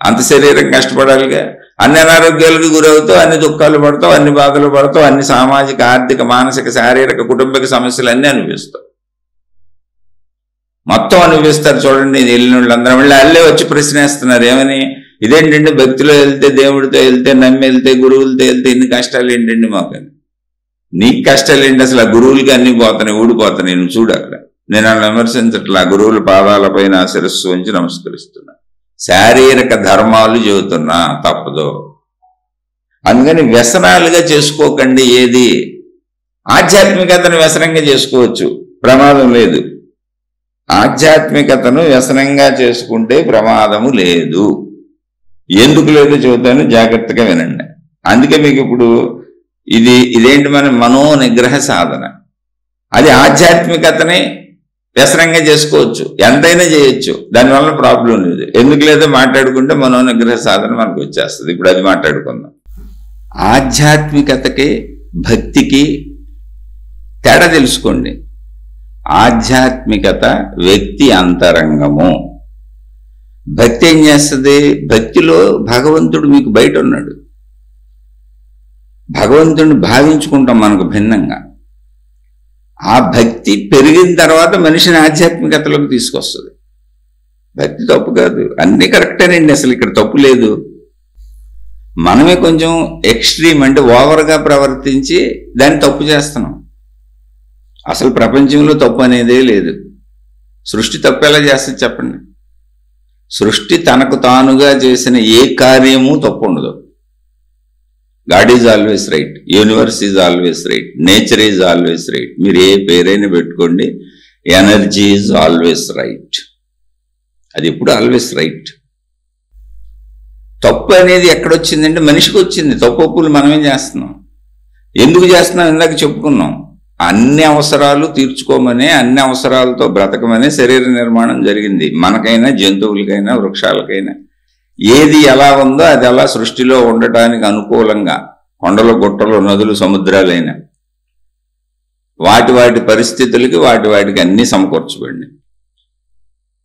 అంత శరీరం కష్టపడాలిగా. అన్ని అనారోగ్యాలకు గురవుతావు, అన్ని దుఃఖాలు పడతావు, అన్ని బాధలు పడతావు, అన్ని సామాజిక, ఆర్థిక, మానసిక, శారీరక, కుటుంబిక సమస్యలు అన్నీ అనుభవిస్తావు. మొత్తం అనుభవిస్తారు. చూడండి, వెళ్ళిన వాళ్ళందరూ మళ్ళీ అల్లే వచ్చి ప్రశ్నేస్తున్నారు. ఏమని? ఇదేంటండి భక్తిలో వెళ్తే, దేవుడితో వెళ్తే, నమ్మి వెళ్తే, గురువులతో వెళ్తే ఇన్ని కష్టాలు ఏంటండి మాకని? నీకు కష్టాలు ఏంటి? అసలు ఆ గురువులకి అన్ని పోతున్నాయి, ఊడిపోతున్నాయి. నువ్వు చూడు అక్కడ. నేను అలా విమర్శించట్లా. గురువుల పాదాలపైన శిరస్సు ఉంచి నమస్కరిస్తున్నా. శారీరక ధర్మాలు చెబుతున్నా, తప్పదు. అందుకని వ్యసనాలుగా చేసుకోకండి. ఏది ఆధ్యాత్మికతను వ్యసనంగా చేసుకోవచ్చు, ప్రమాదం లేదు. ఆధ్యాత్మికతను వ్యసనంగా చేసుకుంటే ప్రమాదము లేదు. ఎందుకు లేదో చెబుతాను, జాగ్రత్తగా వినండి. అందుకే మీకు ఇప్పుడు ఇదేంటి మన మనోనిగ్రహ సాధన. అది ఆధ్యాత్మికతని వ్యసనంగా చేసుకోవచ్చు, ఎంతైనా చేయొచ్చు, దానివల్ల ప్రాబ్లం లేదు. ఎందుకు లేదో మాట్లాడుకుంటే మనోనిగ్రహ సాధన మనకు వచ్చేస్తుంది. ఇప్పుడు అది మాట్లాడుకుందాం. ఆధ్యాత్మికతకి భక్తికి తేడా తెలుసుకోండి. ఆధ్యాత్మికత వ్యక్తి అంతరంగము. భక్తి ఏం చేస్తుంది? భక్తిలో భగవంతుడు మీకు బయట ఉన్నాడు. భగవంతుడిని భావించుకుంటాం మనకు భిన్నంగా. ఆ భక్తి పెరిగిన తర్వాత మనిషిని ఆధ్యాత్మికతలోకి తీసుకొస్తుంది. భక్తి తప్పు కాదు, అన్నీ కరెక్టేనండి, అసలు ఇక్కడ తప్పు లేదు. మనమే కొంచెం ఎక్స్ట్రీమ్ అంటే ఓవర్గా ప్రవర్తించి దాన్ని తప్పు చేస్తున్నాం. అసలు ప్రపంచంలో తప్పు అనేదే లేదు. సృష్టి తప్పు ఎలా చేస్తుంది చెప్పండి? సృష్టి తనకు తానుగా చేసిన ఏ కార్యము తప్పు ఉండదు. God is always right, universe is always right, nature is always right. మీరు ఏ పేరైనా పెట్టుకోండి, ఎనర్జీ ఈజ్ ఆల్వేస్ రైట్. అది ఎప్పుడు ఆల్వేస్ రైట్. తప్పు అనేది ఎక్కడొచ్చిందంటే మనిషికి వచ్చింది. తప్పు ఒప్పులు మనమేం చేస్తున్నాం. ఎందుకు చేస్తున్నాం? ఇందాక చెప్పుకున్నాం. అన్ని అవసరాలు తీర్చుకోమనే, అన్ని అవసరాలతో బ్రతకమనే శరీర నిర్మాణం జరిగింది. మనకైనా, జంతువులకైనా, వృక్షాలకైనా. ఏది ఎలా ఉందో అది అలా సృష్టిలో ఉండటానికి అనుకూలంగా కొండలు, గుట్టలు, నదులు, సముద్రాలైనా వాటి పరిస్థితులకి వాటికి అన్నీ సమకూర్చబడినాయి.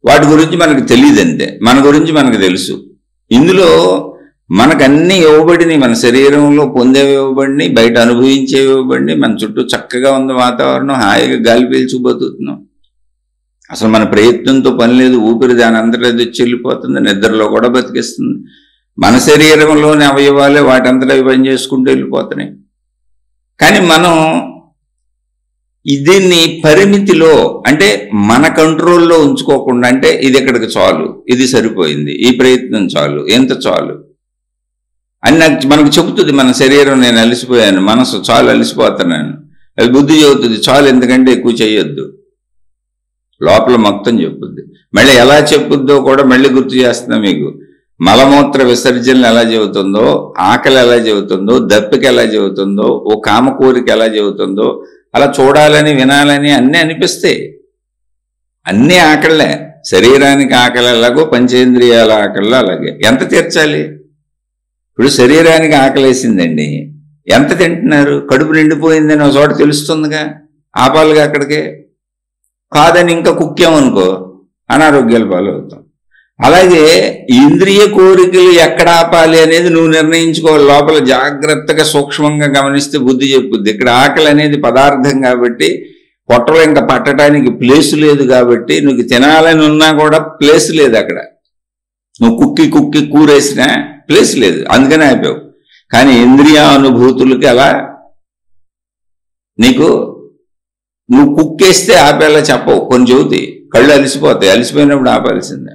వాటి గురించి మనకు తెలియదంతే, మన గురించి మనకు తెలుసు. ఇందులో మనకన్నీ ఇవ్వబడినాయి. మన శరీరంలో పొందేవి ఇవ్వబడినాయి, బయట అనుభవించేవి ఇవ్వబడినాయి. మన చుట్టూ చక్కగా ఉంది వాతావరణం, హాయిగా గాలి పీల్చుకుపోతున్నాం. అసలు మన ప్రయత్నంతో పని లేదు. ఊపిరి దాని అంతటా తెచ్చి వెళ్ళిపోతుంది, నిద్రలో కూడా బతికిస్తుంది. మన శరీరంలోని అవయవాలే వాటంతటా పని చేసుకుంటూ వెళ్ళిపోతున్నాయి. కానీ మనం దీన్ని పరిమితిలో, అంటే మన కంట్రోల్లో ఉంచుకోకుండా, అంటే ఇది ఇక్కడికి చాలు, ఇది సరిపోయింది, ఈ ప్రయత్నం చాలు, ఎంత చాలు అని మనకు చెబుతుంది మన శరీరం. నేను అలసిపోయాను, మనసు చాలు అలసిపోతున్నాను. అది బుద్ధి చెబుతుంది చాలు, ఎందుకంటే ఎక్కువ చేయొద్దు. లోపల మొత్తం చెప్పుద్ది. మళ్ళీ ఎలా చెప్పుద్దో కూడా మళ్ళీ గుర్తు చేస్తున్నా మీకు. మలమూత్ర విసర్జనలు ఎలా చెబుతుందో, ఆకలి ఎలా చెబుతుందో, దప్పిక ఎలా చెబుతుందో, ఓ కామకోరిక ఎలా చెబుతుందో, అలా చూడాలని వినాలని అన్నీ అనిపిస్తాయి. అన్నీ ఆకళ్ళే. శరీరానికి ఆకలి ఎలాగో పంచేంద్రియాల ఆకలిలో అలాగే. ఎంత తీర్చాలి? ఇప్పుడు శరీరానికి ఆకలేసిందండి, ఎంత తింటున్నారు? కడుపు నిండిపోయిందని ఒక చోట తెలుస్తుందిగా, ఆపాలిగా అక్కడికే. కాదని ఇంకా కుక్కామనుకో అనారోగ్యాల పాలు అవుతాం. అలాగే ఇంద్రియ కోరికలు ఎక్కడ ఆపాలి అనేది నువ్వు నిర్ణయించుకోవాలి. లోపల జాగ్రత్తగా సూక్ష్మంగా గమనిస్తే బుద్ధి చెప్పుద్ది. ఇక్కడ ఆకలి అనేది పదార్థం కాబట్టి, పొట్టలో ఇంకా పట్టడానికి ప్లేసు లేదు కాబట్టి, నువ్వు తినాలని ఉన్నా కూడా ప్లేస్ లేదు అక్కడ. నువ్వు కుక్కి కూరేసినా ప్లేస్ లేదు, అందుకనే ఆపావు. కానీ ఇంద్రియానుభూతులకి అలా నీకు నువ్వు కుక్కేస్తే ఆపేలా చెప్పవు. కొన్ని చెబుతాయి, కళ్ళు అలసిపోతాయి, అలసిపోయినప్పుడు ఆపాల్సిందే.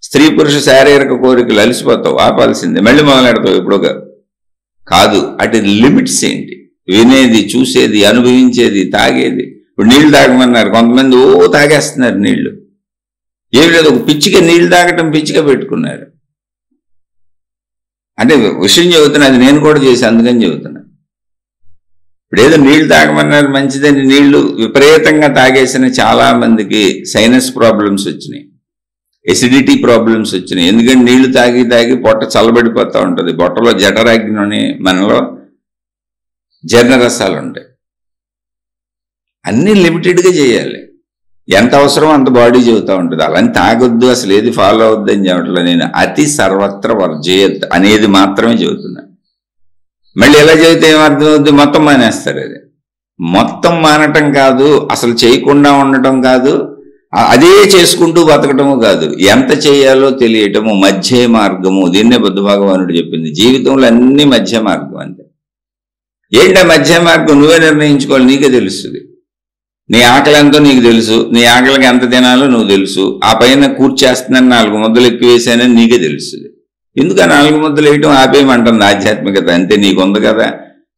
స్త్రీ పురుష శారీరక కోరికలు అలసిపోతావు, ఆపాల్సిందే, మళ్ళీ మొదలెడతావు. ఎప్పుడుగా కాదు. అటు లిమిట్స్ ఏంటి? వినేది, చూసేది, అనుభవించేది, తాగేది. ఇప్పుడు నీళ్లు తాగమన్నారు, కొంతమంది తాగేస్తున్నారు నీళ్లు. ఏమి లేదు, ఒక పిచ్చిగా నీళ్లు తాగటం పిచ్చిగా పెట్టుకున్నారు. అంటే విషయం చెబుతున్నా, అది నేను కూడా చేసి అందుకని చెబుతున్నా. ఇప్పుడు ఏదో నీళ్లు తాగమన్నారు మంచిదని నీళ్లు విపరీతంగా తాగేసిన చాలా మందికి సైనస్ ప్రాబ్లమ్స్ వచ్చినాయి, ఎసిడిటీ ప్రాబ్లమ్స్ వచ్చినాయి. ఎందుకంటే నీళ్లు తాగి తాగి పొట్ట చల్లబడిపోతూ ఉంటుంది. పొట్టలో జఠరాగ్ని, మనలో జీర్ణరసాలు ఉంటాయి. అన్నీ లిమిటెడ్గా చేయాలి. ఎంత అవసరం అంత బాడీ చెబుతూ ఉంటుంది. అలాని తాగొద్దు, అసలు ఏది ఫాలో అవద్దు అని చెప్పట్లేదు నేను. అతి సర్వత్ర వర్జయత్ అనేది మాత్రమే చెబుతున్నా. మళ్ళీ ఎలా చెబితే ఏమర్థమవుద్ది? మొత్తం మానేస్తారు. అది మొత్తం మానటం కాదు, అసలు చేయకుండా ఉండటం కాదు, అదే చేసుకుంటూ బతకటము కాదు, ఎంత చేయాలో తెలియటము, మధ్య మార్గము. దీన్నే బుద్ధ భగవానుడు చెప్పింది. జీవితంలో అన్ని మధ్య మార్గం అంతే. ఏంటా మధ్య మార్గం? నువ్వే నిర్ణయించుకోవాలి, నీకే తెలుస్తుంది. నీ ఆకలి ఎంతో నీకు తెలుసు, నీ ఆకలికి ఎంత తినాలో నువ్వు తెలుసు. ఆ పైన కూర్చేస్తున్నాను 4 ముద్దలు ఎక్కువ వేసానని నీకే తెలుస్తుంది. ఎందుకు ఆ 4 ముద్దలు వేయటం ఆపేయమంటుంది ఆధ్యాత్మికత. అంతే, నీకుంది కదా,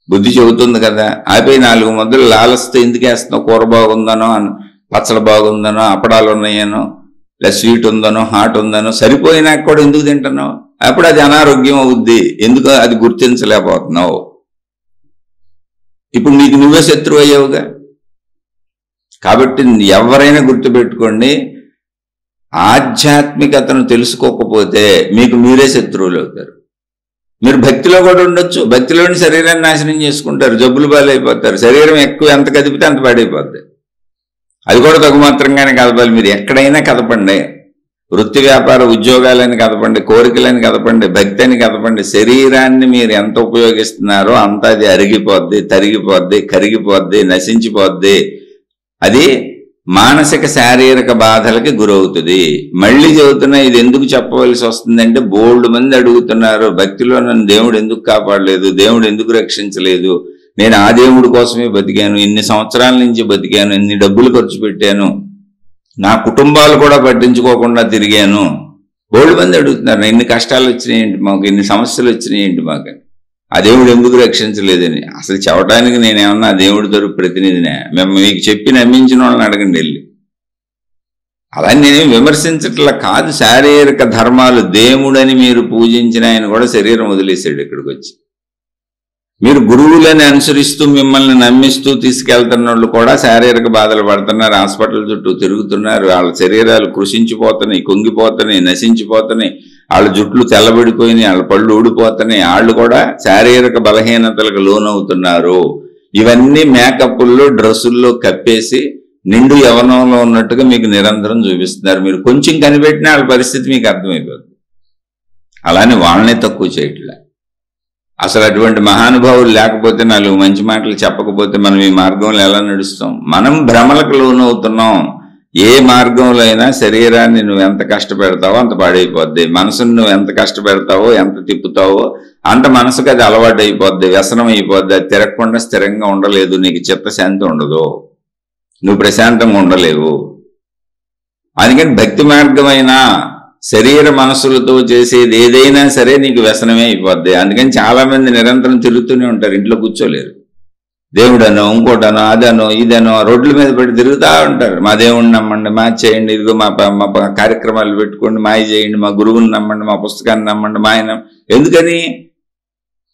బుద్ధి చెబుతుంది కదా, ఆపేయి. 4 ముద్దలు లాలస్తే ఎందుకు వేస్తున్నావు? కూర బాగుందనో, పచ్చడి బాగుందనో, అప్పడాలు ఉన్నాయనో, లేదా స్వీట్ ఉందనో, హాట్ ఉందనో, సరిపోయినాక కూడా ఎందుకు తింటున్నావు? అప్పుడు అది అనారోగ్యం అవుద్ది. ఎందుకు అది గుర్తించలేకపోతున్నావు? ఇప్పుడు నీకు నువ్వే శత్రువు అయ్యావుగా. కాబట్టి ఎవరైనా గుర్తుపెట్టుకోండి, ఆధ్యాత్మికతను తెలుసుకోకపోతే మీకు మీరే శత్రువులు అవుతారు. మీరు భక్తిలో కూడా ఉండొచ్చు, భక్తిలోని శరీరాన్ని నాశనం చేసుకుంటారు, జబ్బులు బాలైపోతారు. శరీరం ఎక్కువ ఎంత కదిపితే అంత పాడైపోద్ది. అది కూడా తగుమాత్రంగానే కదపాలి. మీరు ఎక్కడైనా కదపండి, వృత్తి వ్యాపార ఉద్యోగాలని కదపండి, కోరికలని కదపండి, భక్తి అని కదపండి. శరీరాన్ని మీరు ఎంత ఉపయోగిస్తున్నారో అంత అది అరిగిపోద్ది, తరిగిపోద్ది, కరిగిపోద్ది, నశించిపోద్ది. అది మానసిక శారీరక బాధలకి గురవుతుంది. మళ్ళీ చెబుతున్నా, ఇది ఎందుకు చెప్పవలసి వస్తుందంటే, బోల్డ్ మంది అడుగుతున్నారు, భక్తిలో నన్ను దేవుడు ఎందుకు కాపాడలేదు, దేవుడు ఎందుకు రక్షించలేదు, నేను ఆ దేవుడి కోసమే బతికాను, ఇన్ని సంవత్సరాల నుంచి బతికాను, ఇన్ని డబ్బులు ఖర్చు పెట్టాను, నా కుటుంబాలు కూడా పట్టించుకోకుండా తిరిగాను. బోల్డ్ మంది అడుగుతున్నారు, ఇన్ని కష్టాలు వచ్చినాయేంటి మాకు, ఇన్ని సమస్యలు వచ్చినాయేంటి మాకు, ఆ దేవుడు ఎందుకు రక్షించలేదని. అసలు చెప్పడానికి నేనేమన్నా ఆ దేవుడి తరపు ప్రతినిధినే? మేము మీకు చెప్పి నమ్మించిన వాళ్ళని అడగండి వెళ్ళి. అలా నేనేం విమర్శించట్లా కాదు. శారీరక ధర్మాలు, దేవుడని మీరు పూజించిన ఆయన కూడా శరీరం వదిలేసాడు ఇక్కడికి వచ్చి. మీరు గురువులని అనుసరిస్తూ మిమ్మల్ని నమ్మిస్తూ తీసుకెళ్తున్న వాళ్ళు కూడా శారీరక బాధలు పడుతున్నారు, హాస్పిటల్ చుట్టూ తిరుగుతున్నారు, వాళ్ళ శరీరాలు కృషించిపోతున్నాయి, కుంగిపోతున్నాయి, నశించిపోతున్నాయి, వాళ్ళ జుట్లు తెల్లబడిపోయినాయి, వాళ్ళ పళ్ళు ఊడిపోతున్నాయి, వాళ్ళు కూడా శారీరక బలహీనతలకు లోనవుతున్నారు. ఇవన్నీ మేకప్ల్లో, డ్రెస్సుల్లో కప్పేసి నిండు యవనంలో ఉన్నట్టుగా మీకు నిరంతరం చూపిస్తున్నారు. మీరు కొంచెం కనిపెట్టినా వాళ్ళ పరిస్థితి మీకు అర్థమైపోతుంది. అలానే వాళ్ళనే తక్కువ చేయట్లే. అసలు అటువంటి మహానుభావులు లేకపోతే, 4 మంచి మాటలు చెప్పకపోతే మనం ఈ మార్గంలో ఎలా నడుస్తాం? మనం భ్రమలకు లోనవుతున్నాం. ఏ మార్గంలో అయినా శరీరాన్ని నువ్వు ఎంత కష్టపెడతావో అంత పాడైపోద్ది, మనసును నువ్వు ఎంత కష్టపెడతావో ఎంత తిప్పుతావో అంత మనసుకు అది అలవాటు అయిపోద్ది, వ్యసనం అయిపోద్ది. అది తిరగకుండా స్థిరంగా ఉండలేదు, నీకు చిత్తశాంతి ఉండదు, నువ్వు ప్రశాంతంగా ఉండలేవు. అందుకని భక్తి మార్గమైన శరీర మనసులతో చేసేది ఏదైనా సరే నీకు వ్యసనమే అయిపోద్ది. అందుకని చాలా మంది నిరంతరం తిరుగుతూనే ఉంటారు, ఇంట్లో కూర్చోలేరు. దేవుడనో ఇంకోటనో అదనో ఇదనో రోడ్ల మీద పెట్టి తిరుగుతూ ఉంటారు. మా దేవుడిని నమ్మండి, మా చేయండి, ఇదిగో మా కార్యక్రమాలు పెట్టుకోండి, మాయ చేయండి, మా గురువుని నమ్మండి, మా పుస్తకాన్ని నమ్మండి, మా ఆయన. ఎందుకని?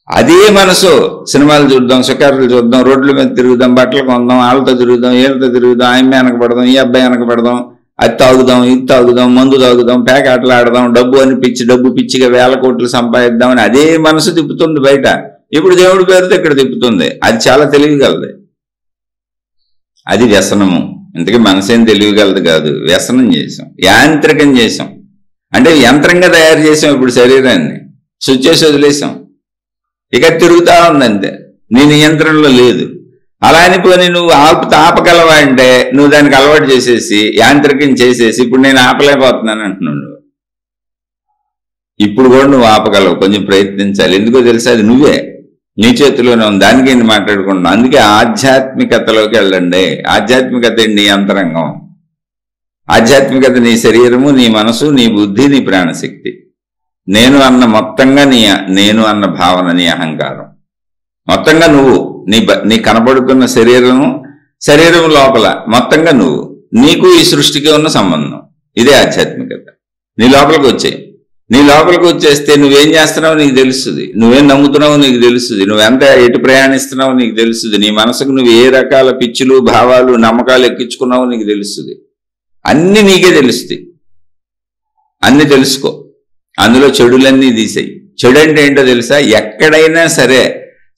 అదే మనసు సినిమాలు చూద్దాం, షికారులు చూద్దాం, రోడ్ల మీద తిరుగుదాం, బట్టలు కొందాం, వాళ్ళతో తిరుగుదాం, వీళ్ళతో తిరుగుదాం, ఆమె వెనకబడదాం, ఈ అబ్బాయి వెనకబడదాం, అది తాగుదాం, ఇది తాగుదాం, మందు తాగుదాం, పేకాటలు ఆడదాం, డబ్బు అని డబ్బు పిచ్చిగా 1000 కోట్లు సంపాదిద్దామని అదే మనసు తిప్పుతుంది బయట. ఇప్పుడు దేవుడి పేరుతో ఇక్కడ తిప్పుతుంది. అది చాలా తెలివిగలది, అది వ్యసనము. ఇంతకీ మనసేం తెలివిగలది కాదు, వ్యసనం చేసాం, యాంత్రికం చేసాం. అంటే యంత్రంగా తయారు చేసాం ఇప్పుడు శరీరాన్ని, స్విచ్ చేసి వదిలేసాం, ఇక తిరుగుతా ఉందంతే, నీ నియంత్రణలో లేదు. అలా అనిపోయి నువ్వు ఆపగలవా అంటే నువ్వు దానికి అలవాటు చేసేసి యాంత్రికం చేసేసి ఇప్పుడు నేను ఆపలేకపోతున్నాను అంటున్నావు. నువ్వు ఇప్పుడు కూడా నువ్వు ఆపగలవు, కొంచెం ప్రయత్నించాలి. ఎందుకో తెలుసా, అది నువ్వే, నీ చేతిలోనే ఉంది. దానికి నేను మాట్లాడుకుంటున్నాను. అందుకే ఆధ్యాత్మికతలోకి వెళ్ళండి. ఆధ్యాత్మికత నీ అంతరంగం, ఆధ్యాత్మికత నీ శరీరము, నీ మనసు, నీ బుద్ధి, నీ ప్రాణశక్తి. నేను అన్న మొత్తంగా నేను అన్న భావన, నీ అహంకారం మొత్తంగా నువ్వు, నీ కనబడుతున్న శరీరం లోపల మొత్తంగా నువ్వు, నీకు ఈ సృష్టికి ఉన్న సంబంధం. ఇదే ఆధ్యాత్మికత. నీ లోపలికి వచ్చాయి, నీ లోపలికి వచ్చేస్తే నువ్వేం చేస్తున్నావో నీకు తెలుస్తుంది, నువ్వేం నమ్ముతున్నావో నీకు తెలుస్తుంది, నువ్వెంత ఎటు ప్రయాణిస్తున్నావో నీకు తెలుస్తుంది, నీ మనసుకు నువ్వు ఏ రకాల పిచ్చులు, భావాలు, నమ్మకాలు ఎక్కించుకున్నావో నీకు తెలుస్తుంది. అన్ని నీకే తెలుస్తాయి. అన్ని తెలుసుకో, అందులో చెడులన్నీ తీసేయి. చెడు అంటే ఏంటో తెలుసా? ఎక్కడైనా సరే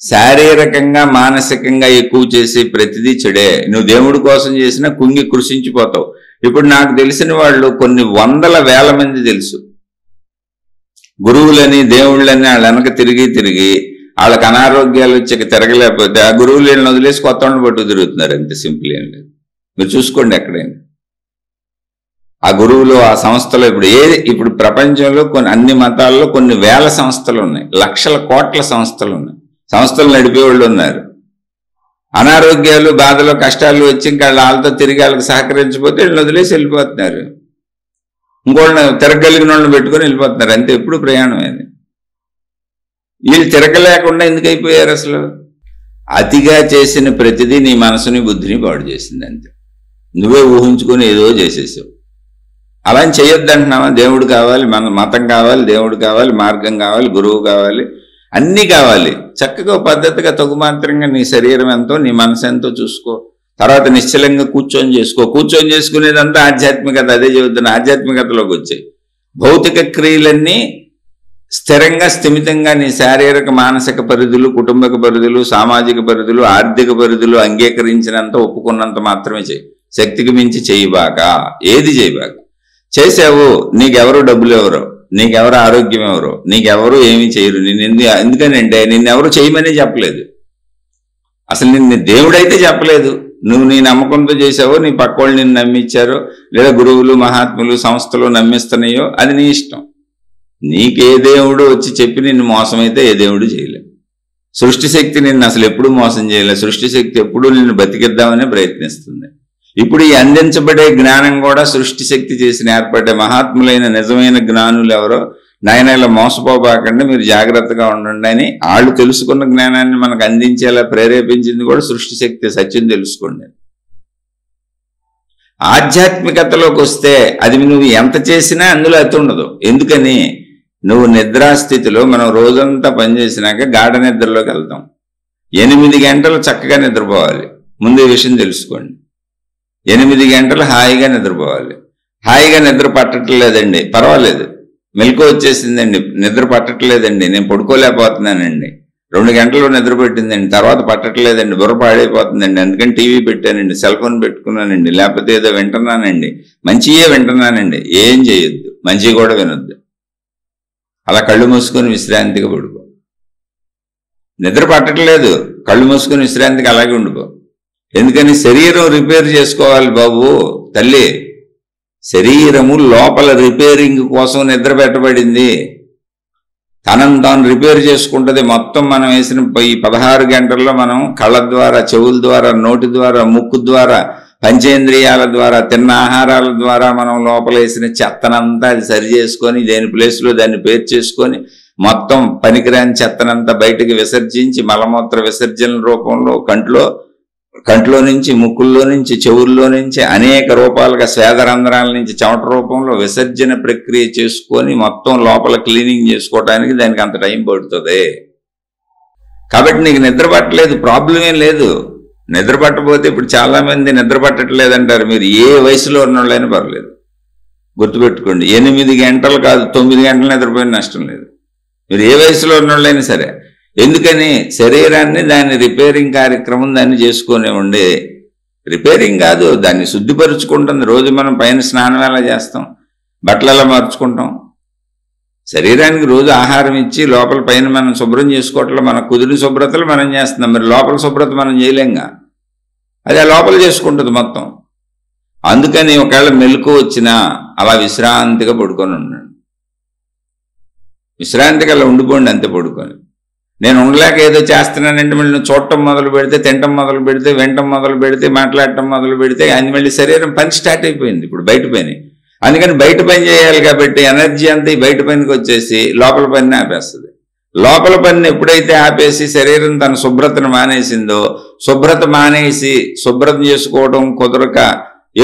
శారీరకంగా మానసికంగా ఎక్కువ చేసే ప్రతిదీ చెడే. నువ్వు దేవుడి కోసం చేసినా కుంగి కృషించిపోతావు. ఇప్పుడు నాకు తెలిసిన వాళ్ళు కొన్ని 100,000 మంది తెలుసు, గురువులని దేవుళ్ళని వాళ్ళ వెనక తిరిగి వాళ్ళకి అనారోగ్యాలు వచ్చాక తిరగలేకపోతే ఆ గురువులు వీళ్ళని వదిలేసి కొత్త వాళ్ళని పట్టు తిరుగుతున్నారు. అంతే, సింపుల్ ఏం లేదు. మీరు చూసుకోండి ఎక్కడైనా ఆ గురువులు, ఆ సంస్థలు. ఇప్పుడు ప్రపంచంలో అన్ని మతాల్లో కొన్ని వేల సంస్థలు ఉన్నాయి, లక్షల కోట్ల సంస్థలు ఉన్నాయి, సంస్థలు నడిపేవాళ్ళు ఉన్నారు. అనారోగ్యాలు, బాధలు, కష్టాలు వచ్చి ఇంకా వాళ్ళతో తిరిగి వాళ్ళకి సహకరించకపోతే వీళ్ళని వదిలేసి వెళ్ళిపోతున్నారు. ఇంకోళ్ళని తిరగలిగిన వాళ్ళని పెట్టుకొని వెళ్ళిపోతున్నారు. అంతే, ఎప్పుడు ప్రయాణం అది. వీళ్ళు తిరగలేకుండా ఎందుకు అయిపోయారు అసలు? అతిగా చేసిన ప్రతిదీ నీ మనసుని, బుద్ధిని పాడు చేసింది. అంతే, నువ్వే ఊహించుకొని ఏదో చేసేసావు. అలా చేయొద్దు అంటున్నావా? దేవుడు కావాలి, మతం కావాలి, దేవుడు కావాలి, మార్గం కావాలి, గురువు కావాలి, అన్నీ కావాలి. చక్కగా పద్ధతిగా తగుమాత్రంగా నీ శరీరం ఎంతో, నీ మనసు ఎంతో చూసుకో. తర్వాత నిశ్చలంగా కూర్చొని చేసుకో. కూర్చొని చేసుకునేదంతా ఆధ్యాత్మికత. అదే చెబుతున్నా, ఆధ్యాత్మికతలోకి వచ్చాయి. భౌతిక క్రియలన్నీ స్థిరంగా, స్థిమితంగా నీ శారీరక, మానసిక పరిధులు, కుటుంబక పరిధులు, సామాజిక పరిధులు, ఆర్థిక పరిధులు అంగీకరించినంత, ఒప్పుకున్నంత మాత్రమే చేయి. శక్తికి మించి చేయబాక, ఏది చేయబాక. చేసావు, నీకెవరు డబ్బులు ఎవరో, నీకెవరు ఆరోగ్యం ఎవరో, నీకెవరు ఏమీ చేయరు. ఎందుకనంటే నిన్నెవరు చేయమనే చెప్పలేదు, అసలు నిన్ను దేవుడైతే చెప్పలేదు. నువ్వు నీ నమ్మకంతో చేసావో, నీ పక్కోళ్ళు నిన్ను నమ్మించారో, లేదా గురువులు, మహాత్ములు, సంస్థలు నమ్మిస్తున్నాయో, అది నీ ఇష్టం. నీకే దేవుడు వచ్చి చెప్పి నిన్ను మోసమైతే ఏ దేవుడు చేయలేదు. సృష్టి శక్తి నిన్ను అసలు ఎప్పుడూ మోసం చేయలేదు. సృష్టి శక్తి ఎప్పుడూ నిన్ను బతికిద్దామనే ప్రయత్నిస్తుంది. ఇప్పుడు ఈ అందించబడే జ్ఞానం కూడా సృష్టి శక్తి చేసిన ఏర్పడే మహాత్ములైన నిజమైన జ్ఞానులు ఎవరో, నాయనలా మోసపోబాకండి, మీరు జాగ్రత్తగా ఉండండి అని వాళ్ళు తెలుసుకున్న జ్ఞానాన్ని మనకు అందించేలా ప్రేరేపించింది కూడా సృష్టి శక్తి. సత్యం తెలుసుకోండి. ఆధ్యాత్మికతలోకి వస్తే అది నువ్వు ఎంత చేసినా అందులో అతి ఉండదు. ఎందుకని? నువ్వు నిద్రాస్థితిలో, మనం రోజంతా పనిచేసినాక గాఢ నిద్రలోకి వెళ్తాం. 8 గంటలు చక్కగా నిద్రపోవాలి. ముందు ఈ విషయం తెలుసుకోండి. 8 గంటలు హాయిగా నిద్రపోవాలి. హాయిగా నిద్ర పట్టట్లేదండి, పర్వాలేదు, మెలకు వచ్చేసిందండి, నిద్ర పట్టట్లేదండి, నేను పడుకోలేకపోతున్నానండి, 2 గంటలు నిద్ర పెట్టిందండి, తర్వాత పట్టట్లేదండి, బుర్ర పాడైపోతుందండి, అందుకని టీవీ పెట్టానండి, సెల్ ఫోన్ పెట్టుకున్నానండి, లేకపోతే ఏదో వింటున్నానండి, మంచియే వింటున్నానండి. ఏం చేయొద్దు, మంచి కూడా వినొద్దు. అలా కళ్ళు మూసుకొని విశ్రాంతిగా పడుకో. నిద్ర పట్టట్లేదు, కళ్ళు మూసుకొని విశ్రాంతిగా అలాగే ఉండిపో. ఎందుకని? శరీరం రిపేర్ చేసుకోవాలి బాబు, తల్లి. శరీరము లోపల రిపేరింగ్ కోసం నిద్ర పెట్టబడింది. తనను తాను రిపేర్ చేసుకుంటుంది. మొత్తం మనం వేసిన ఈ 16 గంటల్లో మనం కళ్ళ ద్వారా, చెవుల ద్వారా, నోటి ద్వారా, ముక్కు ద్వారా, పంచేంద్రియాల ద్వారా, తిన్న ఆహారాల ద్వారా మనం లోపల వేసిన చెత్తనంతా అది సరి చేసుకొని దేని ప్లేస్లో దాన్ని పేరు చేసుకొని మొత్తం పనికిరాని చెత్తనంతా బయటకు విసర్జించి మలమూత్ర విసర్జన రూపంలో కంట్లో నుంచి, ముక్కుల్లో నుంచి, చెవుల్లో నుంచి అనేక రూపాలుగా స్వేదరంధ్రాల నుంచి చెమట రూపంలో విసర్జన ప్రక్రియ చేసుకొని మొత్తం లోపల క్లీనింగ్ చేసుకోవడానికి దానికి అంత టైం పడుతుంది. కాబట్టి నీకు నిద్ర పట్టలేదు, ప్రాబ్లం ఏం లేదు. నిద్ర పట్టకపోతే ఇప్పుడు చాలామంది నిద్ర పట్టట్లేదంటారు. మీరు ఏ వయసులో ఉన్నోళ్ళైనా పర్లేదు, గుర్తుపెట్టుకోండి. 8 గంటలు కాదు, 9 గంటలు నిద్రపోయిన నష్టం లేదు. మీరు ఏ వయసులో ఉన్నోళ్ళైనా సరే. ఎందుకని? శరీరాన్ని దాని రిపేరింగ్ కార్యక్రమం దాన్ని చేసుకునే ఉండే. రిపేరింగ్ కాదు, దాన్ని శుద్ధిపరుచుకుంటుంది. రోజు మనం పైన స్నానం ఎలా చేస్తాం, బట్టలు ఎలా మార్చుకుంటాం, శరీరానికి రోజు ఆహారం ఇచ్చి లోపల పైన మనం శుభ్రం చేసుకోవట్లేదు. మన కుదిరి శుభ్రతలు మనం చేస్తున్నాం, మరి లోపల శుభ్రత మనం చేయలేంగా. అది ఆ లోపల చేసుకుంటుంది మొత్తం. అందుకని ఒకవేళ మెలకు వచ్చినా అలా విశ్రాంతిగా పడుకొని ఉండండి. విశ్రాంతిగా అలా ఉండిపోండి, అంతే పడుకొని. నేను ఉండలేక ఏదో చేస్తున్నానంటే మళ్ళీ నువ్వు చూడటం మొదలు పెడితే, తినటం మొదలు పెడితే, వినటం మొదలు పెడితే, మాట్లాడటం మొదలు పెడితే అది మళ్ళీ శరీరం పని స్టార్ట్ అయిపోయింది. ఇప్పుడు బయట పని, అందుకని బయట పని చేయాలి కాబట్టి ఎనర్జీ అంతా ఈ బయట పనికి వచ్చేసి లోపల పనిని ఆపేస్తుంది. లోపల పనిని ఎప్పుడైతే ఆపేసి శరీరం తన శుభ్రతను మానేసిందో, శుభ్రత మానేసి శుభ్రత చేసుకోవడం కుదరక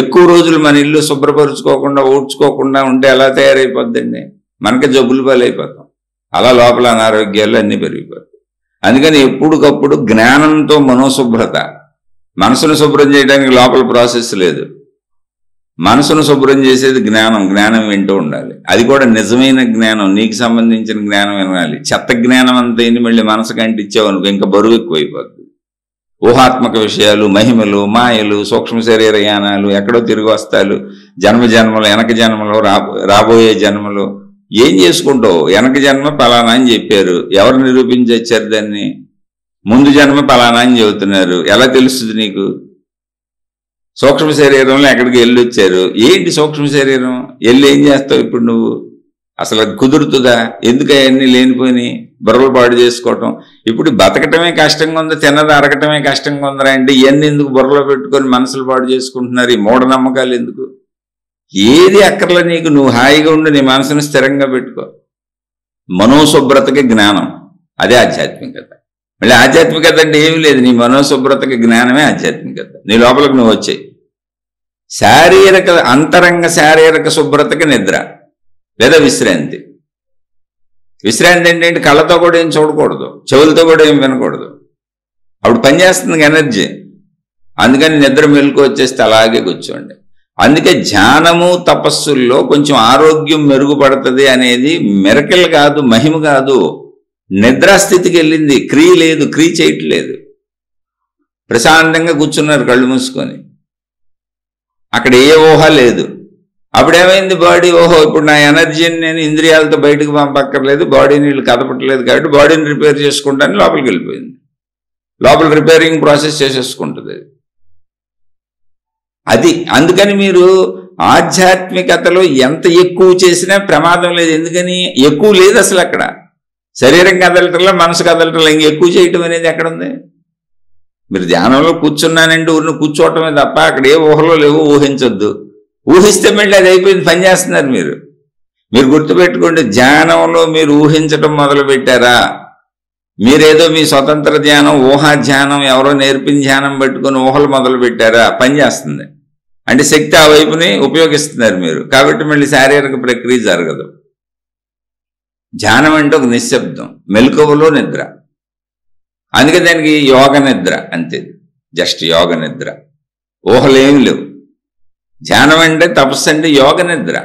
ఎక్కువ రోజులు మన ఇల్లు శుభ్రపరుచుకోకుండా ఊడ్చుకోకుండా ఉంటే ఎలా తయారైపోద్దండి? మనకి జబ్బులు పాలైపోతాం. అలా లోపల అనారోగ్యాలు అన్నీ పెరిగిపోతాయి. అందుకని ఎప్పటికప్పుడు జ్ఞానంతో మనోశుభ్రత. మనసును శుభ్రం చేయడానికి లోపల ప్రాసెస్ లేదు. మనసును శుభ్రం చేసేది జ్ఞానం. జ్ఞానం వింటూ ఉండాలి. అది కూడా నిజమైన జ్ఞానం, నీకు సంబంధించిన జ్ఞానం వినాలి. చెత్త జ్ఞానం అంతా మళ్ళీ మనసుకు అంటించావు అనుకో ఇంకా బరువు ఎక్కువైపోతుంది. ఊహాత్మక విషయాలు, మహిమలు, మాయలు, సూక్ష్మ శరీర యానాలు, ఎక్కడో తిరిగి వస్తాలు, జన్మలు, వెనక జన్మలు, రాబోయే జన్మలు ఏం చేసుకుంటావు? వెనక జన్మ పలానా అని చెప్పారు, ఎవరు నిరూపించి వచ్చారు దాన్ని? ముందు జన్మ పలానా అని చెబుతున్నారు, ఎలా తెలుస్తుంది నీకు? సూక్ష్మ శరీరంలో ఎక్కడికి వెళ్ళి వచ్చారు, ఏంటి సూక్ష్మ శరీరం? వెళ్ళి ఏం చేస్తావు ఇప్పుడు నువ్వు? అసలు అది కుదురుతుందా? ఎందుకు అవన్నీ లేనిపోయి బుర్రలు పాడు చేసుకోవటం? ఇప్పుడు బతకటమే కష్టంగా ఉంది, తిన్నది అరగటమే కష్టంగా ఉందరా అంటే ఇవన్నీ ఎందుకు బుర్రలో పెట్టుకొని మనసులు పాడు చేసుకుంటున్నారు? ఈ మూఢనమ్మకాలు ఎందుకు? ఏది అక్కర్లే నీకు, నువ్వు హాయిగా ఉండి నీ మనసును స్థిరంగా పెట్టుకో. మనోశుభ్రతకి జ్ఞానం, అదే ఆధ్యాత్మికత. మళ్ళీ ఆధ్యాత్మికత అంటే ఏమీ లేదు, నీ మనోశుభ్రతకి జ్ఞానమే ఆధ్యాత్మికత. నీ లోపలికి నువ్వు వచ్చాయి. అంతరంగ శారీరక శుభ్రతకి నిద్ర లేదా విశ్రాంతి. విశ్రాంతి ఏంటంటే కళ్ళతో కూడా ఏం చూడకూడదు, చెవులతో కూడా ఏం వినకూడదు. అప్పుడు పనిచేస్తుంది ఎనర్జీ. అందుకని నిద్ర మెలకు వచ్చేస్తే అలాగే కూర్చోండి. అందుకే ధ్యానము తపస్సుల్లో కొంచెం ఆరోగ్యం మెరుగుపడుతుంది అనేది మిరకిల్ కాదు, మహిమ కాదు. నిద్రాస్థితికి వెళ్ళింది, క్రియ లేదు, క్రియ చేయట్లేదు. ప్రశాంతంగా కూర్చున్నారు కళ్ళు మూసుకొని, అక్కడ ఏ ఊహ లేదు. అప్పుడేమైంది బాడీ? ఓహో ఇప్పుడు నా ఎనర్జీని నేను ఇంద్రియాలతో బయటకు పంపక్కర్లేదు, బాడీని వీళ్ళు కదపట్లేదు కాబట్టి బాడీని రిపేర్ చేసుకుంటాను లోపలికి వెళ్ళిపోయింది. లోపల రిపేరింగ్ ప్రాసెస్ చేసేసుకుంటుంది అది. అందుకని మీరు ఆధ్యాత్మికతలో ఎంత ఎక్కువ చేసినా ప్రమాదం లేదు. ఎందుకని? ఎక్కువ లేదు అసలు అక్కడ. శరీరం కదలటంలో మనసు కదలటంలో ఇంక ఎక్కువ చేయటం అనేది ఎక్కడుంది? మీరు ధ్యానంలో కూర్చున్నానంటే ఊరిని కూర్చోవటమే తప్ప అక్కడ ఏ ఊహలో లేవో ఊహించొద్దు. ఊహిస్తే మళ్ళీ అది అయిపోయింది, పని చేస్తున్నారు మీరు గుర్తుపెట్టుకోండి. ధ్యానంలో మీరు ఊహించటం మొదలు పెట్టారా, మీరేదో మీ స్వతంత్ర ధ్యానం, ఊహా ధ్యానం, ఎవరో నేర్పిన ధ్యానం పెట్టుకుని ఊహలు మొదలు పెట్టారా, పని చేస్తుంది. అంటే శక్తి ఆ వైపుని ఉపయోగిస్తున్నారు మీరు, కాబట్టి మళ్ళీ శారీరక ప్రక్రియ జరగదు. ధ్యానం అంటే ఒక నిశ్శబ్దం, మెలకువలో నిద్ర. అందుకే దానికి యోగ నిద్ర అంతే, జస్ట్ యోగ నిద్ర. ఊహలేమి లేవు. ధ్యానం అంటే, తపస్సు అంటే యోగ నిద్ర.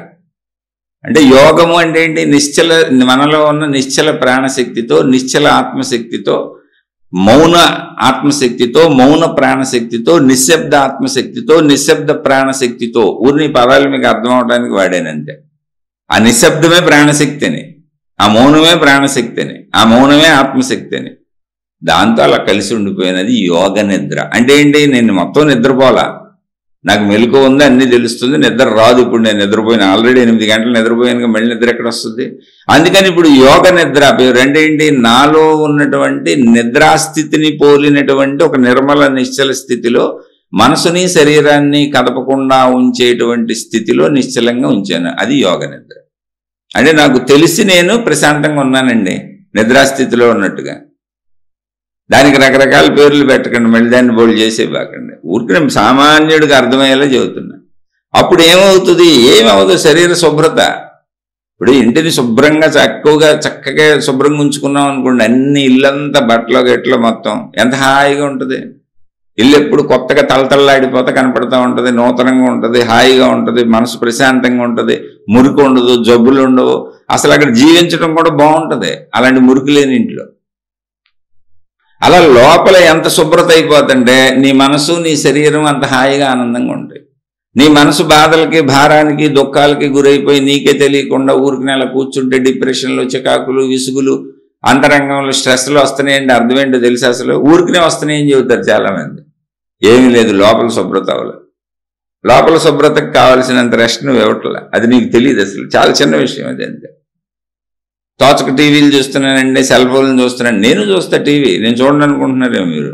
అంటే యోగము అంటే ఏంటి? నిశ్చల, మనలో ఉన్న నిశ్చల ప్రాణశక్తితో, నిశ్చల ఆత్మశక్తితో, మౌన ఆత్మశక్తితో, మౌన ప్రాణశక్తితో, నిశ్శబ్ద ఆత్మశక్తితో, నిశ్శబ్ద ప్రాణశక్తితో. ఊరిని పదాలు మీకు అర్థం అవడానికి వాడానంతే. ఆ నిశ్శబ్దమే ప్రాణశక్తి అని, ఆ మౌనమే ప్రాణశక్తి అని, ఆ మౌనమే ఆత్మశక్తి అని. దాంతో అలా కలిసి ఉండిపోయినది యోగ నిద్ర. అంటే ఏంటి? నేను మొత్తం నిద్రపోలా, నాకు మెలకువ ఉంది, అన్నీ తెలుస్తుంది, నిద్ర రాదు. ఇప్పుడు నేను నిద్రపోయిన ఆల్రెడీ 8 గంటలు నిద్రపోయాను, మళ్ళీ నిద్ర ఎక్కడ వస్తుంది? అందుకని ఇప్పుడు యోగ నిద్ర రెండేంటి, నాలో ఉన్నటువంటి నిద్రాస్థితిని పోలినటువంటి ఒక నిర్మల నిశ్చల స్థితిలో మనసుని శరీరాన్ని కదపకుండా ఉంచేటువంటి స్థితిలో నిశ్చలంగా ఉంచాను. అది యోగ నిద్ర. అంటే నాకు తెలిసి నేను ప్రశాంతంగా ఉన్నానండి, నిద్రాస్థితిలో ఉన్నట్టుగా. దానికి రకరకాల పేర్లు పెట్టకండి, మళ్ళీ దాన్ని బోల్డ్ చేసేవాకండి. ఊరికి సామాన్యుడికి అర్థమయ్యేలా చెబుతున్నా. అప్పుడు ఏమవుతుంది? ఏమవుతుంది? శరీర శుభ్రత. ఇప్పుడు ఇంటిని శుభ్రంగా చక్కగా శుభ్రంగా ఉంచుకున్నాం అనుకోండి, అన్ని ఇల్లంతా బట్టలో గట్లో మొత్తం ఎంత హాయిగా ఉంటుంది. ఇల్లు ఎప్పుడు కొత్తగా తలతల్లాడిపోతే కనపడుతూ ఉంటుంది, నూతనంగా ఉంటుంది, హాయిగా ఉంటుంది, మనసు ప్రశాంతంగా ఉంటుంది, మురికి ఉండదు, జబ్బులు ఉండవు. అసలు అక్కడ జీవించడం కూడా బాగుంటుంది అలాంటి మురికి లేని ఇంట్లో. అలా లోపల ఎంత శుభ్రత అయిపోతుంటే నీ మనసు నీ శరీరం అంత హాయిగా ఆనందంగా ఉంటాయి. నీ మనసు బాధలకి, భారానికి, దుఃఖాలకి గురైపోయి నీకే తెలియకుండా ఊరికి నెల కూర్చుంటే డిప్రెషన్లు, చికాకులు, విసుగులు, అంతరంగంలో స్ట్రెస్లు వస్తున్నాయండి. అర్థం ఏంటో తెలుసు? అసలు ఊరికినే వస్తున్నాయని చెబుతారు చాలామంది. ఏమీ లేదు, లోపల శుభ్రత అవ్వలేదు. లోపల శుభ్రతకు కావాల్సినంత రెస్ట్ నువ్వు ఇవ్వట్లే, అది నీకు తెలియదు. అసలు చాలా చిన్న విషయం అది. అంతే. తోచక టీవీలు చూస్తున్నానండి, సెల్ ఫోన్లు చూస్తున్నాను. నేను చూస్తా టీవీ, నేను చూడండి అనుకుంటున్నారేమో మీరు.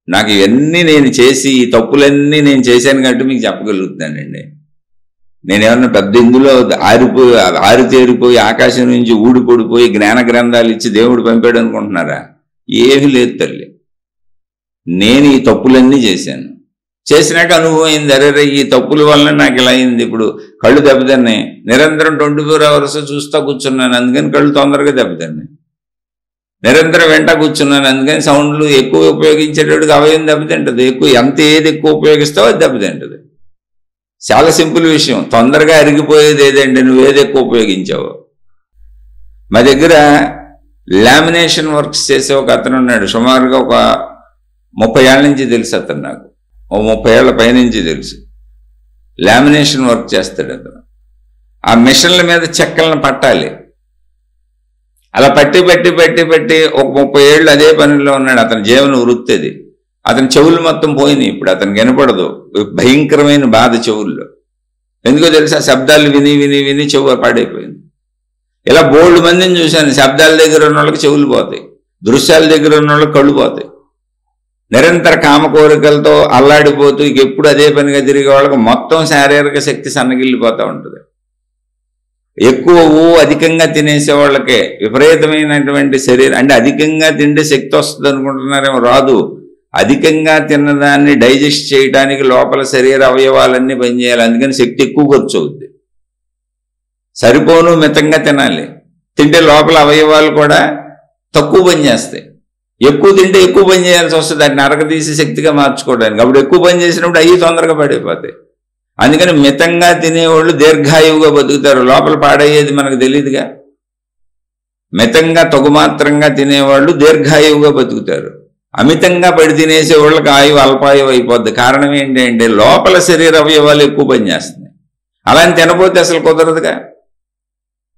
నాకు ఇవన్నీ నేను చేసి, ఈ తప్పులన్నీ నేను చేశాను కాబట్టి మీకు చెప్పగలుగుతున్నానండి. నేనేమన్నా పెద్ద ఇందులో ఆరితేరిపోయి ఆకాశం నుంచి ఊడిపడిపోయి జ్ఞాన గ్రంథాలు ఇచ్చి దేవుడు పంపాడు అనుకుంటున్నారా? ఏమీ లేదు తల్లి. నేను ఈ తప్పులన్నీ చేశాను. చేసినాక అనుభవం అయింది. అరే ఈ తప్పుల వల్ల నాకు ఇలా అయింది. ఇప్పుడు కళ్ళు దెబ్బతిన్నాయి, నిరంతరం 24 hours చూస్తూ కూర్చున్నాను, అందుకని కళ్ళు తొందరగా దెబ్బతిన్నాయి. నిరంతరం వెంట కూర్చున్నాను, అందుకని సౌండ్లు ఎక్కువ ఉపయోగించేటప్పుడు అవయం దెబ్బతింటుంది. ఏది ఎక్కువ ఉపయోగిస్తావో అది దెబ్బతింటుంది. చాలా సింపుల్ విషయం. తొందరగా అరిగిపోయేది ఏదంటే నువ్వేది ఎక్కువ ఉపయోగించావో. మా దగ్గర లామినేషన్ వర్క్స్ చేసే ఒక అతను ఉన్నాడు. సుమారుగా ఒక 30 ఏళ్ళ నుంచి తెలుసు అతను నాకు. 30 ఏళ్ల పైనుంచి తెలుసు. లామినేషన్ వర్క్ చేస్తాడు అతను. ఆ మిషన్ల మీద చెక్కలను పట్టాలి. అలా పట్టి ఒక 30 ఏళ్ళు అదే పనిలో ఉన్నాడు. అతని జీవన వృత్తి అది. అతని చెవులు మొత్తం పోయినాయి. ఇప్పుడు అతనికి వినపడదు. భయంకరమైన బాధ చెవుల్లో. ఎందుకో తెలుసా? శబ్దాలు విని చెవు పాడైపోయింది. ఇలా బోల్డ్ మందిని చూశాను. శబ్దాల దగ్గర ఉన్న వాళ్ళకి చెవులు పోతాయి, దృశ్యాల దగ్గర ఉన్న వాళ్ళకి కళ్ళు పోతాయి. నిరంతర కామ కోరికలతో అల్లాడిపోతూ ఎప్పుడు అదే పనిగా తిరిగే వాళ్ళకి మొత్తం శారీరక శక్తి సన్నగిల్లిపోతూ ఉంటుంది. ఎక్కువ అధికంగా తినేసే వాళ్ళకే విపరీతమైనటువంటి శరీరం. అంటే అధికంగా తింటే శక్తి వస్తుంది అనుకుంటున్నారేమో, రాదు. అధికంగా తిన్నదాన్ని డైజెస్ట్ చేయడానికి లోపల శరీర అవయవాలన్నీ పనిచేయాలి. అందుకని శక్తి ఎక్కువ ఖర్చు అవుద్ది. సరిపోను మితంగా తినాలి. తింటే లోపల అవయవాలు కూడా తక్కువ పనిచేస్తాయి. ఎక్కువ తింటే ఎక్కువ పని చేయాల్సి వస్తుంది, దాన్ని నరకతీసి శక్తిగా మార్చుకోవడానికి. అప్పుడు ఎక్కువ పని చేసినప్పుడు అవి తొందరగా పడిపోతాయి. అందుకని మితంగా తినేవాళ్ళు దీర్ఘాయువుగా బతుకుతారు. లోపల పాడయ్యేది మనకు తెలియదుగా. మితంగా తగుమాత్రంగా తినేవాళ్ళు దీర్ఘాయువుగా బతుకుతారు. అమితంగా పడి తినేసే వాళ్ళకి ఆయువు అల్పాయువు అయిపోద్ది. కారణం ఏంటంటే లోపల శరీర అవయవాలు ఎక్కువ పనిచేస్తున్నాయి. అలా తినపోతే అసలు కుదరదుగా.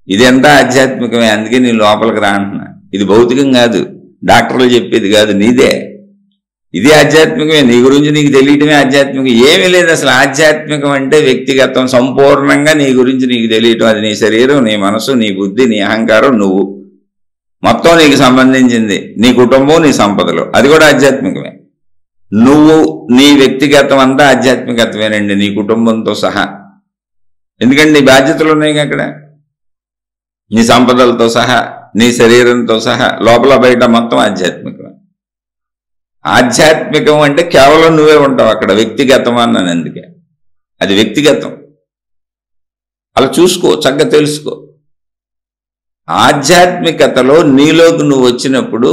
ఇది ఎంత ఆధ్యాత్మికమే. అందుకే నీ లోపలికి రా అంటున్నా. ఇది భౌతికం కాదు, డాక్టర్లు చెప్పేది కాదు, నీదే. ఇది ఆధ్యాత్మికమే. నీ గురించి నీకు తెలియటమే ఆధ్యాత్మికం. ఏమీ లేదు అసలు. ఆధ్యాత్మికం అంటే వ్యక్తిగతం, సంపూర్ణంగా నీ గురించి నీకు తెలియటం. అది నీ శరీరం, నీ మనసు, నీ బుద్ధి, నీ అహంకారం, నువ్వు మొత్తం నీకు సంబంధించింది. నీ కుటుంబం, నీ సంపదలు, అది కూడా ఆధ్యాత్మికమే. నువ్వు నీ వ్యక్తిగతం అంతా ఆధ్యాత్మికత్వేనండి, నీ కుటుంబంతో సహా. ఎందుకంటే నీ బాధ్యతలు ఉన్నాయి అక్కడ. నీ సంపదలతో సహా, నీ శరీరంతో సహా, లోపల బయట మొత్తం ఆధ్యాత్మికం. ఆధ్యాత్మికం అంటే కేవలం నువ్వే ఉంటావు అక్కడ. వ్యక్తిగతం అన్నాను అందుకే. అది వ్యక్తిగతం. అలా చూసుకో, చక్కగా తెలుసుకో. ఆధ్యాత్మికతలో నీలోకి నువ్వు వచ్చినప్పుడు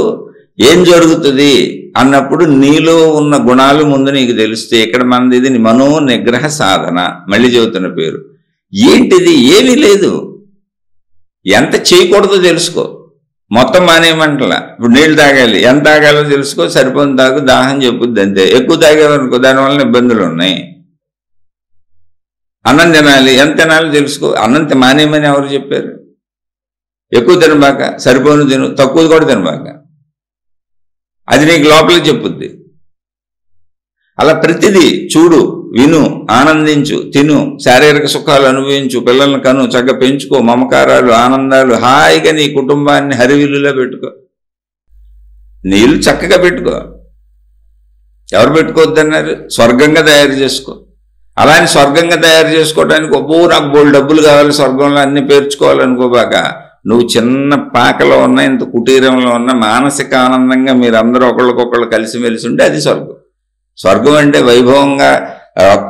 ఏం జరుగుతుంది అన్నప్పుడు నీలో ఉన్న గుణాలు ముందు నీకు తెలుస్తాయి. ఇక్కడ మనది ఇది మనో నిగ్రహ సాధన. మళ్ళీ చెబుతున్న పేరు ఏంటిది? ఏమీ లేదు. ఎంత చేయకూడదో తెలుసుకో. మొత్తం మానేయమంటలా. ఇప్పుడు నీళ్ళు తాగాలి, ఎంత తాగాలో తెలుసుకో. సరిపోని తాగు, దాహం చెప్పుద్ది అంతే. ఎక్కువ తాగేవనుకో దానివల్ల ఇబ్బందులు ఉన్నాయి. అన్నం తినాలి, ఎంత తినాలో తెలుసుకో. అన్నం మానేయమని ఎవరు చెప్పారు? ఎక్కువ తినబాక, సరిపోను తిను, తక్కువ కూడా తినబాక. అది నీకు లోపలికి చెప్పుద్ది. అలా ప్రతిదీ చూడు. విను, ఆనందించు, తిను, శారీరక సుఖాలు అనుభవించు, పిల్లల్ని కను, చక్కగా పెంచుకో, మమకారాలు, ఆనందాలు, హాయిగా నీ కుటుంబాన్ని హరివిల్లులో పెట్టుకో, నీళ్ళు చక్కగా పెట్టుకో. ఎవరు పెట్టుకోవద్దన్నారు? స్వర్గంగా తయారు చేసుకో. అలానే స్వర్గంగా తయారు చేసుకోవడానికి నాకు బోల్డ్ డబ్బులు కావాలి, స్వర్గంలో అన్ని పేర్చుకోవాలనుకోబాక. నువ్వు చిన్న పాకలో ఉన్న, ఇంత కుటీరంలో ఉన్న మానసిక ఆనందంగా మీరందరూ ఒకళ్ళకొకళ్ళు కలిసిమెలిసి ఉంటే అది స్వర్గం. స్వర్గం అంటే వైభవంగా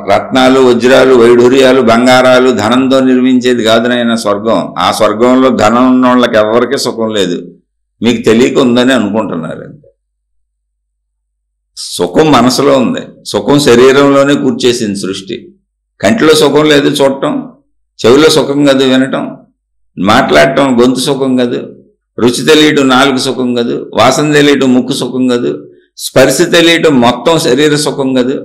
రత్నాలు, వజ్రాలు, వైఢూర్యాలు, బంగారాలు, ధనంతో నిర్మించేది కాదు నాయన స్వర్గం. ఆ స్వర్గంలో ధనం ఉన్న వాళ్ళకి ఎవరికీ సుఖం లేదు, మీకు తెలియక ఉందని అనుకుంటున్నారు అంతే. సుఖం మనసులో ఉంది, సుఖం శరీరంలోనే కూర్చేసింది సృష్టి. కంటిలో సుఖం లేదు చూడటం, చెవిలో సుఖం కాదు వినటం, మాట్లాడటం గొంతు సుఖం కాదు, రుచి తెలియటం నాలుగు సుఖం కాదు, వాసన తెలియటం ముక్కు సుఖం కాదు, స్పర్శ తెలియటం మొత్తం శరీర సుఖం కాదు.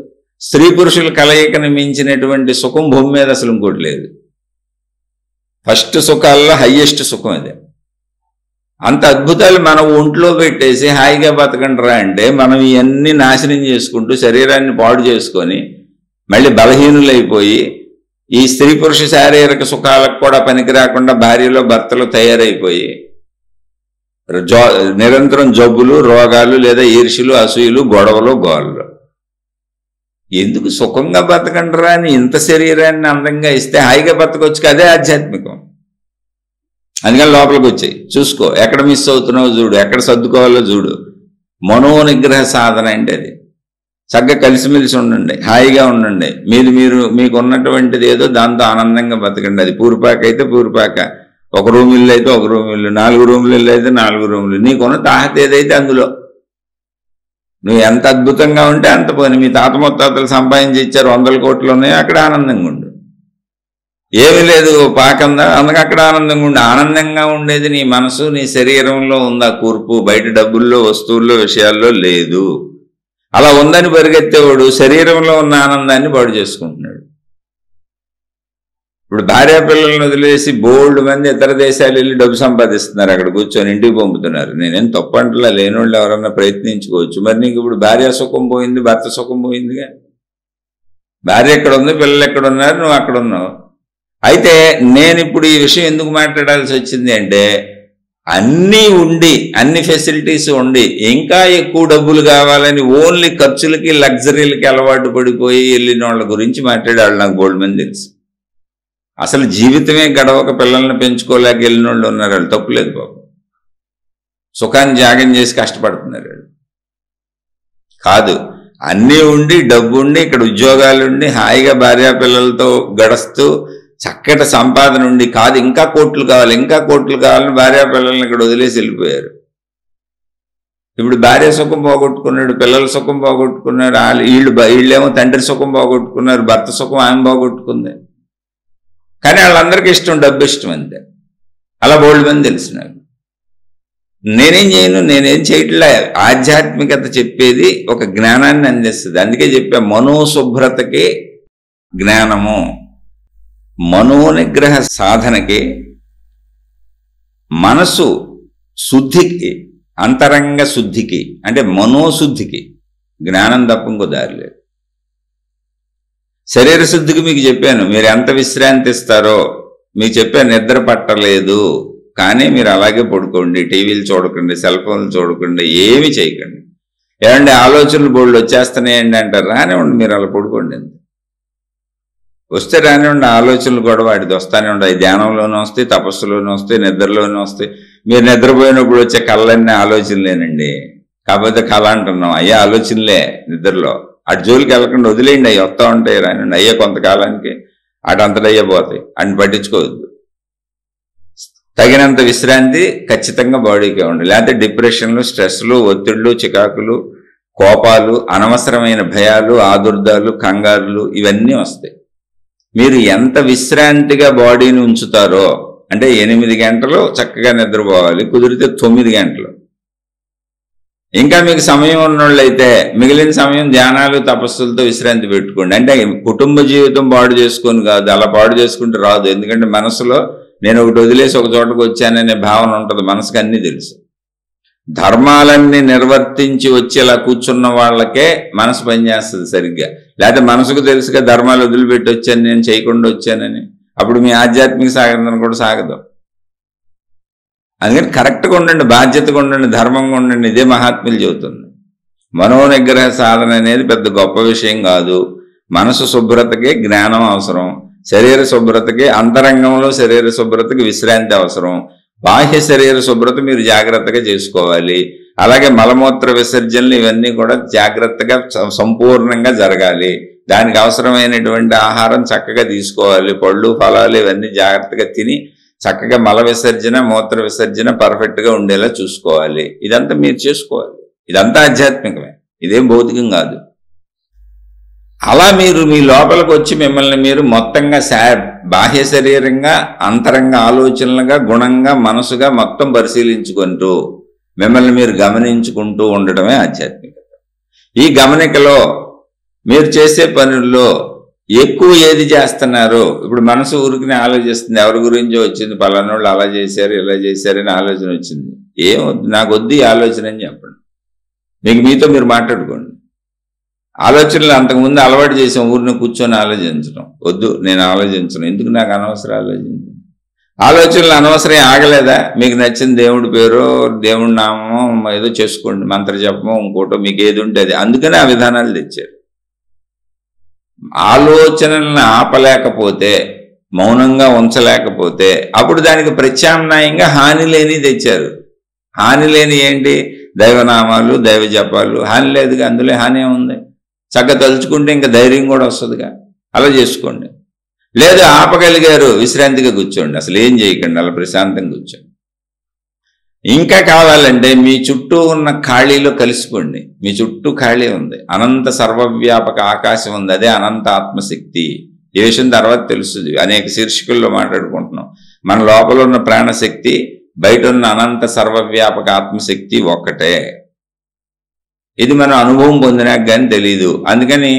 స్త్రీ పురుషుల కలయికను మించినటువంటి సుఖం భూమి మీద అసలు ఇంకోటి లేదు. ఫస్ట్ సుఖాల్లో హయ్యెస్ట్ సుఖం అదే. అంత అద్భుతాలు మన ఒంట్లో పెట్టేసి హాయిగా బతకండిరా అంటే మనం ఇవన్నీ నాశనం చేసుకుంటూ శరీరాన్ని పాడు చేసుకొని మళ్ళీ బలహీనులైపోయి ఈ స్త్రీ పురుష శారీరక సుఖాలకు కూడా పనికి రాకుండా భార్యలో భర్తలు తయారైపోయి నిరంతరం జబ్బులు, రోగాలు, లేదా ఈర్ష్యలు, అసూయలు, గొడవలు, గోళ్ళు. ఎందుకు? సుఖంగా బతకండిరా అని ఇంత శరీరాన్ని అందంగా ఇస్తే హాయిగా బతకొచ్చు. అదే ఆధ్యాత్మికం. అందుకని లోపలికి వచ్చాయి, చూసుకో, ఎక్కడ మిస్ అవుతున్నావో చూడు, ఎక్కడ సర్దుకోవాలో చూడు. మనోనిగ్రహ సాధన అంటే అది. చక్కగా కలిసిమెలిసి ఉండండి, హాయిగా ఉండండి, మీకు ఉన్నటువంటిది ఏదో దాంతో ఆనందంగా బతకండి. అది పూరిపాక అయితే పూరిపాక, ఒక రూమ్ ఇల్లు అయితే ఒక రూమ్ ఇల్లు, 4 రూములు ఇల్లు అయితే 4 రూములు. నీకున్న తాహత ఏదైతే అందులో నువ్వు ఎంత అద్భుతంగా ఉంటే అంత పోనీ. మీ తాత ముత్తాతలు సంపాదించి ఇచ్చారు, 100 కోట్లు ఉన్నాయి, అక్కడ ఆనందంగా ఉండు. ఏమీ లేదు పాకందా, అందుకే అక్కడ ఆనందంగా ఉండు. ఆనందంగా ఉండేది నీ మనసు, నీ శరీరంలో ఉందా కూర్పు, బయట డబ్బుల్లో, వస్తువుల్లో, విషయాల్లో లేదు. అలా ఉందని పరిగెత్తేవాడు శరీరంలో ఉన్న ఆనందాన్ని పాడు చేసుకుంటున్నాడు. ఇప్పుడు భార్యాపిల్లలను వదిలేసి బోల్డ్ మంది ఇతర దేశాలు వెళ్ళి డబ్బు సంపాదిస్తున్నారు, అక్కడ కూర్చొని ఇంటికి పంపుతున్నారు. నేనేం తప్పంటలా, లేనివాళ్ళు ఎవరన్నా ప్రయత్నించుకోవచ్చు. మరి నీకు ఇప్పుడు భార్య సుఖం పోయింది, భర్త సుఖం పోయిందిగా. భార్య ఎక్కడ ఉంది, పిల్లలు ఎక్కడ ఉన్నారు, నువ్వు అక్కడ ఉన్నావు. అయితే నేను ఇప్పుడు ఈ విషయం ఎందుకు మాట్లాడాల్సి వచ్చింది అంటే, అన్నీ ఉండి, అన్ని ఫెసిలిటీస్ ఉండి, ఇంకా ఎక్కువ డబ్బులు కావాలని ఓన్లీ ఖర్చులకి, లగ్జరీలకి అలవాటు పడిపోయి వెళ్ళిన వాళ్ళ గురించి మాట్లాడాడు. నాకు బోల్డ్ మంది తెలుసు. అసలు జీవితమే గడవక పిల్లల్ని పెంచుకోలేక వెళ్ళిన వాళ్ళు ఉన్నారు. వాళ్ళు తప్పులేదు బాబు, సుఖాన్ని త్యాగం చేసి కష్టపడుతున్నారు వాళ్ళు. కాదు, అన్నీ ఉండి, డబ్బు ఉండి, ఇక్కడ ఉద్యోగాలుండి, హాయిగా భార్యాపిల్లలతో గడుస్తూ చక్కటి సంపాదన ఉండి, కాదు ఇంకా కోట్లు కావాలి, ఇంకా కోట్లు కావాలని భార్యాపిల్లల్ని ఇక్కడ వదిలేసి వెళ్ళిపోయారు. ఇప్పుడు భార్య సుఖం పోగొట్టుకున్నాడు, పిల్లల సుఖం పోగొట్టుకున్నాడు, వీళ్ళేమో తండ్రి సుఖం పోగొట్టుకున్నారు, భర్త సుఖం ఆమె పోగొట్టుకుంది. కానీ వాళ్ళందరికీ ఇష్టం, డబ్బు ఇష్టం అంతే. అలా బోల్డ్ మంది తెలిసిన. నేనేం చేయను, నేనేం చేయట్లే. ఆధ్యాత్మికత చెప్పేది ఒక జ్ఞానాన్ని అందిస్తుంది. అందుకే చెప్పా, మనోశుభ్రతకి జ్ఞానము, మనోనిగ్రహ సాధనకి, మనసు శుద్ధికి, అంతరంగ శుద్ధికి, అంటే మనోశుద్ధికి జ్ఞానం తప్ప ఇంకో దారి లేదు. శరీర శుద్ధికి మీకు చెప్పాను, మీరు ఎంత విశ్రాంతి ఇస్తారో మీకు చెప్పాను. నిద్ర పట్టలేదు కానీ మీరు అలాగే పడుకోండి, టీవీలు చూడకండి, సెల్ ఫోన్లు చూడకండి, ఏమి చేయకండి. ఏమంటే ఆలోచనలు బోల్డ్ వచ్చేస్తున్నాయండి అంటారు, రానివ్వండి, మీరు అలా పడుకోండి. వస్తే రానివ్వండి, ఆలోచనలు కూడా వాటిది వస్తానే ఉంటాయి. ధ్యానంలోనూ వస్తాయి, తపస్సులోనూ వస్తాయి, నిద్రలోనూ వస్తాయి. మీరు నిద్రపోయినప్పుడు వచ్చే కళ్ళన్నీ ఆలోచనలేనండి. కాకపోతే కళ అంటున్నాం, అయ్యే ఆలోచనలే నిద్రలో. అటు జోలికి వెళ్ళకుండా వదిలేయండి, అవి వస్తూ ఉంటాయి, రానండి, అయ్యే కొంతకాలానికి అటంతటయ్యే పోతాయి, అని పట్టించుకోవద్దు. తగినంత విశ్రాంతి ఖచ్చితంగా బాడీకే ఉండాలి. లేకపోతే డిప్రెషన్లు, స్ట్రెస్లు, ఒత్తిళ్లు, చికాకులు, కోపాలు, అనవసరమైన భయాలు, ఆదుర్దాలు, కంగారులు ఇవన్నీ వస్తాయి. మీరు ఎంత విశ్రాంతిగా బాడీని ఉంచుతారో, అంటే 8 గంటలు చక్కగా నిద్రపోవాలి, కుదిరితే 9 గంటలు. ఇంకా మీకు సమయం ఉన్నోళ్ళైతే మిగిలిన సమయం ధ్యానాలు, తపస్సులతో విశ్రాంతి పెట్టుకోండి. అంటే కుటుంబ జీవితం పాడు చేసుకొని కాదు, అలా పాడు చేసుకుంటే రాదు. ఎందుకంటే మనసులో నేను ఒకటి వదిలేసి ఒక చోటకు వచ్చాననే భావన ఉంటుంది, మనసుకు అన్నీ తెలుసు. ధర్మాలన్నీ నిర్వర్తించి వచ్చేలా కూర్చున్న వాళ్ళకే మనసు పనిచేస్తుంది సరిగ్గా. లేకపోతే మనసుకు తెలుసుగా ధర్మాలు వదిలిపెట్టి వచ్చాను, నేను చేయకుండా వచ్చానని, అప్పుడు మీ ఆధ్యాత్మిక సాగరం కూడా సాగదు. అందుకని కరెక్ట్గా ఉండండి, బాధ్యతగా ఉండండి, ధర్మంగా ఉండండి. ఇదే మహాత్ములు చెబుతుంది. మనోనిగ్రహ సాధన అనేది పెద్ద గొప్ప విషయం కాదు. మనసు శుభ్రతకి జ్ఞానం అవసరం, శరీర శుభ్రతకి, అంతరంగంలో శరీర శుభ్రతకి విశ్రాంతి అవసరం, బాహ్య శరీర శుభ్రత మీరు జాగ్రత్తగా చేసుకోవాలి. అలాగే మలమూత్ర విసర్జనలు ఇవన్నీ కూడా జాగ్రత్తగా సంపూర్ణంగా జరగాలి. దానికి అవసరమైనటువంటి ఆహారం చక్కగా తీసుకోవాలి. పళ్ళు ఫలాలు ఇవన్నీ జాగ్రత్తగా తిని చక్కగా మల విసర్జన మూత్ర విసర్జన పర్ఫెక్ట్గా ఉండేలా చూసుకోవాలి. ఇదంతా మీరు చేసుకోవాలి. ఇదంతా ఆధ్యాత్మికమే, ఇదేం భౌతికం కాదు. అలా మీరు మీ లోపలికి వచ్చి మిమ్మల్ని మీరు మొత్తంగా బాహ్య శరీరంగా, అంతరంగ ఆలోచనలుగా, గుణంగా, మనసుగా మొత్తం పరిశీలించుకుంటూ మిమ్మల్ని మీరు గమనించుకుంటూ ఉండటమే ఆధ్యాత్మికత. ఈ గమనికలో మీరు చేసే పనుల్లో ఎక్కువ ఏది చేస్తున్నారు? ఇప్పుడు మనసు ఊరికి ఆలోచిస్తుంది, ఎవరి గురించో వచ్చింది, పలానోళ్ళు అలా చేశారు ఇలా చేశారని ఆలోచన వచ్చింది. ఏమొద్దు, నాకు వద్దు ఈ ఆలోచన అని చెప్పండి. మీతో మీరు మాట్లాడుకోండి. ఆలోచనలు అంతకుముందు అలవాటు చేసాం, ఊరిని కూర్చొని ఆలోచించడం. వద్దు, నేను ఆలోచించను, ఎందుకు నాకు అనవసరం ఆలోచించను. ఆలోచనలు అనవసరం ఆగలేదా? మీకు నచ్చిన దేవుడి పేరు, దేవుడి నామం ఏదో చేసుకోండి, మంత్ర జపమో ఇంకోటో, మీకు ఏది ఉంటే అది. అందుకని ఆ విధానాలు తెచ్చారు. ఆలోచనలను ఆపలేకపోతే, మౌనంగా ఉంచలేకపోతే అప్పుడు దానికి ప్రత్యామ్నాయంగా హాని లేని తెచ్చారు. హాని లేని ఏంటి? దైవనామాలు, దైవ జపాలు. హాని లేదుగా, అందులో హాని ఉంది. చక్కగా తలుచుకుంటే ఇంకా ధైర్యం కూడా వస్తుందిగా, అలా చేసుకోండి. లేదు ఆపగలిగారు, విశ్రాంతిగా కూర్చోండి, అసలు ఏం చేయకండి, అలా ప్రశాంతంగా కూర్చోండి. ఇంకా కావాలంటే మీ చుట్టూ ఉన్న ఖాళీలో కలిసిపోండి. మీ చుట్టూ ఖాళీ ఉంది, అనంత సర్వవ్యాపక ఆకాశం ఉంది, అదే అనంత ఆత్మశక్తి. ఈ విషయం తర్వాత తెలుస్తుంది, అనేక శీర్షికల్లో మాట్లాడుకుంటున్నాం. మన లోపల ఉన్న ప్రాణశక్తి, బయట ఉన్న అనంత సర్వవ్యాపక ఆత్మశక్తి ఒక్కటే. ఇది మనం అనుభవం పొందినాక కానీ తెలీదు. అందుకని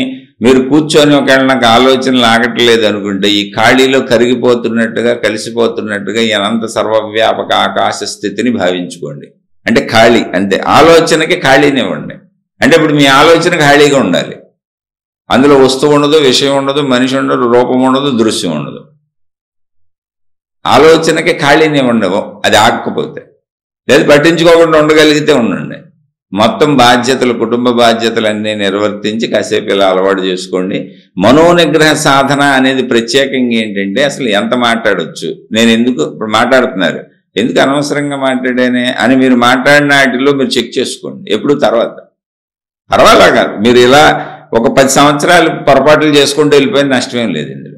మీరు కూర్చొని ఒకవేళ నాకు ఆలోచనలు ఆగట్లేదు అనుకుంటే, ఈ ఖాళీలో కరిగిపోతున్నట్టుగా, కలిసిపోతున్నట్టుగా ఈ అనంత సర్వవ్యాపక ఆకాశ స్థితిని భావించుకోండి. అంటే ఖాళీ అంతే. ఆలోచనకి ఖాళీనివ్వండి. అంటే ఇప్పుడు మీ ఆలోచన ఖాళీగా ఉండాలి. అందులో వస్తువు ఉండదు, విషయం ఉండదు, మనిషి ఉండదు, రూపం ఉండదు, దృశ్యం ఉండదు. ఆలోచనకి ఖాళీనివ్వండి. అది ఆగకపోతే, లేదు పట్టించుకోకుండా ఉండగలిగితే ఉండండి. మొత్తం బాధ్యతలు, కుటుంబ బాధ్యతలన్నీ నిర్వర్తించి కాసేపు ఇలా అలవాటు చేసుకోండి. మనోనిగ్రహ సాధన అనేది ప్రత్యేకంగా ఏంటంటే, అసలు ఎంత మాట్లాడొచ్చు, నేను ఎందుకు ఇప్పుడు మాట్లాడుతున్నారు, ఎందుకు అనవసరంగా మాట్లాడానే అని మీరు మాట్లాడిన వాటిలో మీరు చెక్ చేసుకోండి. ఎప్పుడు తర్వాత పర్వాలేగా, మీరు ఇలా ఒక 10 సంవత్సరాలు పొరపాట్లు చేసుకుంటూ వెళ్ళిపోయిన నష్టమేం లేదు ఇందులో.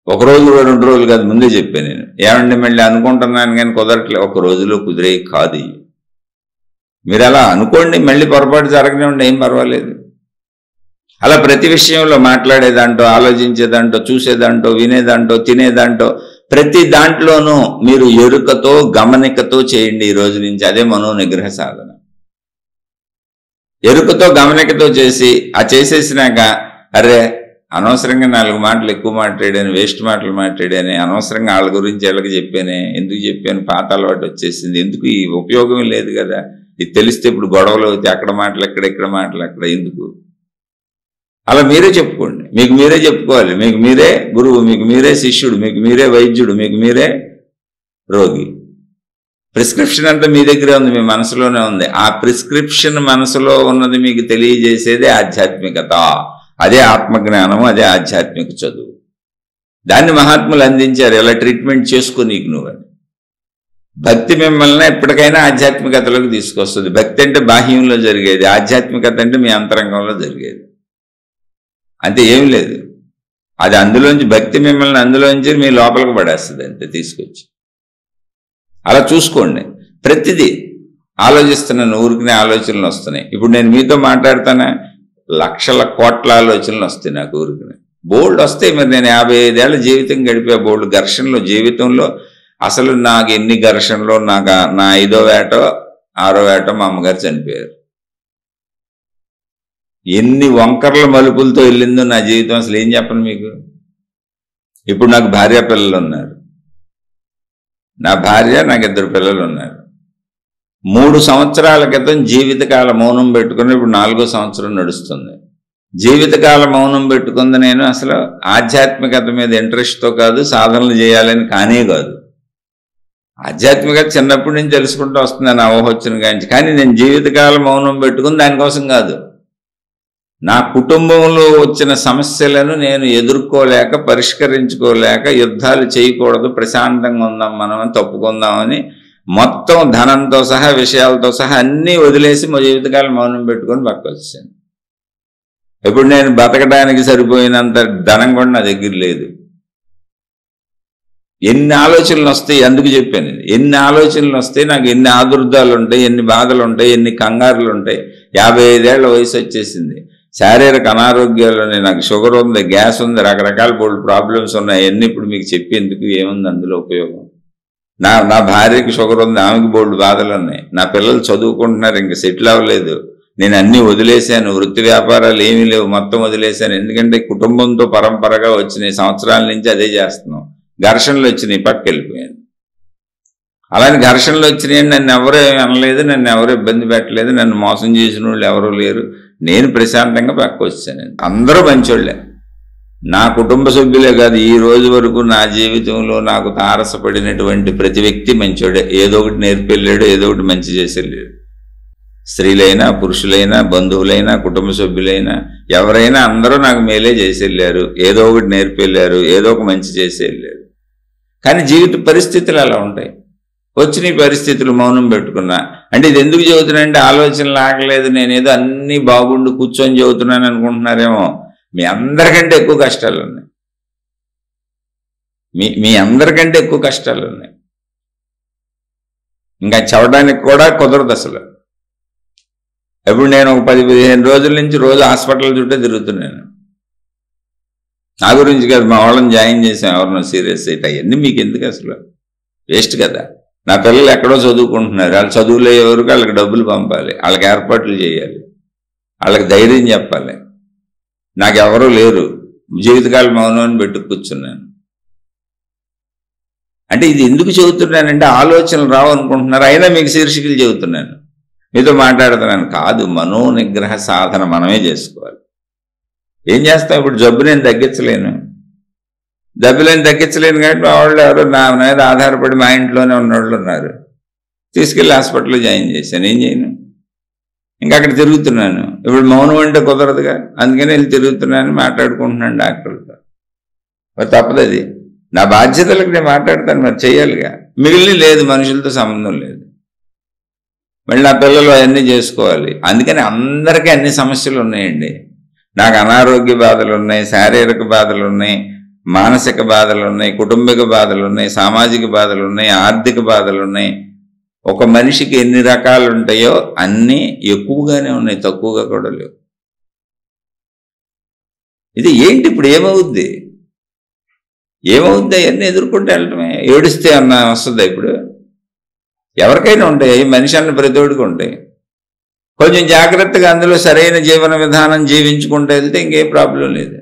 ఒక రోజు 2 రోజులు కాదు, ముందే చెప్పాను నేను. ఏమండి మళ్ళీ అనుకుంటున్నాను కానీ కుదరట్లేదు, ఒక రోజులో కుదిరే కాదు. మీరు అలా అనుకోండి, మళ్ళీ పొరపాటు జరగనివ్వండి, ఏం పర్వాలేదు. అలా ప్రతి విషయంలో మాట్లాడేదాంటో, ఆలోచించేదాంటో, చూసేదాంటో, వినేదాంటో, తినేదాంటో, ప్రతి దాంట్లోనూ మీరు ఎరుకతో, గమనికతో చేయండి ఈ రోజు నుంచి. అదే మనోనిగ్రహ సాధన. ఎరుకతో, గమనికతో చేసి, ఆ చేసేసినాక అరే అనవసరంగా 4 మాటలు ఎక్కువ మాట్లాడాను, వేస్ట్ మాటలు మాట్లాడాను, అనవసరంగా వాళ్ళ గురించి ఎలాగ చెప్పానే, ఎందుకు చెప్పాను, పాత అలవాటు వచ్చేసింది, ఎందుకు ఈ ఉపయోగం లేదు కదా, ఇది తెలిస్తే ఇప్పుడు గొడవలు అవుతాయి, అక్కడ మాటలు ఎక్కడ, ఇక్కడ మాటలు అక్కడ, ఎందుకు? అలా మీరే చెప్పుకోండి, మీకు మీరే చెప్పుకోవాలి. మీకు మీరే గురువు, మీకు మీరే శిష్యుడు, మీకు మీరే వైద్యుడు, మీకు మీరే రోగి. ప్రిస్క్రిప్షన్ అంతా మీ దగ్గరే ఉంది, మీ మనసులోనే ఉంది. ఆ ప్రిస్క్రిప్షన్ మనసులో ఉన్నది మీకు తెలియజేసేదే ఆధ్యాత్మికత. అదే ఆత్మజ్ఞానం, అదే ఆధ్యాత్మిక చదువు. దాన్ని మహాత్ములు అందించారు, ఎలా ట్రీట్మెంట్ చేసుకో నీకు నువ్వని. భక్తి మిమ్మల్ని ఎప్పటికైనా ఆధ్యాత్మికతలోకి తీసుకొస్తుంది. భక్తి అంటే బాహ్యంలో జరిగేది, ఆధ్యాత్మికత అంటే మీ అంతరంగంలో జరిగేది. అంతే, ఏం లేదు. అది అందులోంచి, భక్తి మిమ్మల్ని అందులోంచి మీ లోపలికి పడేస్తుంది అంతే తీసుకొచ్చి. అలా చూసుకోండి. ప్రతిదీ ఆలోచిస్తున్నాను, ఊరికినే ఆలోచనలు వస్తున్నాయి. ఇప్పుడు నేను మీతో మాట్లాడుతానా, లక్షల కోట్ల ఆలోచనలు వస్తాయి నాకు ఊరికినే, బోల్డ్ వస్తాయి. మరి నేను 55 ఏళ్ల జీవితం గడిపే బోల్డ్ ఘర్షణలో, జీవితంలో అసలు నాకు ఎన్ని ఘర్షణలో, నాకు నా 5వ ఏటో 6వ ఏటో మా అమ్మగారు చనిపోయారు. ఎన్ని వంకర్ల మలుపులతో వెళ్ళిందో నా జీవితం, అసలు ఏం చెప్పను మీకు. ఇప్పుడు నాకు భార్య పిల్లలు ఉన్నారు, నా భార్య, నాకు 2 పిల్లలు ఉన్నారు. 3 సంవత్సరాల క్రితం జీవితకాల మౌనం పెట్టుకుని ఇప్పుడు 4వ సంవత్సరం నడుస్తుంది. జీవితకాల మౌనం పెట్టుకుంది నేను అసలు ఆధ్యాత్మికత మీద ఇంట్రెస్ట్తో కాదు, సాధనలు చేయాలని కానే కాదు. ఆధ్యాత్మికత చిన్నప్పటి నుంచి తెలుసుకుంటూ వస్తుంది నా ఊహ వచ్చిన కానీ. కానీ నేను జీవితకాల మౌనం పెట్టుకుని దానికోసం కాదు. నా కుటుంబంలో వచ్చిన సమస్యలను నేను ఎదుర్కోలేక, పరిష్కరించుకోలేక, యుద్ధాలు చేయకూడదు, ప్రశాంతంగా ఉందాం మనం అని, తప్పుకుందామని మొత్తం ధనంతో సహా, విషయాలతో సహా అన్నీ వదిలేసి మా జీవితకాలం మౌనం పెట్టుకొని పక్కకు వచ్చాను. ఇప్పుడు నేను బతకడానికి సరిపోయినంత ధనం కూడా నా దగ్గర లేదు. ఎన్ని ఆలోచనలు వస్తాయి, అందుకు చెప్పాను. ఎన్ని ఆలోచనలు వస్తాయి, నాకు ఎన్ని ఆదుర్దాలు ఉంటాయి, ఎన్ని బాధలు ఉంటాయి, ఎన్ని కంగారులు ఉంటాయి. 55 ఏళ్ల వయసు వచ్చేసింది. శారీరక అనారోగ్యాలు ఉన్నాయి, నాకు షుగర్ ఉంది, గ్యాస్ ఉంది, రకరకాల బోల్డ్ ప్రాబ్లమ్స్ ఉన్నాయి. ఎన్ని ఇప్పుడు మీకు చెప్పేందుకు ఏముంది అందులో ఉపయోగం? నా భార్యకి షుగర్ ఉంది, ఆమెకి బోల్డ్ బాధలు ఉన్నాయి. నా పిల్లలు చదువుకుంటున్నారు, ఇంక సెటిల్ అవ్వలేదు. నేను అన్నీ వదిలేశాను, వృత్తి వ్యాపారాలు ఏమీ లేవు, మొత్తం వదిలేశాను. ఎందుకంటే కుటుంబంతో పరంపరగా వచ్చినాయి, సంవత్సరాల నుంచి అదే చేస్తున్నాం. ఘర్షణలు వచ్చినాయి, పట్టుకెళ్ళిపోయాను. అలానే ఘర్షణలు వచ్చినాయి, నన్ను ఎవరు అనలేదు, నన్ను ఎవరు ఇబ్బంది పెట్టలేదు, నన్ను మోసం చేసిన వాళ్ళు ఎవరూ లేరు. నేను ప్రశాంతంగా పక్కకు వచ్చాను. అందరూ మంచోళ్ళే, నా కుటుంబ సభ్యులే కాదు, ఈ రోజు వరకు నా జీవితంలో నాకు తారసపడినటువంటి ప్రతి వ్యక్తి మంచోడే. ఏదో ఒకటి నేర్పెళ్ళాడు, ఏదో ఒకటి మంచి చేసి వెళ్ళాడు. స్త్రీలైనా, పురుషులైనా, బంధువులైనా, కుటుంబ సభ్యులైనా, ఎవరైనా అందరూ నాకు మేలే చేసి వెళ్ళారు, ఏదో ఒకటి నేర్పెళ్ళారు, ఏదో ఒక మంచి చేసి వెళ్ళారు. కానీ జీవిత పరిస్థితులు అలా ఉంటాయి. వచ్చిన పరిస్థితులు మౌనం పెట్టుకున్నా అంటే ఇది ఎందుకు చెబుతున్నానంటే ఆలోచనలు ఆగలేదు, నేనేదో అన్నీ బాగుండు కూర్చొని చెబుతున్నాను అనుకుంటున్నారేమో. మీ అందరికంటే ఎక్కువ కష్టాలు ఉన్నాయి, మీ అందరికంటే ఎక్కువ కష్టాలు ఉన్నాయి. ఇంకా చెప్పడానికి కూడా కుదరదు అసలు. ఇప్పుడు నేను ఒక 10-15 రోజుల నుంచి రోజు హాస్పిటల్ చుట్టూ తిరుగుతున్నాను. నా గురించి కాదు, మా వాళ్ళని జాయిన్ చేసాం, ఎవరినో సీరియస్ అయితే. అవన్నీ మీకు ఎందుకు అసలు, వేస్ట్ కదా. నా పిల్లలు ఎక్కడో చదువుకుంటున్నారు, వాళ్ళ చదువులో ఎవరికి వాళ్ళకి డబ్బులు పంపాలి, వాళ్ళకి ఏర్పాట్లు చేయాలి, వాళ్ళకి ధైర్యం చెప్పాలి. నాకెవరూ లేరు, జీవితకాలం మౌనం పెట్టుకు కూర్చున్నాను. అంటే ఇది ఎందుకు చెబుతున్నానంటే ఆలోచనలు రావు అనుకుంటున్నారు, అయినా మీకు శీర్షికలు చెబుతున్నాను, మీతో మాట్లాడుతున్నాను. కాదు, మనోనిగ్రహ సాధన మనమే చేసుకోవాలి. ఏం చేస్తాం? ఇప్పుడు జబ్బు నేను తగ్గించలేను కాబట్టి మా వాళ్ళు ఎవరో నా మీద ఆధారపడి మా ఇంట్లోనే ఉన్నవాళ్ళు ఉన్నారు, తీసుకెళ్ళి హాస్పిటల్లో జాయిన్ చేశాను. ఏం చేయను? ఇంకా అక్కడ తిరుగుతున్నాను. ఇప్పుడు మౌనం అంటే కుదరదుగా, అందుకని వెళ్ళి తిరుగుతున్నాను, మాట్లాడుకుంటున్నాను డాక్టర్తో. మరి తప్పదు, అది నా బాధ్యతలకు నేను మాట్లాడతాను, మరి చెయ్యాలిగా. మిగిలిన లేదు, మనుషులతో సంబంధం లేదు. మళ్ళీ నా పిల్లలు అవన్నీ చేసుకోవాలి. అందుకని అందరికీ అన్ని సమస్యలు ఉన్నాయండి. నాకు అనారోగ్య బాధలు ఉన్నాయి, శారీరక బాధలు ఉన్నాయి, మానసిక బాధలు ఉన్నాయి, కుటుంబిక బాధలు ఉన్నాయి, సామాజిక బాధలు ఉన్నాయి, ఆర్థిక బాధలు ఉన్నాయి. ఒక మనిషికి ఎన్ని రకాలు ఉంటాయో అన్నీ ఎక్కువగానే ఉన్నాయి, తక్కువగా కూడా లేవు. ఇది ఏంటి ఇప్పుడు ఏమవుద్ది అవన్నీ ఎదుర్కొంటే వెళ్ళటమే. ఏడిస్తే అన్న వస్తుందా? ఇప్పుడు ఎవరికైనా ఉంటాయి, మనిషి అన్న ప్రతివాడికి ఉంటాయి. కొంచెం జాగ్రత్తగా అందులో సరైన జీవన విధానం జీవించుకుంటూ వెళ్తే ఇంకే ప్రాబ్లం లేదు.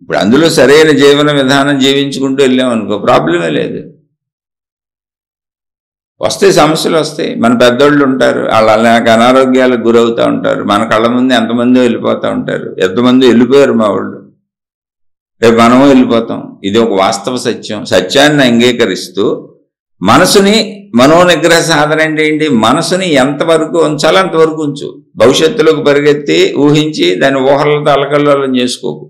ఇప్పుడు అందులో సరైన జీవన విధానం జీవించుకుంటూ వెళ్ళామనుకో ప్రాబ్లమే లేదు. వస్తాయి, సమస్యలు వస్తాయి. మన పెద్దోళ్ళు ఉంటారు, వాళ్ళు అలాగ అనారోగ్యాలకు గురవుతూ ఉంటారు. మన కళ్ళ ముందు ఎంతమంది వెళ్ళిపోతూ ఉంటారు, ఎంతమంది వెళ్ళిపోయారు మా వాళ్ళు. రేపు మనము వెళ్ళిపోతాం. ఇది ఒక వాస్తవ సత్యం. సత్యాన్ని అంగీకరిస్తూ మనసుని, మనోనిగ్రహ సాధన అంటే ఏంటి? మనసుని ఎంతవరకు ఉంచాలో అంతవరకు ఉంచు. భవిష్యత్తులోకి పరిగెత్తి ఊహించి దాని ఊహలతో అలకల్లోలం చేసుకోకు.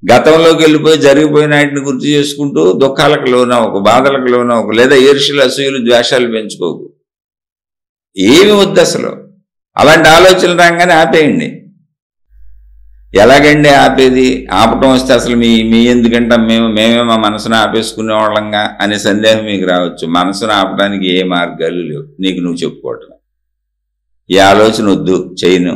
గతంలోకి వెళ్ళిపోయి జరిగిపోయిన వాటిని గుర్తు చేసుకుంటూ దుఃఖాలకు లోనవకు, బాధలకు లోనవకు, లేదా ఈర్ష్యలు, అసూయలు, ద్వేషాలు పెంచుకోకు. ఏమి వద్దు అసలు. అలాంటి ఆలోచనలు రాగానే ఆపేయండి. ఎలాగండి ఆపేది? ఆపటం వస్తే అసలు మీ ఎందుకంటే మేమే మా మనసును ఆపేసుకునే వాళ్ళంగా అనే సందేహం మీకు రావచ్చు. మనసును ఆపడానికి ఏ మార్గాలు లేవు, నీకు నువ్వు చెప్పుకోవటం. ఈ ఆలోచన వద్దు, చేయను,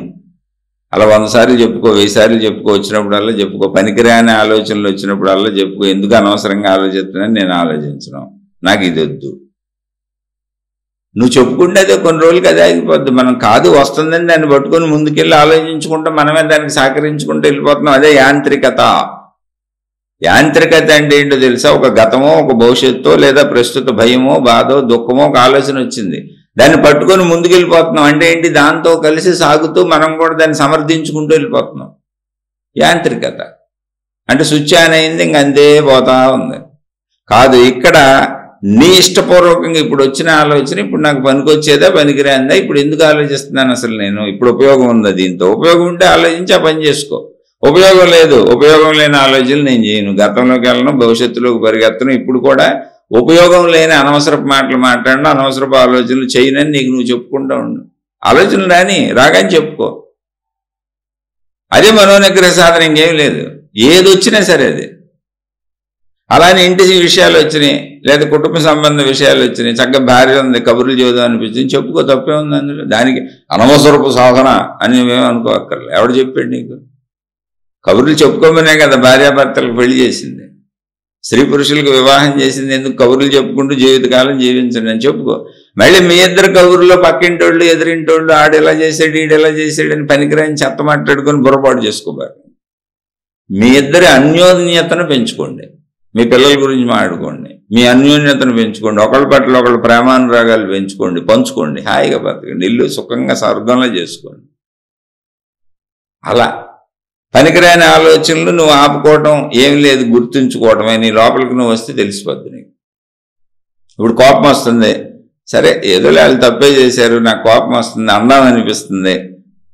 అలా 100 సార్లు చెప్పుకో, 1000 సార్లు చెప్పుకో, వచ్చినప్పుడల్లా చెప్పుకో. పనికిరాని ఆలోచనలు వచ్చినప్పుడల్లా చెప్పుకో. ఎందుకు అనవసరంగా ఆలోచిస్తున్నాను, నేను ఆలోచించను, నాకు ఇది వద్దు. నువ్వు చెప్పుకుంటే అదే కొన్ని రోజులకి అదే ఆగిపోద్ది. మనం కాదు వస్తుందని దాన్ని పట్టుకొని ముందుకెళ్ళి ఆలోచించుకుంటే మనమే దానికి సహకరించుకుంటూ వెళ్ళిపోతున్నాం. అదే యాంత్రికత. యాంత్రికత అంటే ఏంటో తెలుసా? ఒక గతమో, ఒక భవిష్యత్తు, లేదా ప్రస్తుత భయమో, బాధో, దుఃఖమో ఒక ఆలోచన వచ్చింది, దాన్ని పట్టుకొని ముందుకెళ్ళిపోతున్నాం. అంటే ఏంటి? దాంతో కలిసి సాగుతూ మనం కూడా దాన్ని సమర్థించుకుంటూ వెళ్ళిపోతున్నాం. యాంత్రికత అంటే స్విచ్ ఆన్ అయింది, ఇంక అంతే పోతా ఉంది. కాదు, ఇక్కడ నీ ఇష్టపూర్వకంగా ఇప్పుడు వచ్చిన ఆలోచన ఇప్పుడు నాకు పనికొచ్చేదా, పనికిరాందా, ఇప్పుడు ఎందుకు ఆలోచిస్తున్నాను అసలు నేను, ఇప్పుడు ఉపయోగం ఉందా, దీంతో ఉపయోగం ఉంటే ఆలోచించి ఆ పని చేసుకో. ఉపయోగం లేదు, ఉపయోగం లేని ఆలోచనలు నేను చేయను. గతంలోకి వెళ్ళను, భవిష్యత్తులోకి పరిగెత్తను. ఇప్పుడు కూడా ఉపయోగం లేని అనవసరపు మాటలు మాట్లాడను, అనవసరపు ఆలోచనలు చేయనని నీకు నువ్వు చెప్పుకుంటూ ఉండు. ఆలోచనలు రాగానే చెప్పుకో. అదే మనోనిగ్రహ సాధన, ఇంకేం లేదు. ఏది వచ్చినా సరే అది. అలానే ఇంటి విషయాలు వచ్చినాయి, లేదా కుటుంబ సంబంధ విషయాలు వచ్చినాయి, చక్కగా భార్య ఉంది, కబుర్లు చూద్దాం అనిపించింది, చెప్పుకో, తప్పే ఉంది అందులో. దానికి అనవసరపు సాధన అని మేము అనుకోక్కర్లే. ఎవడు చెప్పాడు నీకు? కబుర్లు చెప్పుకోమనే కదా భార్యాభర్తలకు పెళ్లి చేసింది, స్త్రీ పురుషులకు వివాహం చేసింది. ఎందుకు? కబుర్లు చెప్పుకుంటూ జీవితకాలం జీవించండి అని చెప్పుకో. మళ్ళీ మీ ఇద్దరు కబుర్లో పక్కింటోళ్ళు, ఎదురింటోళ్ళు, ఆడు ఎలా చేసాడు, ఈడు ఎలా చేసాడు అని పనికిరాని చెత్త మాట్లాడుకొని బుర్రపాటు చేసుకోబారు. మీ ఇద్దరి అన్యోన్యతను పెంచుకోండి. మీ పిల్లల గురించి మాట్లాడుకోండి, మీ అన్యోన్యతను పెంచుకోండి, ఒకళ్ళ పట్ల ఒకళ్ళు ప్రేమానురాగాలు పెంచుకోండి, పంచుకోండి, హాయిగా బతకండి, ఇల్లు సుఖంగా స్వర్గంలో చేసుకోండి. అలా పనికిరాని ఆలోచనలు నువ్వు ఆపుకోవటం ఏం లేదు, గుర్తుంచుకోవటమే. నీ లోపలికి నువ్వు వస్తే తెలిసిపోద్ది నీకు. ఇప్పుడు కోపం వస్తుంది, సరే ఏదో వాళ్ళు తప్పే చేశారు, నాకు కోపం వస్తుంది, అందాం అనిపిస్తుంది,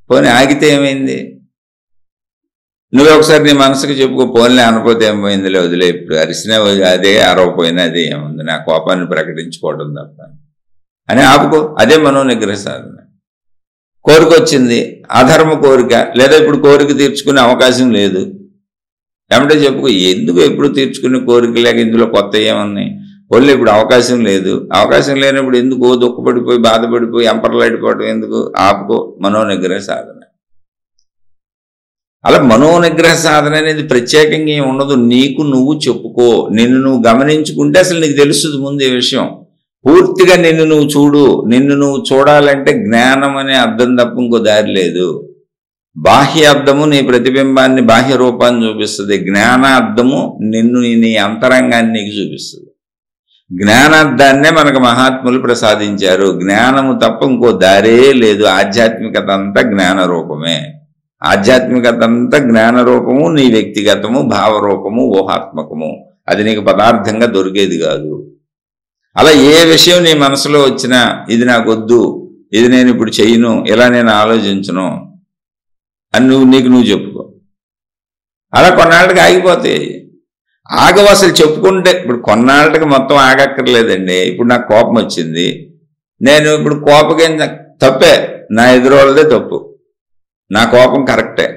పోనీ ఆగితే ఏమైంది? నువ్వే ఒకసారి నీ మనసుకు చెప్పుకో, పోన్లే అనపోతే ఏమైందిలే, వదిలే, ఇప్పుడు అరిసినా అదే, అరవపోయినా అదే, ఏముంది, నా కోపాన్ని ప్రకటించుకోవడం తప్ప అని ఆపుకో. అదే మనోనిగ్రహ సాధన. కోరిక వచ్చింది, అధర్మ కోరిక, లేదా ఇప్పుడు కోరిక తీర్చుకునే అవకాశం లేదు, ఏమంటే చెప్పుకో. ఎందుకు ఎప్పుడు తీర్చుకునే కోరిక లేక ఇందులో కొత్త ఏమన్నాయి? వాళ్ళు ఇప్పుడు అవకాశం లేదు, అవకాశం లేనప్పుడు ఎందుకు దుఃఖపడిపోయి బాధపడిపోయి ఎంపర్లాడిపోవడం ఎందుకు? ఆపుకో. మనోనిగ్రహ సాధన. అలా మనోనిగ్రహ సాధన అనేది ప్రత్యేకంగా ఏమి ఉండదు. నీకు నువ్వు చెప్పుకో, నిన్ను నువ్వు గమనించుకుంటే అసలు నీకు తెలుస్తుంది ముందు ఈ విషయం. పూర్తిగా నిన్ను నువ్వు చూడు. నిన్ను నువ్వు చూడాలంటే జ్ఞానం అనే అర్థం తప్ప ఇంకో దారి లేదు. బాహ్య అర్థము నీ ప్రతిబింబాన్ని, బాహ్య రూపాన్ని చూపిస్తుంది. జ్ఞానార్థము నిన్ను, నీ అంతరంగాన్ని నీకు చూపిస్తుంది. జ్ఞానార్థాన్నే మనకు మహాత్ములు ప్రసాదించారు. జ్ఞానము తప్ప ఇంకో దారే లేదు. ఆధ్యాత్మికత అంతా జ్ఞాన రూపమే. ఆధ్యాత్మికత అంతా జ్ఞాన రూపము, నీ వ్యక్తిగతము, భావరూపము, ఊహాత్మకము. అది నీకు పదార్థంగా దొరికేది కాదు. అలా ఏ విషయం నీ మనసులో వచ్చినా ఇది నాకు వద్దు, ఇది నేను ఇప్పుడు చెయ్యను, ఇలా నేను ఆలోచించను అని నీకు నువ్వు చెప్పుకో. అలా కొన్నాళ్ళకి ఆగిపోతాయి. ఆగవు అసలు చెప్పుకుంటే. ఇప్పుడు కొన్నాళ్ళకి మొత్తం ఆగక్కర్లేదండి. ఇప్పుడు నాకు కోపం వచ్చింది, నేను ఇప్పుడు కోపకేం తప్పే, నా ఎదురోళ్ళదే తప్పు, నా కోపం కరెక్టే.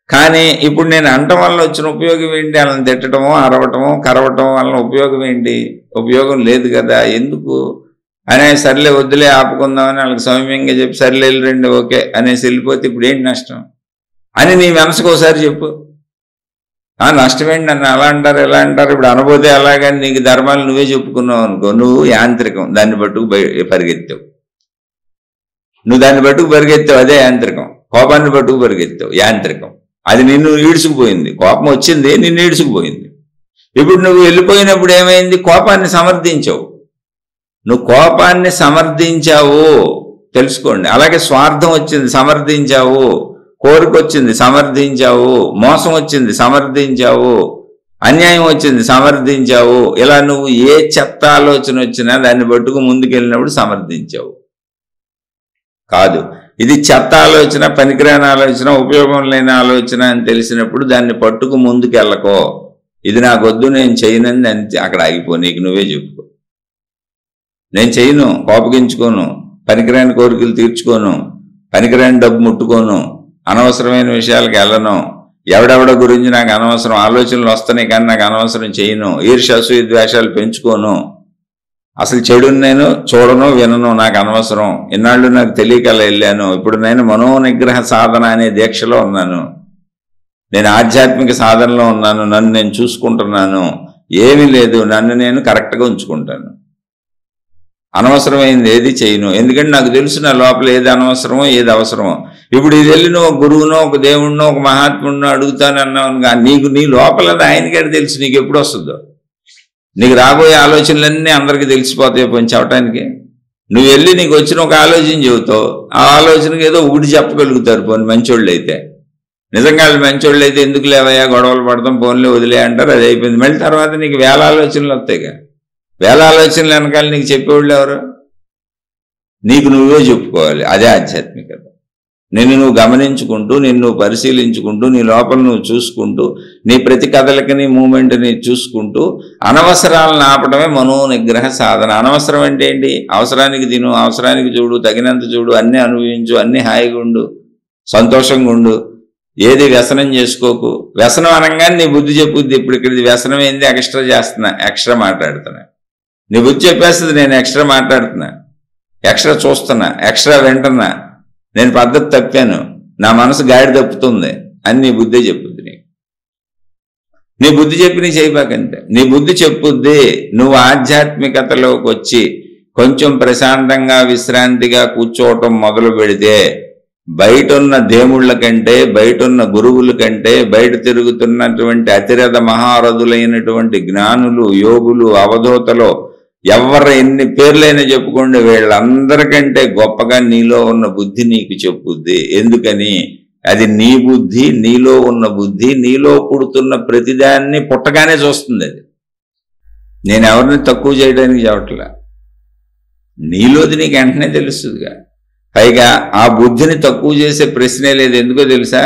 కానీ ఇప్పుడు నేను అనటం వల్ల వచ్చిన ఉపయోగం ఏంటి? వాళ్ళని తిట్టడమో, అరవటమో, కరవటం వలన ఉపయోగం ఏంటి? ఉపయోగం లేదు కదా. ఎందుకు అనే సర్లే వద్దులే ఆపుకుందామని వాళ్ళకి సౌమ్యంగా చెప్పి సర్లే రండి ఓకే అనేసి వెళ్ళిపోతే ఇప్పుడు ఏంటి నష్టం అని నీ మనసుకు ఒకసారి చెప్పు. నష్టమేంటి, నన్ను అలా అంటారు ఎలా అంటారు, ఇప్పుడు అనబోతే అలాగని నీకు ధర్మాలు నువ్వే చెప్పుకున్నావు అనుకో, నువ్వు యాంత్రికం, దాన్ని పట్టుకు పరిగెత్తావు. నువ్వు దాన్ని పట్టుకు పరిగెత్తావు, అదే యాంత్రికం. కోపాన్ని పట్టుకు పరిగెత్తావు, యాంత్రికం. అది నిన్ను ఈడ్చుకుపోయింది. కోపం వచ్చింది, నిన్ను ఈడ్చుకుపోయింది. ఇప్పుడు నువ్వు వెళ్ళిపోయినప్పుడు ఏమైంది? కోపాన్ని సమర్థించావు. నువ్వు కోపాన్ని సమర్థించావు, తెలుసుకోండి. అలాగే స్వార్థం వచ్చింది, సమర్థించావు. కోరిక వచ్చింది, సమర్థించావు. మోసం వచ్చింది, సమర్థించావు. అన్యాయం వచ్చింది, సమర్థించావు. ఇలా నువ్వు ఏ చెత్త ఆలోచన వచ్చినా దాన్ని పట్టుకు ముందుకెళ్ళినప్పుడు సమర్థించావు. కాదు, ఇది చెత్త ఆలోచన, పనికిరాని ఆలోచన, ఉపయోగం లేని ఆలోచన అని తెలిసినప్పుడు దాన్ని పట్టుకు ముందుకెళ్ళకో. ఇది నాకు వద్దు, నేను చేయనని అక్కడ ఆగిపో. నీకు నువ్వే చెప్పుకో, నేను చేయను, కోపగించుకోను, పనికిరాని కోరికలు తీర్చుకోను, పనికిరాని డబ్బు ముట్టుకోను, అనవసరమైన విషయాలకు వెళ్ళను, ఎవడెవడ గురించి నాకు అనవసరం ఆలోచనలు వస్తున్నాయి కానీ నాకు అనవసరం చేయను, ఈర్ష్య అసూయ ద్వేషాలు పెంచుకోను, అసలు చెడుని నేను చూడను వినను, నాకు అనవసరం, ఇన్నాళ్ళు నాకు తెలియక వెళ్ళాను, ఇప్పుడు నేను మనోనిగ్రహ సాధన అనే దీక్షలో ఉన్నాను, నేను ఆధ్యాత్మిక సాధనలో ఉన్నాను, నన్ను నేను చూసుకుంటున్నాను, ఏమీ లేదు, నన్ను నేను కరెక్ట్గా ఉంచుకుంటాను. అనవసరమైంది ఏది చేయను, ఎందుకంటే నాకు తెలుసు నా లోపల ఏది అనవసరమో ఏది అవసరమో. ఇప్పుడు ఇది వెళ్ళి నువ్వు ఒక గురువునో ఒక దేవుణ్ణో ఒక మహాత్ముడినో అడుగుతానన్నావు, నీకు నీ లోపల ఆయనకే తెలుసు నీకు ఎప్పుడు వస్తుందో. నీకు రాబోయే ఆలోచనలన్నీ అందరికీ తెలిసిపోతాయి పోయి చెప్పటానికి. నువ్వు వెళ్ళి నీకు వచ్చిన ఒక ఆలోచన చెబుతావు, ఆ ఆలోచనకి ఏదో ఒకటి చెప్పగలుగుతారు పోనీ మంచోళ్ళు అయితే. నిజంగా వాళ్ళు మంచోళ్ళు అయితే ఎందుకు లేవయ్యా గొడవలు పడతాం పోన్లే వదిలే అంటారు, అది అయిపోయింది. మళ్ళీ తర్వాత నీకు వేల ఆలోచనలు వస్తాయిగా. వేల ఆలోచనలు వెనకాల నీకు చెప్పేవాళ్ళు ఎవరు? నీకు నువ్వే చెప్పుకోవాలి. అదే ఆధ్యాత్మికత. నిన్ను నువ్వు గమనించుకుంటూ, నిన్ను నువ్వు పరిశీలించుకుంటూ, నీ లోపల నువ్వు చూసుకుంటూ, నీ ప్రతి కదలికని మూమెంట్ని చూసుకుంటూ అనవసరాలను ఆపడమే మనోనిగ్రహ సాధన. అనవసరం అంటే ఏంటి? అవసరానికి తిను, అవసరానికి చూడు, తగినంత చూడు, అన్నీ అనుభవించు, అన్నీ హాయిగా ఉండు, సంతోషంగా ఉండు, ఏది వ్యసనం చేసుకోకు. వ్యసనం అనగానే నీ బుద్ధి చెప్పుద్ది, ఇప్పుడు ఇక్కడ వ్యసనం ఏంది, ఎక్స్ట్రా చేస్తున్నా, ఎక్స్ట్రా మాట్లాడుతున్నా. నీ బుద్ధి చెప్పేస్తుంది నేను ఎక్స్ట్రా మాట్లాడుతున్నా, ఎక్స్ట్రా చూస్తున్నా, ఎక్స్ట్రా వింటున్నా, నేను పద్ధతి తప్పాను, నా మనసు గాడి తప్పుతుంది అని నీ బుద్ధే చెప్పుద్ది. నీ బుద్ధి చెప్పి నీ చేయబాకంతే. నీ బుద్ధి చెప్పుద్ది నువ్వు ఆధ్యాత్మికతలోకి వచ్చి కొంచెం ప్రశాంతంగా విశ్రాంతిగా కూర్చోవటం మొదలు పెడితే బయటున్న దేవుళ్ళ కంటే, బయటున్న గురువుల కంటే, బయట తిరుగుతున్నటువంటి అతిరథ మహారథులైనటువంటి జ్ఞానులు, యోగులు, అవధూతలు ఎవరు ఎన్ని పేర్లైనా చెప్పుకోండి, వీళ్ళందరికంటే గొప్పగా నీలో ఉన్న బుద్ధి నీకు చెప్పుద్ది. ఎందుకని? అది నీ బుద్ధి, నీలో ఉన్న బుద్ధి, నీలో పుడుతున్న ప్రతిదాన్ని పుట్టగానే చూస్తుంది. అది నేను ఎవరిని తక్కువ చేయడానికి చెప్పట్లా, నీలోది నీకు వెంటనే తెలుస్తుందిగా. పైగా ఆ బుద్ధిని తక్కువ చేసే ప్రశ్నే లేదు. ఎందుకో తెలుసా?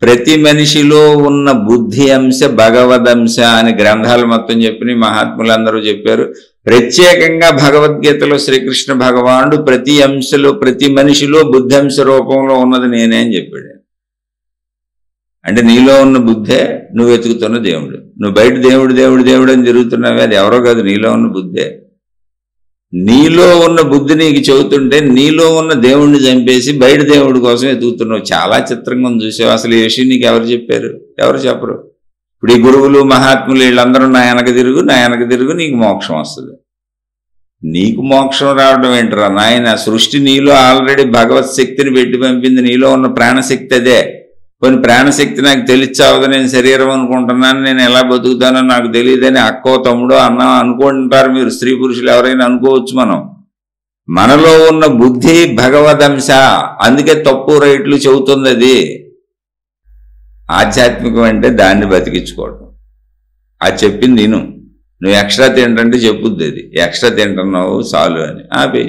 ప్రతి మనిషిలో ఉన్న బుద్ధి అంశ భగవదంశ అని గ్రంథాలు మొత్తం చెప్పిన మహాత్ములందరూ చెప్పారు. ప్రత్యేకంగా భగవద్గీతలో శ్రీకృష్ణ భగవానుడు ప్రతి అంశలో, ప్రతి మనిషిలో బుద్ధి అంశ రూపంలో ఉన్నది నేనే అని చెప్పాడు. అంటే నీలో ఉన్న బుద్ధే నువ్వు వెతుకుతున్న దేవుడు. నువ్వు బయట దేవుడు దేవుడు దేవుడు అని తిరుగుతున్నావే, అది ఎవరో కాదు, నీలో ఉన్న బుద్ధే. నీలో ఉన్న బుద్ధి నీకు చెబుతుంటే నీలో ఉన్న దేవుణ్ణి చంపేసి బయట దేవుడి కోసం ఎదుగుతున్నావు. చాలా చిత్రంగా ఉంది, చూసావు. అసలు ఈ విషయం నీకు ఎవరు చెప్పారు? ఎవరు చెప్పరు. ఇప్పుడు ఈ గురువులు మహాత్ములు వీళ్ళందరూ నా వెనక తిరుగు నీకు మోక్షం వస్తుంది. నీకు మోక్షం రావడం ఏంటరా నాయన? సృష్టి నీలో ఆల్రెడీ భగవత్ శక్తిని పెట్టి పంపింది. నీలో ఉన్న ప్రాణశక్తి అదే. కొన్ని ప్రాణశక్తి నాకు తెలియచావదు, నేను శరీరం అనుకుంటున్నాను, నేను ఎలా బతుకుతానో నాకు తెలియదని అక్కో తమ్ముడో అన్న అనుకుంటారు మీరు. స్త్రీ పురుషులు ఎవరైనా అనుకోవచ్చు. మనలో ఉన్న బుద్ధి భగవదంశ, అందుకే తప్పు రైట్లు చెబుతుంది. అది ఆధ్యాత్మికం అంటే దాన్ని బతికించుకోవడం. అది చెప్పింది నువ్వు ఎక్స్ట్రా తింటంటే చెప్పుద్ది. అది ఎక్స్ట్రా తింటున్నావు చాలు అని ఆపి.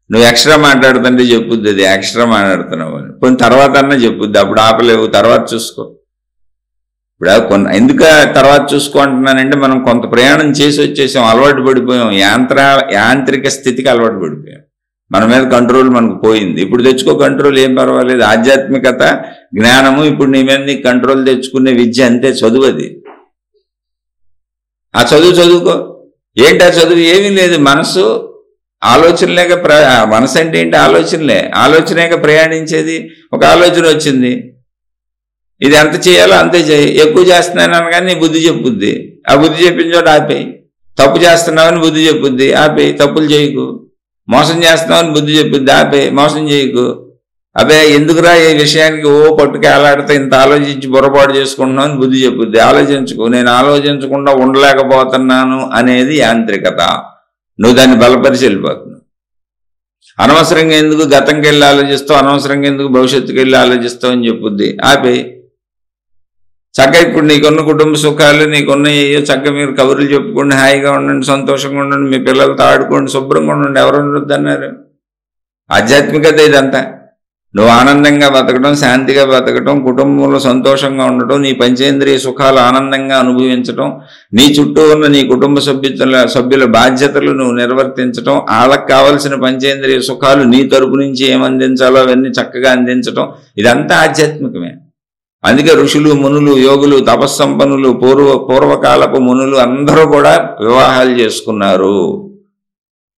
నువ్వు ఎక్స్ట్రా మాట్లాడుతుంటే చెప్పుద్ది, అది ఎక్స్ట్రా మాట్లాడుతున్నావు అని. కొన్ని తర్వాత అన్నా చెప్పుద్ది, అప్పుడు ఆపలేవు, తర్వాత చూసుకో. ఇప్పుడు ఎందుకు తర్వాత చూసుకో అంటున్నానంటే, మనం కొంత ప్రయాణం చేసి వచ్చేసాం, అలవాటు పడిపోయాం, యాంత్రిక స్థితికి అలవాటు పడిపోయాం. మన మీద కంట్రోల్ మనకు పోయింది. ఇప్పుడు తెచ్చుకో కంట్రోల్, ఏం పర్వాలేదు. ఆధ్యాత్మికత జ్ఞానము ఇప్పుడు నీ మీద నీకు కంట్రోల్ తెచ్చుకునే విద్య అంతే. చదువు అది. ఆ చదువుకో. ఏంటి ఆ చదువు? ఏమీ లేదు. మనసు ఆలోచనలేక మనసు అంటే ఏంటి? ఆలోచనలే. ఆలోచనేక ప్రయాణించేది. ఒక ఆలోచన వచ్చింది, ఇది ఎంత చేయాలో అంతే చేయి. ఎక్కువ చేస్తున్నాను అనగానే నీ బుద్ధి చెప్పుద్ది, ఆ బుద్ధి చెప్పిన చోట ఆపేయి. తప్పు చేస్తున్నావని బుద్ధి చెప్పుద్ది, ఆపేయి, తప్పులు చేయకు. మోసం చేస్తున్నావని బుద్ధి చెప్పుద్ది, ఆపేయి, మోసం చేయకు. అబ్బే ఎందుకురా ఈ విషయానికి పట్టుకు ఏలాడితే ఇంత ఆలోచించి బుర్రపాటు చేసుకుంటున్నావు అని బుద్ధి చెప్పుద్ది. ఆలోచించుకో. నేను ఆలోచించకుండా ఉండలేకపోతున్నాను అనేది యాంత్రికత. నువ్వు దాన్ని బలపరిచి వెళ్ళిపోతున్నావు. అనవసరంగా ఎందుకు గతంకి వెళ్ళి ఆలోచిస్తావు, అనవసరంగా ఎందుకు భవిష్యత్తుకి వెళ్ళి ఆలోచిస్తావు అని చెప్పుద్ది, ఆపేయి. చక్కగా ఇప్పుడు నీకున్న కుటుంబ సుఖాలు, నీకున్న ఏయో చక్కగా మీరు కబుర్లు చెప్పుకోండి, హాయిగా ఉండండి, సంతోషంగా ఉండండి, మీ పిల్లలతో ఆడుకోండి, శుభ్రంగా ఉండండి. ఎవరు ఉండొద్దు అన్నారు? ఆధ్యాత్మికత ఇదంతా. నువ్వు ఆనందంగా బతకడం, శాంతిగా బతకడం, కుటుంబంలో సంతోషంగా ఉండటం, నీ పంచేంద్రియ సుఖాలు ఆనందంగా అనుభవించటం, నీ చుట్టూ ఉన్న నీ కుటుంబ సభ్యుల బాధ్యతలు నువ్వు నిర్వర్తించటం, వాళ్ళకి కావలసిన పంచేంద్రియ సుఖాలు నీ తరపు నుంచి ఏమందించాలో అవన్నీ చక్కగా అందించటం, ఇదంతా ఆధ్యాత్మికమే. అందుకే ఋషులు, మునులు, యోగులు, తపస్సంపన్నులు, పూర్వకాలపు మునులు అందరూ కూడా వివాహాలు చేసుకున్నారు,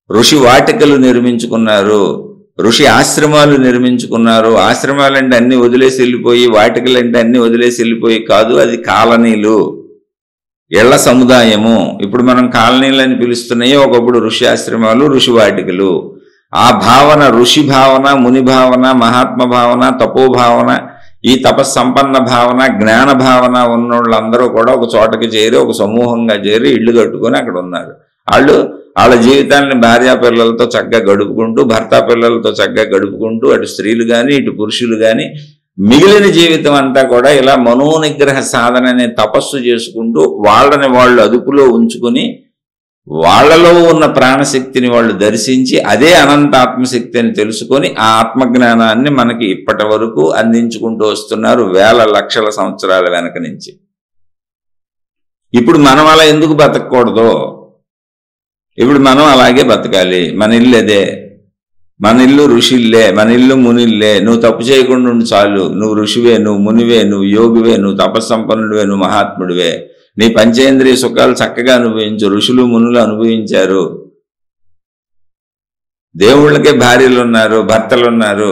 ఋషి వాటికలు నిర్మించుకున్నారు, ఋషి ఆశ్రమాలు నిర్మించుకున్నారు. ఆశ్రమాలంటే అన్ని వదిలేసి వెళ్ళిపోయి, వాటికలంటే అన్ని వదిలేసి వెళ్ళిపోయి కాదు, అది కాలనీలు. ఇళ్ల సముదాయము. ఇప్పుడు మనం కాలనీలని పిలుస్తున్నాయి, ఒకప్పుడు ఋషి ఆశ్రమాలు, ఋషి వాటికలు. ఆ భావన, ఋషి భావన, ముని భావన, మహాత్మ భావన, తపోభావన, ఈ తపస్సంపన్న భావన, జ్ఞాన భావన ఉన్నోళ్ళందరూ కూడా ఒక చోటకి చేరి, ఒక సమూహంగా చేరి ఇళ్ళు కట్టుకొని అక్కడ ఉన్నారు. వాళ్ళ జీవితాన్ని భార్యా పిల్లలతో చక్కగా గడుపుకుంటూ, భర్త పిల్లలతో చక్కగా గడుపుకుంటూ, అటు స్త్రీలు కానీ ఇటు పురుషులు కానీ మిగిలిన జీవితం అంతా కూడా ఇలా మనోనిగ్రహ సాధన అనే తపస్సు చేసుకుంటూ వాళ్ళని వాళ్ళు అదుపులో ఉంచుకుని వాళ్లలో ఉన్న ప్రాణశక్తిని వాళ్ళు దర్శించి అదే అనంత ఆత్మశక్తి అని తెలుసుకొని ఆ ఆత్మజ్ఞానాన్ని మనకి ఇప్పటి వరకు అందించుకుంటూ వస్తున్నారు వేల లక్షల సంవత్సరాల వెనక నుంచి. ఇప్పుడు మనం అలా ఎందుకు బతకూడదు? ఇప్పుడు మనం అలాగే బతకాలి. మన ఇల్లు అదే, మన ఇల్లు ఋషిల్లే, మన ఇల్లు మునిల్లే. నువ్వు తప్పు చేయకుండా ఉండి చాలు. నువ్వు ఋషివే, నువ్వు మునివే, నువ్వు యోగివే, నువ్వు తపస్సంపన్నుడివే, నువ్వు మహాత్ముడివే. నీ పంచేంద్రియ సుఖాలు చక్కగా అనుభవించు. ఋషులు మునులు అనుభవించారు. దేవుళ్ళకే భార్యలు ఉన్నారు, భర్తలు ఉన్నారు,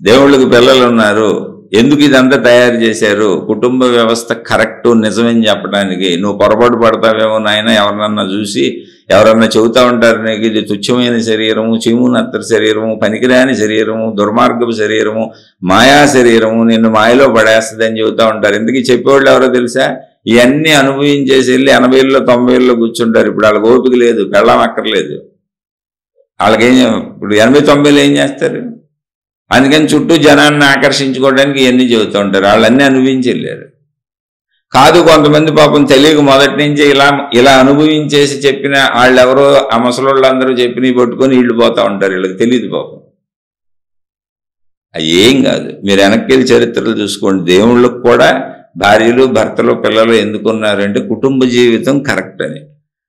దేవుళ్ళకి పిల్లలు ఉన్నారు. ఎందుకు ఇదంతా తయారు చేశారు? కుటుంబ వ్యవస్థ కరెక్టు నిజమని చెప్పడానికి. నువ్వు పొరపాటు పడతావేమో నాయన, ఎవరినన్నా చూసి ఎవరన్నా చెబుతా ఉంటారు నీకు ఇది తుచ్చమైన శరీరము, చీమునత్తర శరీరము, పనికిరాని శరీరము, దుర్మార్గపు శరీరము, మాయా శరీరము, నిన్ను మాయలో పడేస్తుందని చెబుతూ ఉంటారు. ఎందుకు చెప్పేవాళ్ళు ఎవరో తెలుసా? ఇవన్నీ అనుభవించేసి వెళ్ళి 80లో 90లో కూర్చుంటారు. ఇప్పుడు వాళ్ళకి ఓపిక లేదు, పెళ్ళం అక్కర్లేదు. వాళ్ళకేం ఇప్పుడు 80-90లో ఏం చేస్తారు? అందుకని చుట్టూ జనాన్ని ఆకర్షించుకోవడానికి ఇవన్నీ చెబుతూ ఉంటారు. వాళ్ళన్నీ అనుభవించి వెళ్ళారు. కాదు, కొంతమంది పాపం తెలియక మొదటి నుంచి ఇలా అనుభవించేసి చెప్పిన వాళ్ళెవరో ఆ ముసలోళ్ళందరూ చెప్పినవి పట్టుకొని వీళ్ళు పోతూ ఉంటారు. వీళ్ళకి తెలియదు పాపం. ఏం కాదు. మీరు వెనక్కి వెళ్ళి చరిత్రలు చూసుకోండి. దేవుళ్ళకు కూడా భార్యలు, భర్తలు, పిల్లలు ఎందుకున్నారంటే కుటుంబ జీవితం కరెక్ట్ అని.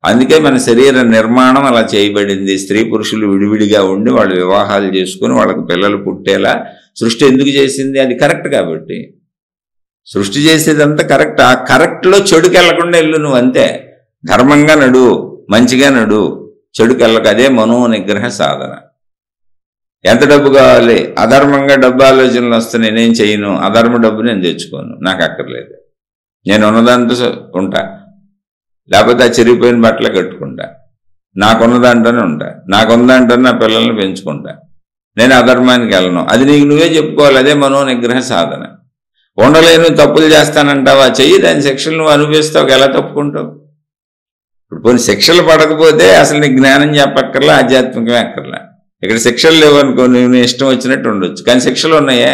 అందుకే మన శరీర నిర్మాణం అలా చేయబడింది. స్త్రీ పురుషులు విడివిడిగా ఉండి వాళ్ళు వివాహాలు చేసుకుని వాళ్ళకి పిల్లలు పుట్టేలా సృష్టి ఎందుకు చేసింది? అది కరెక్ట్ కాబట్టి. సృష్టి చేసేదంతా కరెక్ట్. ఆ కరెక్ట్లో చెడుకు వెళ్లకుండా వెళ్ళు నువ్వు, అంతే. ధర్మంగా నడు, మంచిగా నడు, చెడుకు వెళ్ళక. అదే మనోనిగ్రహ సాధన. ఎంత డబ్బు కావాలి? అధర్మంగా డబ్బు ఆలోచనలు వస్తున్నాయి, నేను చేయను. అధర్మ డబ్బు నేను తెచ్చుకోను, నాకు అక్కర్లేదు. నేను ఉన్నదాంతో ఉంటా, లేకపోతే ఆ చిరిగిపోయిన బట్టలు కట్టుకుంటా. నాకున్నదాంట్లోనే ఉంటా, నాకున్నదాంట్లోనే నా పిల్లల్ని పెంచుకుంటా. నేను అధర్మానికి వెళ్ళను. అది నీకు నువ్వే చెప్పుకోవాలి. అదే మనోనిగ్రహ సాధన. ఉండలేను, తప్పులు చేస్తానంటావా? చెయ్యి, దాని శిక్షలు నువ్వు అనుభవిస్తావు. ఎలా తప్పుకుంటావు? ఇప్పుడు కొన్ని శిక్షలు పడకపోతే అసలు నీకు జ్ఞానం చెప్పక్కర్లా, ఆధ్యాత్మికమే అక్కర్లా. ఇక్కడ శిక్షలు లేవనుకో, నువ్వు ఇష్టం వచ్చినట్టు ఉండొచ్చు. కానీ శిక్షలు ఉన్నాయే,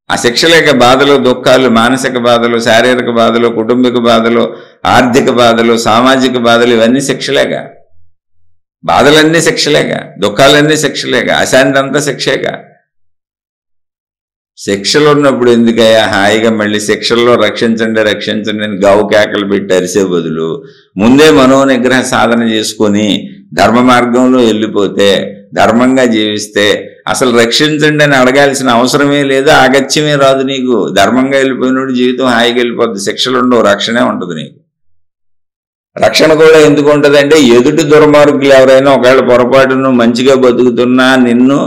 ఆ శిక్షలేక బాధలు, దుఃఖాలు, మానసిక బాధలు, శారీరక బాధలు, కుటుంబిక బాధలు, ఆర్థిక బాధలు, సామాజిక బాధలు, ఇవన్నీ శిక్షలేగా. బాధలన్నీ శిక్షలేగా, దుఃఖాలన్నీ శిక్షలేగా, అశాంతి అంతా శిక్షేగా. శిక్షలు ఉన్నప్పుడు ఎందుకయ్యా హాయిగా మళ్ళీ శిక్షల్లో రక్షించండి రక్షించండి అని గావు కేకలు పెట్టి అరిసే బదులు ముందే మనోనిగ్రహ సాధన చేసుకొని ధర్మ మార్గంలో వెళ్ళిపోతే, ధర్మంగా జీవిస్తే అసలు రక్షించండి అని అడగాల్సిన అవసరమే లేదు, ఆగత్యమే రాదు నీకు. ధర్మంగా వెళ్ళిపోయినప్పుడు జీవితం హాయిగా వెళ్ళిపోద్ది. శిక్షలు ఉండవు, రక్షణే ఉంటుంది నీకు. రక్షణ కూడా ఎందుకు ఉంటుంది అంటే, ఎదుటి దుర్మార్గులు ఎవరైనా ఒకవేళ పొరపాటును మంచిగా బతుకుతున్నా నిన్ను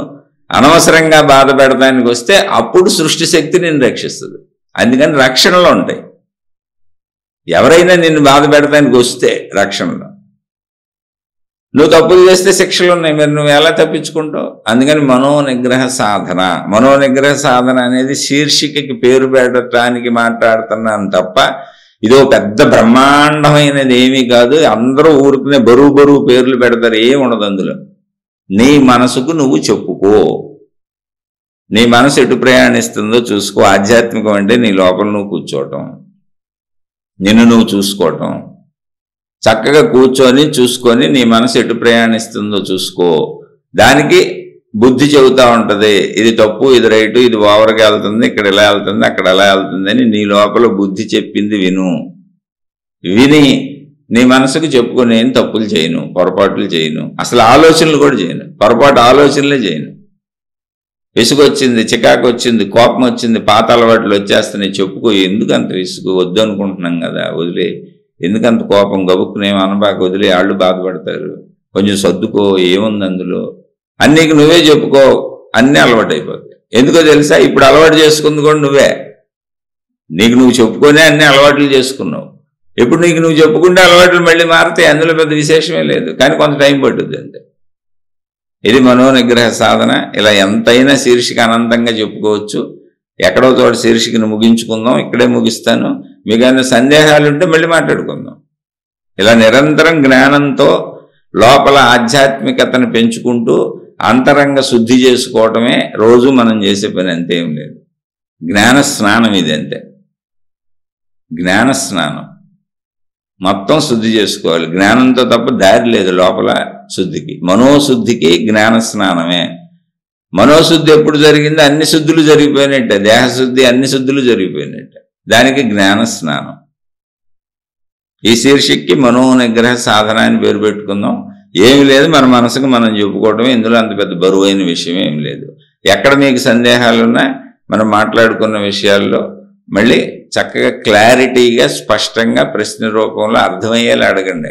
అనవసరంగా బాధ పెడతానికి వస్తే అప్పుడు సృష్టి శక్తి నిన్ను రక్షిస్తుంది. అందుకని రక్షణలో ఉంటాయి. ఎవరైనా నిన్ను బాధ పెడతానికి వస్తే రక్షణలో. నువ్వు తప్పులు చేస్తే శిక్షలు ఉన్నాయి, మరి నువ్వు ఎలా తప్పించుకుంటావు? అందుకని మనోనిగ్రహ సాధన. మనోనిగ్రహ సాధన అనేది శీర్షికకి పేరు పెట్టడానికి మాట్లాడుతున్నాను తప్ప ఇదో పెద్ద బ్రహ్మాండమైనది ఏమీ కాదు. అందరూ ఊరుకునే బరువు పేర్లు పెడతారు, ఏముండదు అందులో. నీ మనసుకు నువ్వు చెప్పుకో, నీ మనసు ఎటు ప్రయాణిస్తుందో చూసుకో. ఆధ్యాత్మికం అంటే నీ లోపల నువ్వు కూర్చోవటం, నిన్ను నువ్వు చూసుకోవటం. చక్కగా కూర్చొని చూసుకొని నీ మనసు ఎటు ప్రయాణిస్తుందో చూసుకో. దానికి బుద్ధి చెబుతూ ఉంటుంది, ఇది తప్పు, ఇది రైటు, ఇది ఓవర్గా వెళ్తుంది, ఇక్కడ ఎలా వెళ్తుంది, అక్కడ ఎలా వెళ్తుంది అని నీ లోపల బుద్ధి చెప్పింది విను. విని నీ మనసుకు చెప్పుకో, నేను తప్పులు చేయను, పొరపాట్లు చేయను, అసలు ఆలోచనలు కూడా చేయను, పొరపాటు ఆలోచనలే చేయను. విసుగు వచ్చింది, చికాకు వచ్చింది, కోపం వచ్చింది, పాత అలవాట్లు వచ్చేస్తున్నాయి, చెప్పుకో. ఎందుకు అంత విసుగు? వద్దు అనుకుంటున్నాం కదా, వదిలే. ఎందుకంత కోపం? గబుక్కునేమో అనబాక, వదిలే, వాళ్ళు బాధపడతారు, కొంచెం సర్దుకో, ఏముంది అందులో అన్నీకి నువ్వే చెప్పుకో. అన్నీ అలవాటు అయిపోతాయి. ఎందుకో తెలుసా? ఇప్పుడు అలవాటు చేసుకుంది కూడా నువ్వే. నీకు నువ్వు చెప్పుకొనే అన్ని అలవాట్లు చేసుకున్నావు. ఇప్పుడు నీకు నువ్వు చెప్పుకుంటే అలవాట్లు మళ్ళీ మారితే అందులో పెద్ద విశేషమే లేదు, కానీ కొంత టైం పట్టుద్ది అంతే. ఇది మనోనిగ్రహ సాధన. ఇలా ఎంతైనా శీర్షిక అనంతంగా చెప్పుకోవచ్చు. ఎక్కడో చోట శీర్షికను ముగించుకుందాం, ఇక్కడే ముగిస్తాను. మీకు ఏమైనా సందేహాలు ఉంటే మళ్ళీ మాట్లాడుకుందాం. ఇలా నిరంతరం జ్ఞానంతో లోపల ఆధ్యాత్మికతను పెంచుకుంటూ అంతరంగ శుద్ధి చేసుకోవటమే రోజు మనం చేసే పని, అంతేం లేదు. జ్ఞాన స్నానం ఇది అంతే. జ్ఞాన స్నానం మొత్తం శుద్ధి చేసుకోవాలి. జ్ఞానంతో తప్ప దారి లేదు లోపల శుద్ధికి. మనోశుద్ధికి జ్ఞాన స్నానమే. మనోశుద్ధి ఎప్పుడు జరిగిందో అన్ని శుద్ధులు జరిగిపోయినట్టే, దేహశుద్ధి అన్ని శుద్ధులు జరిగిపోయినట్టే. దానికి జ్ఞాన స్నానం. ఈ శీర్షికకి మనోనిగ్రహ సాధన అని పేరు పెట్టుకుందాం. ఏమి లేదు, మన మనసుకు మనం చెప్పుకోవటమే. ఇందులో అంత పెద్ద బరువైన విషయం ఏం లేదు. ఎక్కడ మీకు సందేహాలున్నా మనం మాట్లాడుకున్న విషయాల్లో మళ్ళీ చక్కగా క్లారిటీగా స్పష్టంగా ప్రశ్న రూపంలో అర్థమయ్యేలా అడగండి.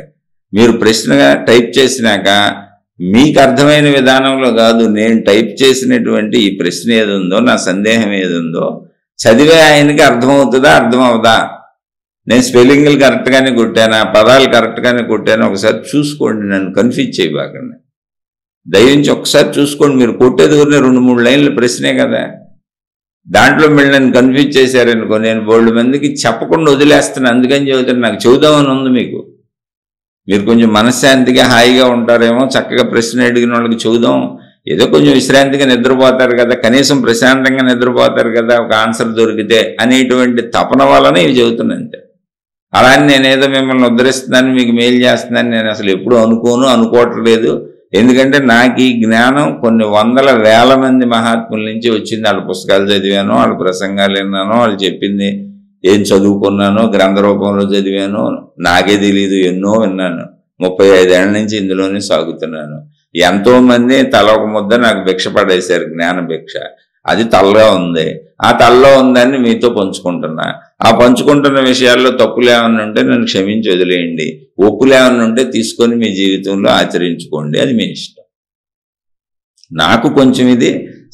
మీరు ప్రశ్నగా టైప్ చేసినాక మీకు అర్థమైన విధానంలో కాదు, నేను టైప్ చేసినటువంటి ఈ ప్రశ్న ఏదుందో, నా సందేహం ఏదుందో చదివే ఆయనకి అర్థమవుతుందా అర్థమవుదా, నేను స్పెల్లింగ్లు కరెక్ట్గానే కొట్టానా, పదాలు కరెక్ట్గానే కొట్టానా ఒకసారి చూసుకోండి. నన్ను కన్ఫ్యూజ్ చేయబాకండి. దయించి ఒకసారి చూసుకోండి. మీరు కొట్టేది ఊరినే 2-3 లైన్ల ప్రశ్నే కదా, దాంట్లో మళ్ళీ నన్ను కన్ఫ్యూజ్ చేశారనుకో, నేను బోల్డ్ మందికి చెప్పకుండా వదిలేస్తాను. అందుకని చెబుతాను, నాకు చెబుదామని ఉంది. మీరు కొంచెం మనశ్శాంతిగా హాయిగా ఉంటారేమో, చక్కగా ప్రశ్న అడిగిన వాళ్ళకి చెబుదాం, ఏదో కొంచెం విశ్రాంతిగా నిద్రపోతారు కదా, కనీసం ప్రశాంతంగా నిద్రపోతారు కదా ఒక ఆన్సర్ దొరికితే అనేటువంటి తపన వలన ఇవి చెబుతున్నాను. అలా నేనేదో మిమ్మల్ని ఉద్ధరిస్తున్నాను, మీకు మేలు చేస్తున్నాను నేను అసలు ఎప్పుడు అనుకోవట్లేదు. ఎందుకంటే నాకు ఈ జ్ఞానం కొన్ని వందల వేల మంది మహాత్ముల నుంచి వచ్చింది. వాళ్ళ పుస్తకాలు చదివాను, వాళ్ళ ప్రసంగాలు విన్నాను, వాళ్ళు చెప్పింది ఏం చదువుకున్నానో గ్రంథ రూపంలో చదివాను, నాకే తెలీదు, ఎన్నో విన్నాను. 35 ఏళ్ల నుంచి ఇందులోనే సాగుతున్నాను. ఎంతో మంది తల ఒక ముద్ద నాకు భిక్ష పడేశారు, జ్ఞాన భిక్ష. అది తలలో ఉంది. ఆ తలలో ఉందని మీతో పంచుకుంటున్నా. ఆ పంచుకుంటున్న విషయాల్లో తప్పులు ఏమన్నా ఉంటే నన్ను క్షమించి వదిలేయండి, ఒప్పులు ఏమన్నా ఉంటే తీసుకొని మీ జీవితంలో ఆచరించుకోండి, అది మీ ఇష్టం. నాకు కొంచెం ఇది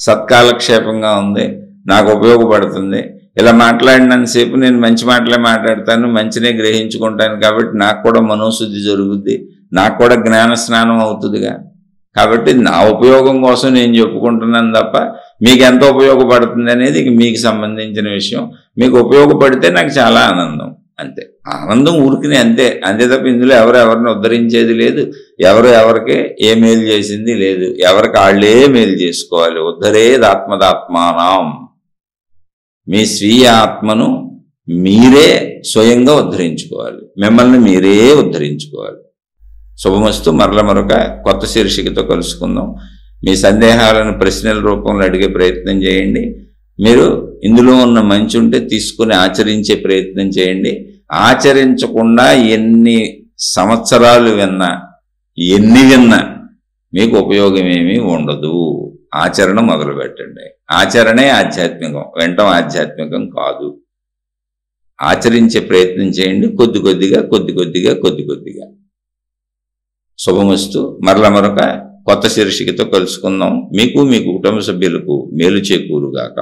సత్కాలక్షేపంగా ఉంది, నాకు ఉపయోగపడుతుంది. ఇలా మాట్లాడినంతసేపు నేను మంచి మాటలే మాట్లాడతాను, మంచినే గ్రహించుకుంటాను. కాబట్టి నాకు కూడా మనోశుద్ధి జరుగుద్ది, నాకు కూడా జ్ఞాన స్నానం అవుతుందిగా. కాబట్టి నా ఉపయోగం కోసం నేను చెప్పుకుంటున్నాను తప్ప మీకు ఎంత ఉపయోగపడుతుంది అనేది మీకు సంబంధించిన విషయం. మీకు ఉపయోగపడితే నాకు చాలా ఆనందం, అంతే. ఆనందం ఊరికినే అంతే తప్ప ఇందులో ఎవరిని ఉద్ధరించేది లేదు, ఎవరికి ఏ మేలు చేసింది లేదు. ఎవరికి వాళ్ళే మేలు చేసుకోవాలి. ఉద్ధరేదాత్మదాత్మానం. మీ స్వీయ ఆత్మను మీరే స్వయంగా ఉద్ధరించుకోవాలి, మిమ్మల్ని మీరే ఉద్ధరించుకోవాలి. శుభమస్తు. మరొక కొత్త శీర్షికతో కలుసుకుందాం. మీ సందేహాలను ప్రశ్నల రూపంలో అడిగే ప్రయత్నం చేయండి. మీరు ఇందులో ఉన్న మంచి ఉంటే తీసుకుని ఆచరించే ప్రయత్నం చేయండి. ఆచరించకుండా ఎన్ని సంవత్సరాలు విన్నా మీకు ఉపయోగమేమీ ఉండదు. ఆచరణ మొదలు పెట్టండి. ఆచరణే ఆధ్యాత్మికం, వెంటనే ఆధ్యాత్మికం కాదు. ఆచరించే ప్రయత్నం చేయండి, కొద్ది కొద్దిగా. శుభమస్తు. మరొక కొత్త శీర్షికతో కలుసుకుందాం. మీకు మీ కుటుంబ సభ్యులకు మేలు చేకూరుగాక.